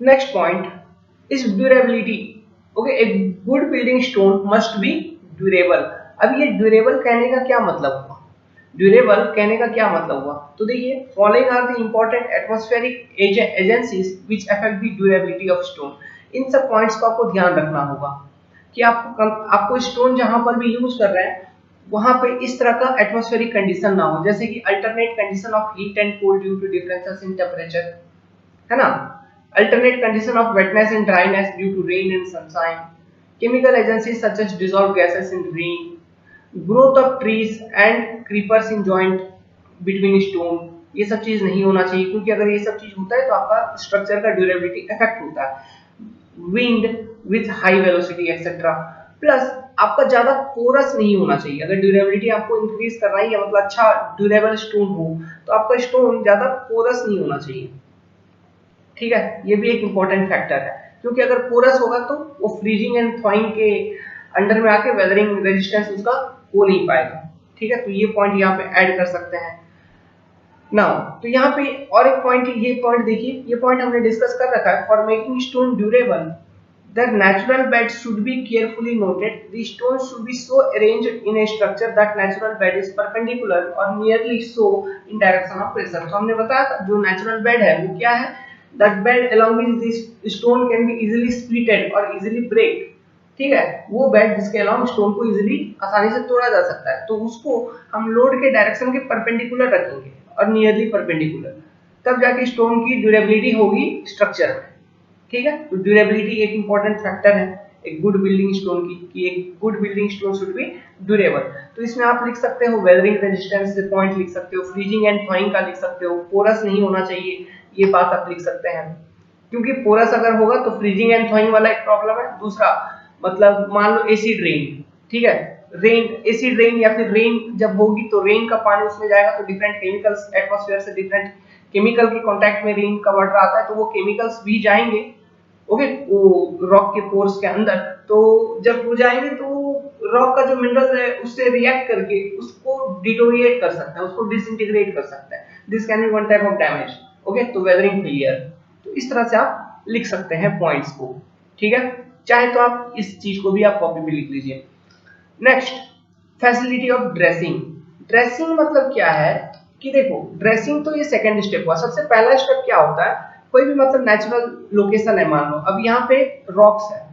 Next point is durability. Okay, A good building stone must be durable. अब ये ड्यूरेबल कहने का क्या मतलब हुआ, ड्यूरेबल कहने का क्या मतलब हुआ, तो देखिए, following are the important atmospheric agencies which affect the durability of stone. इन सब पॉइंट्स को आपको ध्यान रखना होगा कि आपको स्टोन जहां पर भी यूज कर रहे हैं वहां पे इस तरह का एटमॉस्फेरिक कंडीशन ना हो, जैसे कि alternate condition of heat and cold due to differences in temperature, है ना, alternate condition of wetness and dryness due to rain and sunshine, chemical agencies such as dissolved gases in rain, growth of trees and creepers in joint between stone, ये सब चीज नहीं होना चाहिए, क्योंकि अगर ये सब चीज होता है तो आपका स्ट्रक्चर का ड्यूरेबिलिटी इफेक्ट होता है। Wind with high velocity etcetera, plus आपका ज्यादा पोरस नहीं होना चाहिए। अगर ड्यूरेबिलिटी आपको इंक्रीज करना ही है, मतलब अच्छा ड्यूरेबल स्टोन हो, तो आपका स्टोन ज्यादा पोरस नहीं होना चाहिए। ठीक है, ये भी एक इंपॉर्टेंट फैक्टर है, क्योंकि अगर पोरस होगा तो वो फ्रीजिंग एंड थॉइंग के अंडर में आके वेदरिंग रेजिस्टेंस उसका हो नहीं पाएगा। ठीक है, तो ये पॉइंट यहाँ पे ऐड कर सकते हैं। नाउ तो यहाँ पे और एक पॉइंट, ये पॉइंट देखिए, ये पॉइंट हमने डिस्कस कर रखा है। For making stone durable their natural bed should be carefully noted. The stones should be so arranged in a structure that natural bed is perpendicular or nearly so in direction of pressure। तो हमने बताया था जो natural bed है वो क्या है, that bed along with this stone can be easily splitted or easily break। ठीक है, वो बेड जिसके अलॉन्ग स्टोन को इजीली, आसानी से तोड़ा जा सकता है, तो उसको हम लोड के डायरेक्शन के परपेंडिकुलर रखेंगे और नियरली परपेंडिकुलर, तब जाके स्टोन की ड्यूरेबिलिटी होगी स्ट्रक्चर में। ठीक है, तो ड्यूरेबिलिटी एक इंपॉर्टेंट फैक्टर है एक गुड बिल्डिंग स्टोन की, कि एक good building stone should B durable. तो इसमें आप लिख सकते हो वेदरिंग रेजिस्टेंस से पॉइंट लिख सकते हो, फ्रीजिंग एंड थॉइंग का लिख सकते हो, पोरस नहीं होना चाहिए, ये बात आप लिख सकते हैं, क्योंकि पोरस अगर होगा तो फ्रीजिंग एंड थॉइंग वाला एक प्रॉब्लम है। दूसरा, मतलब मान लो एसिड रेन, ठीक है, रेन, एसिड रेन या फिर रेन जब होगी तो रेन का पानी उसमें जाएगा तो डिफरेंट केमिकल्स एटमॉस्फेयर से डिफरेंट केमिकल के कांटेक्ट में रेन का वाटर आता है, तो वो केमिकल्स भी जाएंगे ओके, वो रॉक के पोर्स के अंदर, तो जब वो जाएंगे तो रॉक का जो मिनरल है उससे रिएक्ट करके उसको डिटोरिएट कर सकता है, उसको डिसइंटीग्रेट कर सकता है। This can be one type of damage. Okay, तो वेदरिंग फेलियर, तो इस तरह से आप लिख सकते हैं पॉइंट्स को। ठीक है, चाहे तो आप इस चीज को भी आप कॉपी पे लिख लीजिए। Next, facility of dressing. Dressing मतलब क्या है कि देखो, ड्रेसिंग तो ये सेकंड स्टेप हुआ। सबसे पहला स्टेप क्या होता है, कोई भी मतलब नेचुरल लोकेशन है, मान लो अब यहाँ पे रॉक्स है,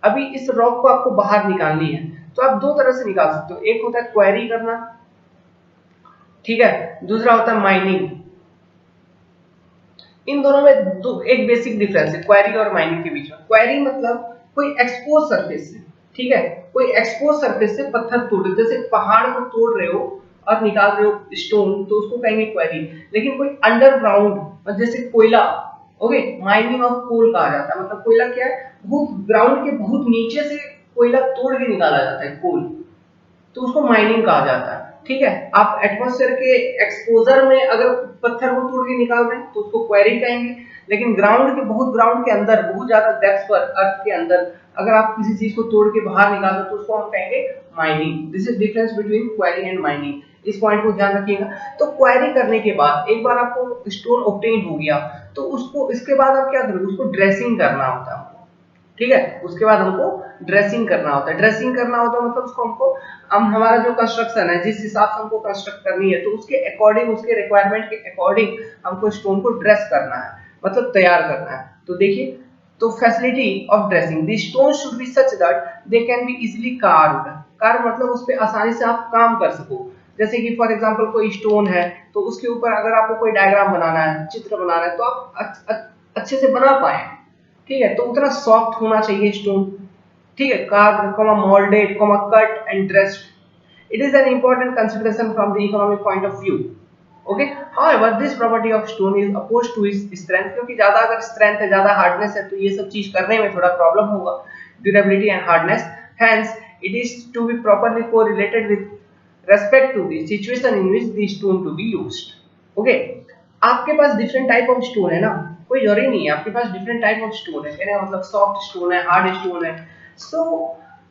अभी इस रॉक को आपको बाहर निकालनी है, तो आप दो तरह से निकाल सकते हो। एक होता है क्वेरी करना, ठीक है, दूसरा होता है माइनिंग। इन दोनों में एक बेसिक डिफरेंस है क्वेरी और माइनिंग के बीच में। क्वेरी मतलब कोई एक्सपोज सरफेस से, ठीक है, कोई एक्सपोज सरफेस से पत्थर तोड़, जैसे पहाड़ को तोड़ रहे हो और निकाल रहे हो स्टोन, तो उसको कहेंगे क्वेरी। लेकिन कोई अंडरग्राउंड जैसे कोयला, ओके, माइनिंग ऑफ कोल कहा जाता है। मतलब कोयला क्या है, बहुत ग्राउंड के बहुत नीचे से कोयला तोड़ के निकाला जाता है कोल, तो उसको माइनिंग कहा जाता है। ठीक है, आप एटमॉस्फेयर के एक्सपोजर में अगर पत्थर को तोड़ के निकाल रहे हैं तो उसको क्वेरी कहेंगे, लेकिन ग्राउंड के अंदर, बहुत ज्यादा डेप्थ पर अर्थ के अंदर अगर आप किसी चीज को तोड़ के बाहर निकाल दो तो उसको हम कहेंगे mining. This is difference between query and mining, इस पॉइंट को ध्यान रखिएगा। तो क्वेरी करने के बाद एक बार आपको स्टोन ऑब्टेन हो गया, तो उसको इसके बाद आप क्या करोगे, उसको ड्रेसिंग करना होता है। ठीक है, उसके बाद हमको ड्रेसिंग करना होता है। ड्रेसिंग करना होता है मतलब उसको हमको हमारा जो कंस्ट्रक्शन है, जिस हिसाब से हमको कंस्ट्रक्ट करनी है, तो उसके अकॉर्डिंग, उसके रिक्वायरमेंट के अकॉर्डिंग हमको स्टोन को ड्रेस करना है, मतलब तैयार करना है। तो देखिए, तो facility of dressing, the stone should B such that they can be easily carved. Curve मतलब उस पे आसानी से आप काम कर सको। जैसे कि फॉर एग्जांपल कोई स्टोन है, तो उसके ऊपर अगर आपको कोई डायग्राम बनाना है, चित्र बनाना है, तो आप अच्छे से बना पाए। ठीक है, तो उतना सॉफ्ट होना चाहिए स्टोन। ठीक है, carved, molded, cut and dressed. It is an important consideration from the economic point of view. Okay. However, this property of stone is opposed to its strength, क्योंकि ज्यादा अगर स्ट्रेंथ है, ज्यादा हार्डनेस है, तो ये सब चीज करने में थोड़ा प्रॉब्लम होगा, durability and hardness. Hence, it is to be properly correlated with respect to the situation in which the stone to be used. Okay. आपके पास डिफरेंट टाइप ऑफ स्टोन है ना, कोई जरूरी नहीं है, आपके पास डिफरेंट टाइप ऑफ स्टोन है, कहने का मतलब सॉफ्ट स्टोन है, हार्ड स्टोन है। So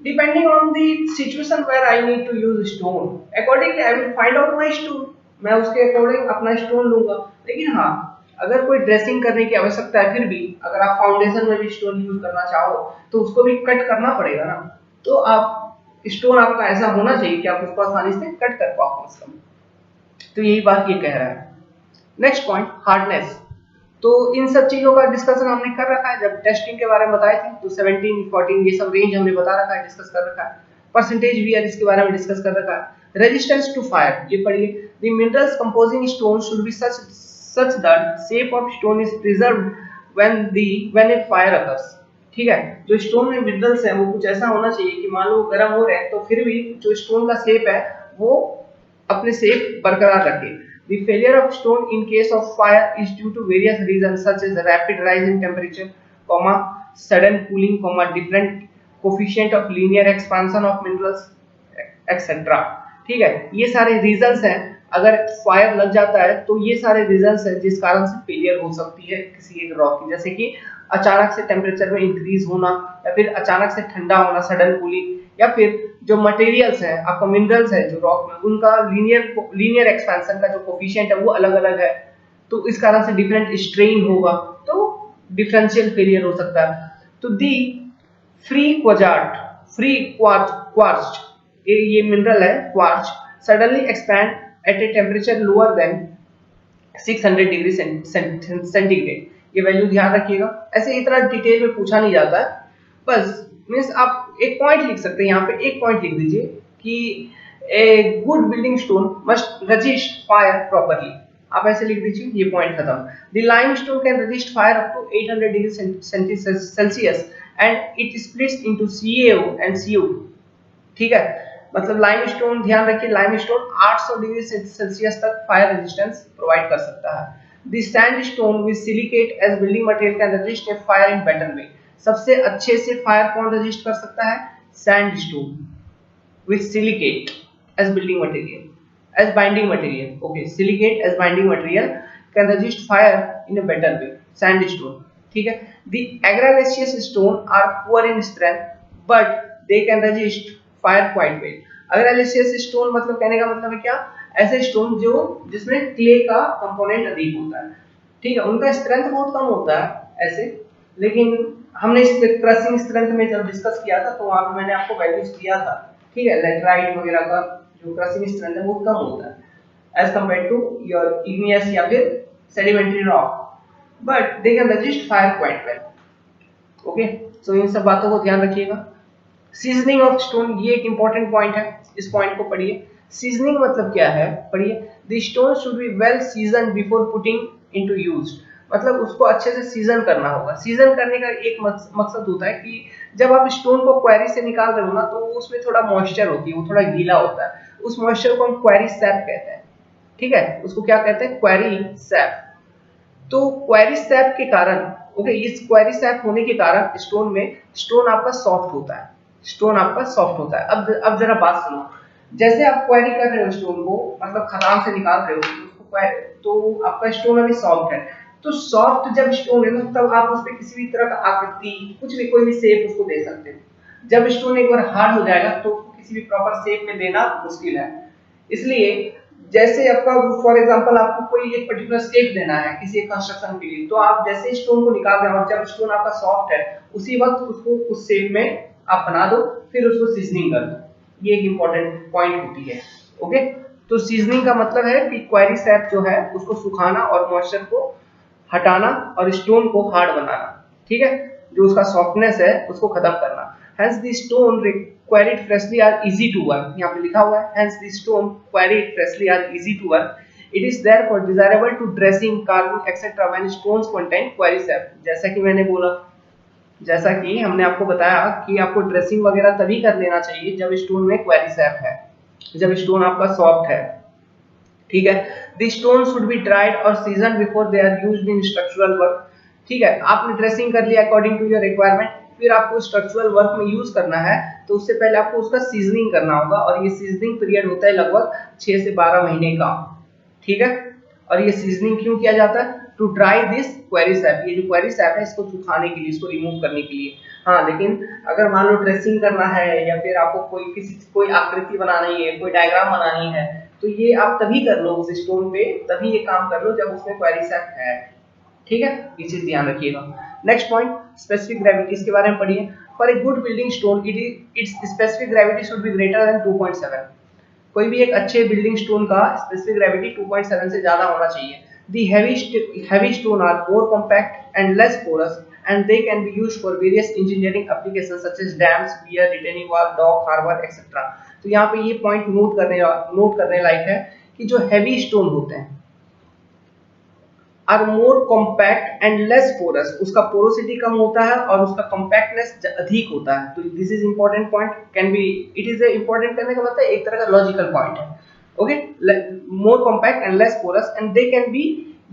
depending on the situation where I need to use stone, accordingly I will find out my stone, मैं उसके अकॉर्डिंग अपना स्टोन लूंगा। लेकिन हाँ, अगर कोई ड्रेसिंग करने की आवश्यकता है, फिर भी अगर आप फाउंडेशन में भी स्टोन यूज करना चाहो तो उसको भी कट करना पड़ेगा ना, तो आप स्टोन आपका ऐसा होना चाहिए कि आप उसको आसानी से कट कर पाओ कम से कम। तो यही बात ये कह रहा है। Next point, hardness. तो इन सब चीजों का डिस्कशन हमने कर रखा है, जब टेस्टिंग के बारे में बताए थे तो 17, 14 ये सब रेंज हमने बता रखा है, डिस्कस कर रखा है। परसेंटेज भी है, इसके बारे में डिस्कस कर रखा है। रेजिस्टेंस टू फायर, ये पढ़िए, the minerals composing stone should B such that shape of stone is preserved when A fire occurs. ठीक है, जो स्टोन में मिनरल्स है वो कुछ ऐसा होना चाहिए कि मान लो गर्म हो रहे हैं, तो फिर भी जो स्टोन का शेप है वो अपने शेप बरकरार रखे। The failure of stone in case of fire is due to various reasons such as rapid rise in temperature, sudden cooling, different coefficient of linear expansion of minerals, etc. ठीक है, ये सारे reasons हैं। अगर fire लग जाता है तो ये सारे रीजंस हैं जिस कारण से फेलियर हो सकती है किसी एक रॉक की, जैसे कि अचानक से टेम्परेचर में इंक्रीज होना, या फिर अचानक से ठंडा होना, सडन कूलिंग, या फिर जो मटेरियल्स हैं, आपका मिनरल्स है जो रॉक में, उनका लीनियर एक्सपेंशन का जो कोफिशिएंट है वो अलग अलग है, तो इस कारण से डिफरेंट स्ट्रेन होगा, तो डिफरेंशियल फेलियर हो सकता है। तो दी फ्री क्वार्ट्ज, ये मिनरल है quartz, suddenly expand at a temperature lower than 600 degree centigrade. ये वैल्यू ध्यान रखिएगा, ऐसे इतना डिटेल में पूछा नहीं जाता है, बस मीन्स आप एक पॉइंट लिख सकते हैं, यहाँ पे एक पॉइंट लिख दीजिए कि a good building stone must resist fire properly, आप ऐसे लिख दीजिए, ये पॉइंट खत्म। The limestone can resist fire up to 800 degree Celsius and it splits into CaO and CO। ठीक है, मतलब लाइमस्टोन, ध्यान रखिए, लाइमस्टोन 800 डिग्री सेल्सियस तक फायर रेजिस्टेंस प्रोवाइड कर सकता है। The sandstone with silicate as building material can resist a fire in better way. सबसे अच्छे से फायर कौन रजिस्ट कर सकता है? Sandstone with silicate as building material, as binding material. Okay, silicate as binding material can resist fire in a better way, sandstone. ठीक है, The argillaceous stone are poor in strength, but they can resist fire quite well. argillaceous stone मतलब कहने का मतलब है क्या, ऐसे stone जो जिसमें क्ले का कंपोनेंट अधिक होता है, ठीक है, उनका स्ट्रेंथ बहुत कम होता है ऐसे, लेकिन हमने इस क्रशिंग स्ट्रेंथ में जब डिस्कस किया था तो वहां पे मैंने आपको वैल्यूज दिया था, ठीक है, लेटराइट वगैरह का जो क्रशिंग स्ट्रेंथ है वो कम होता है as compare to your igneous या फिर sedimentary rock, but they can resist fire quite well. Okay, so इन सब बातों को ध्यान रखिएगा। सीजनिंग ऑफ स्टोन, ये एक इंपॉर्टेंट पॉइंट है, इस पॉइंट को पढ़िए। सीजनिंग मतलब क्या है, पढ़िए। The stone should be well season before putting into use, मतलब उसको अच्छे से सीजन करना होगा। सीजन करने का एक मकसद होता है कि जब आप स्टोन को क्वेरी से निकाल रहे हो ना, तो उसमें थोड़ा मॉइस्चर होती है, वो थोड़ा गीला होता है, उस मॉइस्चर को हम क्वेरी सैप कहते हैं, ठीक है, उसको क्या कहते हैं, क्वेरी सैप। तो क्वेरी सैप के कारण, ओके, इस क्वेरी सैप होने के कारण स्टोन में स्टोन आपका सॉफ्ट होता है, स्टोन आपका सॉफ्ट होता है। अब जरा बात सुनो, जैसे आप क्वेरी कर रहे हो स्टोन को, मतलब खदान से निकाल रहे हो उसको, तो आपका स्टोन अभी सॉफ्ट है, तो सॉफ्ट जब स्टोन है ना, तब आप उस पर किसी भी तरह का आकृति, कुछ भी, कोई भी शेप उसको दे सकते हो। जब स्टोन एक बार हार्ड हो जाएगा तो उसको किसी भी प्रॉपर शेप में देना मुश्किल है। इसलिए जैसे आपका फॉर एग्जांपल आपको कोई एक पर्टिकुलर शेप देना है किसी एक कंस्ट्रक्शन के लिए, तो आप जैसे स्टोन को निकाल रहे हो, जब स्टोन आपका सॉफ्ट है उसी वक्त उसको उस शेप में आप बना दो, फिर उसको सीजनिंग कर दो। ये एक इंपॉर्टेंट पॉइंट होती है। ओके, तो सीजनिंग का मतलब है कि क्वेरी सैप जो है उसको सुखाना और मॉइस्चर को हटाना और स्टोन को हार्ड बनाना, ठीक है, जो उसका सॉफ्टनेस है उसको खत्म करना। Hence the stone quarried freshly are easy to work, यहाँ पे लिखा हुआ है hence the stone quarried freshly are easy to work. It is therefore desirable to dressing, carving etc. when stones contain quarry sap. जैसा कि मैंने बोला, जैसा कि हमने आपको बताया कि आपको ड्रेसिंग वगैरह तभी कर लेना चाहिए जब स्टोन में क्वेरी सैप है, जब स्टोन आपका सॉफ्ट है, ठीक है। The stone should be dried और season before they are used in structural work, ठीक है, आपने ड्रेसिंग कर लिया अकॉर्डिंग टू योर रिक्वायरमेंट, फिर आपको स्ट्रक्चरल वर्क में यूज करना है, तो उससे पहले आपको उसका सीजनिंग करना होगा, और ये सीजनिंग पीरियड होता है लगभग 6 से 12 महीने का, ठीक है। और ये सीजनिंग क्यों किया जाता है, to dry this quarry sap, ये जो क्वेरी सैप है इसको सुखाने के लिए, इसको रिमूव करने के लिए। हाँ, लेकिन अगर मान लो ड्रेसिंग करना है या फिर आपको कोई आकृति बनानी है, कोई डायग्राम बनानी है, तो ये आप तभी कर लो उस स्टोन पे, तभी ये काम कर लो जब उसमें क्वेरी सैप है, ठीक है, ये चीज ध्यान रखिएगा। नेक्स्ट पॉइंट, स्पेसिफिक ग्रेविटी के बारे में पढ़िए। For a good building stone it's specific gravity should be greater than 2.7, कोई भी एक अच्छे बिल्डिंग स्टोन का स्पेसिफिक ग्रेविटी 2.7 से ज्यादा होना चाहिए। The heavy stone are more compact and less porous, and they can be used for various engineering applications such as dams, pier, retaining wall, dock, harbor, etc. तो यहाँ पे ये point note करने लायक है कि जो हैवी स्टोन होते हैं are more compact and less porous, उसका पोरोसिटी कम होता है और उसका कॉम्पैक्टनेस अधिक होता है। तो this is important point, can be, it is important करने का मतलब एक तरह का लॉजिकल पॉइंट है। Okay, more compact and less porous and they can be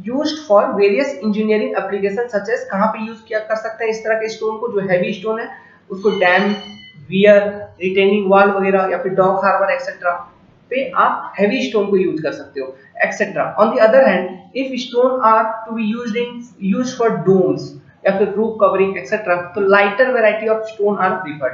used for various engineering application such as, कहाँ पे यूज किया कर सकते हैं इस तरह के स्टोन को, जो हैवी स्टोन है उसको डैम, वियर, रिटेनिंग वॉल वगैरह या फिर डॉक, हार्बर एक्सेट्रा पे आप हैवी स्टोन को यूज कर सकते हो etcetera. On the other hand, if stone are to be used for domes या फिर रूफ कवरिंग एक्सेट्रा, तो lighter variety of stone are preferred,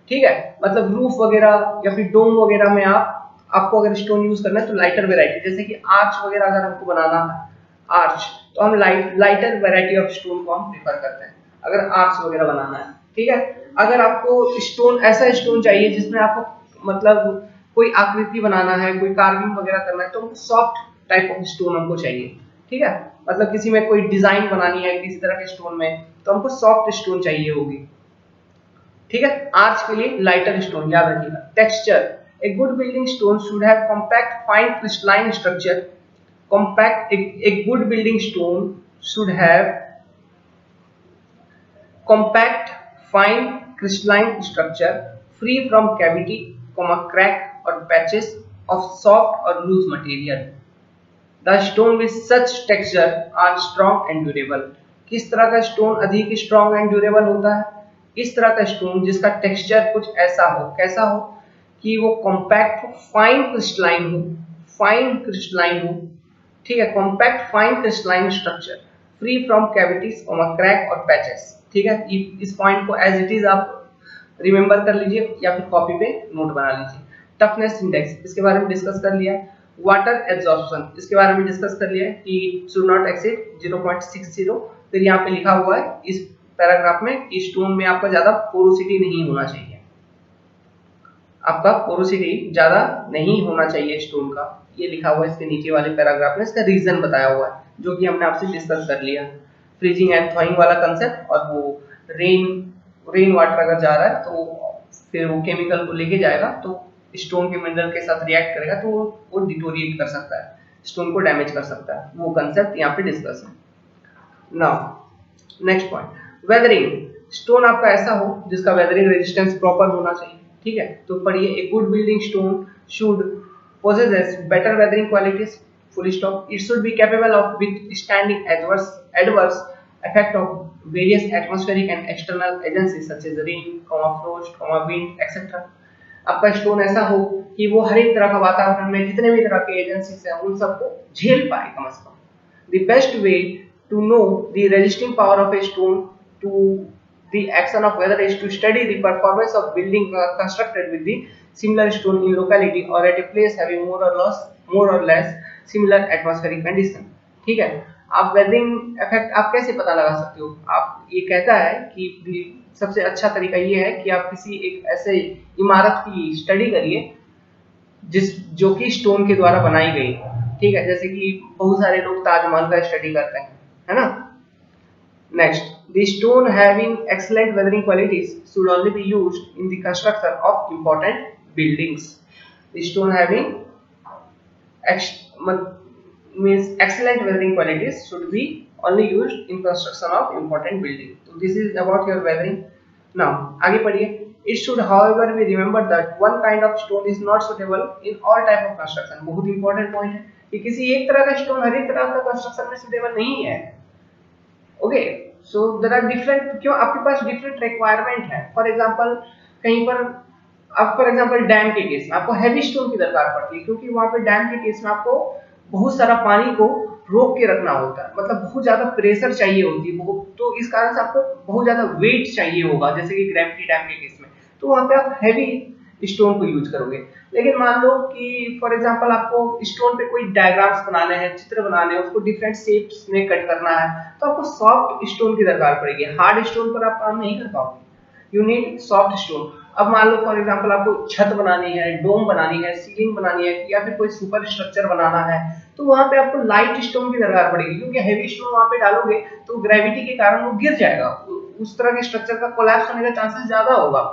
ठीक है, मतलब रूफ वगैरह या फिर डोम वगैरह में आपको अगर स्टोन यूज करना है तो लाइटर वैरायटी, जैसे कि आर्च वगैरह अगर हमको बनाना है आर्च, तो हम लाइटर वैरायटी ऑफ स्टोन को हम प्रीफर करते हैं अगर आर्च वगैरह बनाना है, ठीक है। अगर आपको स्टोन, ऐसा स्टोन चाहिए जिसमें आपको मतलब कोई आकृति बनाना है, कोई कार्विंग वगैरह करना है, तो हमको सॉफ्ट टाइप ऑफ स्टोन हमको चाहिए, ठीक है, मतलब किसी में कोई डिजाइन बनानी है किसी तरह के स्टोन में, तो हमको सॉफ्ट स्टोन चाहिए होगी, ठीक है। आर्च के लिए लाइटर स्टोन, याद रखिएगा। Texture, A good building stone should have compact fine crystalline structure, compact a good building stone should have compact fine crystalline structure free from cavity, crack or patches of soft or loose material. The stone with such texture are strong and durable. किस तरह का stone अधिक strong and durable होता है, इस तरह का stone जिसका टेक्सचर कुछ ऐसा हो, कैसा हो कि वो कॉम्पैक्ट हो, फाइन क्रिस्टलाइन हो, ठीक है, compact fine crystalline structure, free from cavities, crack और पैचेस, ठीक है, इस पॉइंट को एज इट इज आप रिमेंबर कर लीजिए या फिर कॉपी पे नोट बना लीजिए। टफनेस इंडेक्स, इसके बारे में डिस्कस कर लिया। वाटर एब्जॉर्प्शन, इसके बारे में डिस्कस कर लिया कि शुड नॉट एक्सीड 0.60। फिर यहाँ पे लिखा हुआ है इस पैराग्राफ में कि स्टोन में आपका ज्यादा पोरोसिटी नहीं होना चाहिए, आपका पोरोसिटी ज्यादा नहीं होना चाहिए स्टोन का, ये लिखा हुआ है इसके नीचे वाले पैराग्राफ में। इसका रीजन बताया हुआ है जो कि हमने आपसे डिस्कस कर लिया। फ्रीजिंग एंड थॉइंग वाला कंसेप्ट, और वो रेन वाटर अगर जा रहा है तो फिर वो केमिकल को लेके जाएगा तो स्टोन के मिनरल के साथ रिएक्ट करेगा तो वो डिटोरिएट कर सकता है, स्टोन को डैमेज कर सकता है। वो कंसेप्ट यहाँ पे डिस्कस है। Now next point, weathering. Stone आपका ऐसा हो जिसका वेदरिंग रेजिस्टेंस प्रॉपर होना चाहिए, ठीक है। तो पढ़िए, ए good building stone should possesses better weathering qualities, full stop. It should be capable of withstanding adverse effect of various atmospheric and external agencies such as rain, frost, wind, etc. आपका stone ऐसा हो कि वो हर एक तरह का वातावरण में जितने भी तरह के एजेंसीज हैं उन सबको झेल पाए कम से कम। The best way to know the resisting power of a stone to the action of weather is to study the performance of building constructed with the similar stone in locality or at a place having more or less similar atmospheric condition। ठीक है, आप weathering effect आप कैसे पता लगा सकते हो? आप ये कहता है कि सबसे अच्छा तरीका ये है कि आप किसी एक ऐसे इमारत की स्टडी करिए जो कि स्टोन के द्वारा बनाई गई, ठीक है। जैसे कि बहुत सारे लोग ताजमहल का स्टडी करते हैं, है ना। Next, the stone having excellent weathering qualities should only be used in the construction of important buildings। The stone having means excellent weathering qualities should be only used in construction of important building। So this is about your weathering। Now आगे पढ़िए। It should however be remembered that one kind of stone is not suitable in all type of construction। बहुत important point है कि किसी एक तरह का stone हर एक तरह का कंस्ट्रक्शन में सुटेबल नहीं है। Okay, so there are different, क्यों आपके पास डिफरेंट रिक्वायरमेंट है। फॉर एग्जांपल कहीं पर आप फॉर एग्जांपल डैम के केस में आपको हैवी स्टोन की दरकार पड़ती है, क्योंकि वहां पे डैम के केस में आपको बहुत सारा पानी को रोक के रखना होता है, मतलब बहुत ज्यादा प्रेशर चाहिए होती है, तो इस कारण से आपको बहुत ज्यादा वेट चाहिए होगा, जैसे कि ग्रेविटी डैम के केस में, तो वहां पे आप हैवी स्टोन को यूज करोगे। लेकिन मान लो कि फॉर एग्जांपल आपको स्टोन पे कोई डायग्राम्स बनाने हैं, चित्र बनाने हैं, उसको डिफरेंट शेप्स में कट करना है, तो आपको सॉफ्ट स्टोन की दरकार पड़ेगी। हार्ड स्टोन पर आप काम नहीं कर पाओगे, यू नीड सॉफ्ट स्टोन। अब मान लो फॉर एग्जांपल आपको छत बनानी है, डोम बनानी है, सीलिंग बनानी है, या फिर कोई सुपर स्ट्रक्चर बनाना है, तो वहां पे आपको लाइट स्टोन की दरकार पड़ेगी, क्योंकि हेवी स्टोन वहां पे डालोगे तो ग्रेविटी के कारण वो गिर जाएगा, उस तरह के स्ट्रक्चर का कोलैप्स होने का चांसेस ज्यादा होगा।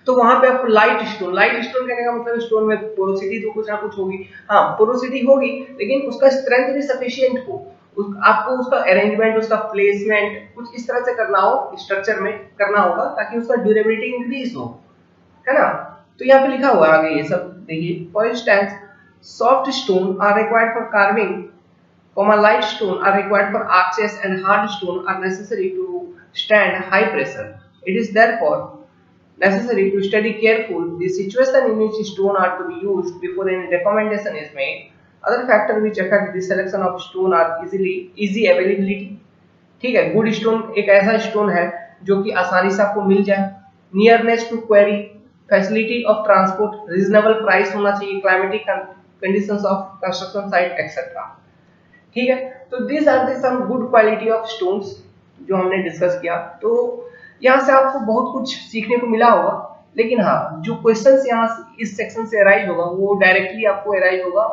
तो वहां पे आपको लाइट स्टोन कहने का मतलब स्टोन में पोरोसिटी तो कुछ ना कुछ होगी, हाँ पोरोसिटी होगी, लेकिन उसका स्ट्रेंथ भी सफिशिएंट हो, आपको उसका अरेंजमेंट, उसका प्लेसमेंट कुछ इस तरह से करना हो, स्ट्रक्चर में करना होगा ताकि उसका ड्यूरेबिलिटी इंक्रीज हो, है ना। तो यहाँ पे लिखा हुआ है आगे ये सब देखिए। For instance soft stone are required for carving, light stone are required for arches, and hard stone are necessary to stand high pressure। It is therefore necessary to study carefully the situation in which stone are to be used before any recommendation is made। Other factors which affect the selection of stone are easy availability। ठीक है, good stone एक ऐसा stone है जो कि आसानी से आपको मिल जाए, nearness to quarry, facility of transport, reasonable price होना चाहिए, climatic conditions of construction site etcetera. ठीक है, तो this are the some good quality of stones जो हमने डिस्कस किया। तो यहाँ से आपको बहुत कुछ सीखने को मिला होगा, लेकिन हाँ जो क्वेश्चंस यहाँ इस सेक्शन से अराइज होगा वो डायरेक्टली आपको अराइज होगा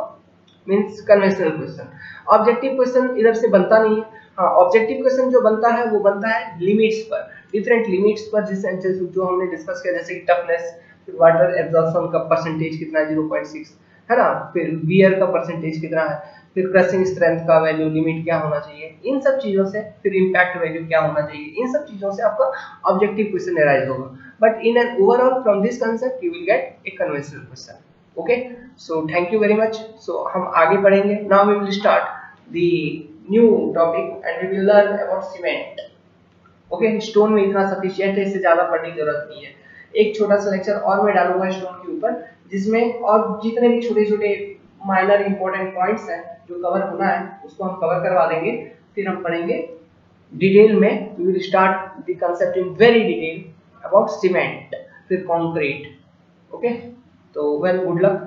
means conventional question. Objective question इधर से बनता नहीं है। हाँ, ऑब्जेक्टिव क्वेश्चन जो बनता है वो बनता है लिमिट्स पर, डिफरेंट लिमिट्स पर, जिससे जो हमने डिस्कस किया, जैसे कि टफनेस, फिर वाटर एब्जॉर्प्शन का परसेंटेज कितना है 0.6, है ना, फिर वियर का परसेंटेज कितना है, फिर क्रशिंग स्ट्रेंथ का वैल्यू लिमिट क्या होना चाहिए, इन सब चीजों से, फिर इंपैक्ट वैल्यू क्या होना चाहिए, इन सब चीजों से आपका ऑब्जेक्टिव क्वेश्चन अराइज होगा। But in an overall from this concept you will get a conventional question. Okay, so thank you very much. So हम आगे बढ़ेंगे। Now we will start the new topic and we will learn about cement. Okay, stone में इतना sufficient है, इससे ज्यादा पढ़ने की जरूरत नहीं है। एक छोटा सा लेक्चर और मैं डालूंगा स्टोन के ऊपर, जिसमें और जितने भी छोटे छोटे माइनर इंपॉर्टेंट पॉइंट्स हैं जो कवर होना है उसको हम कवर करवा देंगे। फिर हम पढ़ेंगे डिटेल में we will start the concept in very detail about cement, फिर कॉन्क्रीट। ओके, तो वेल गुड लक।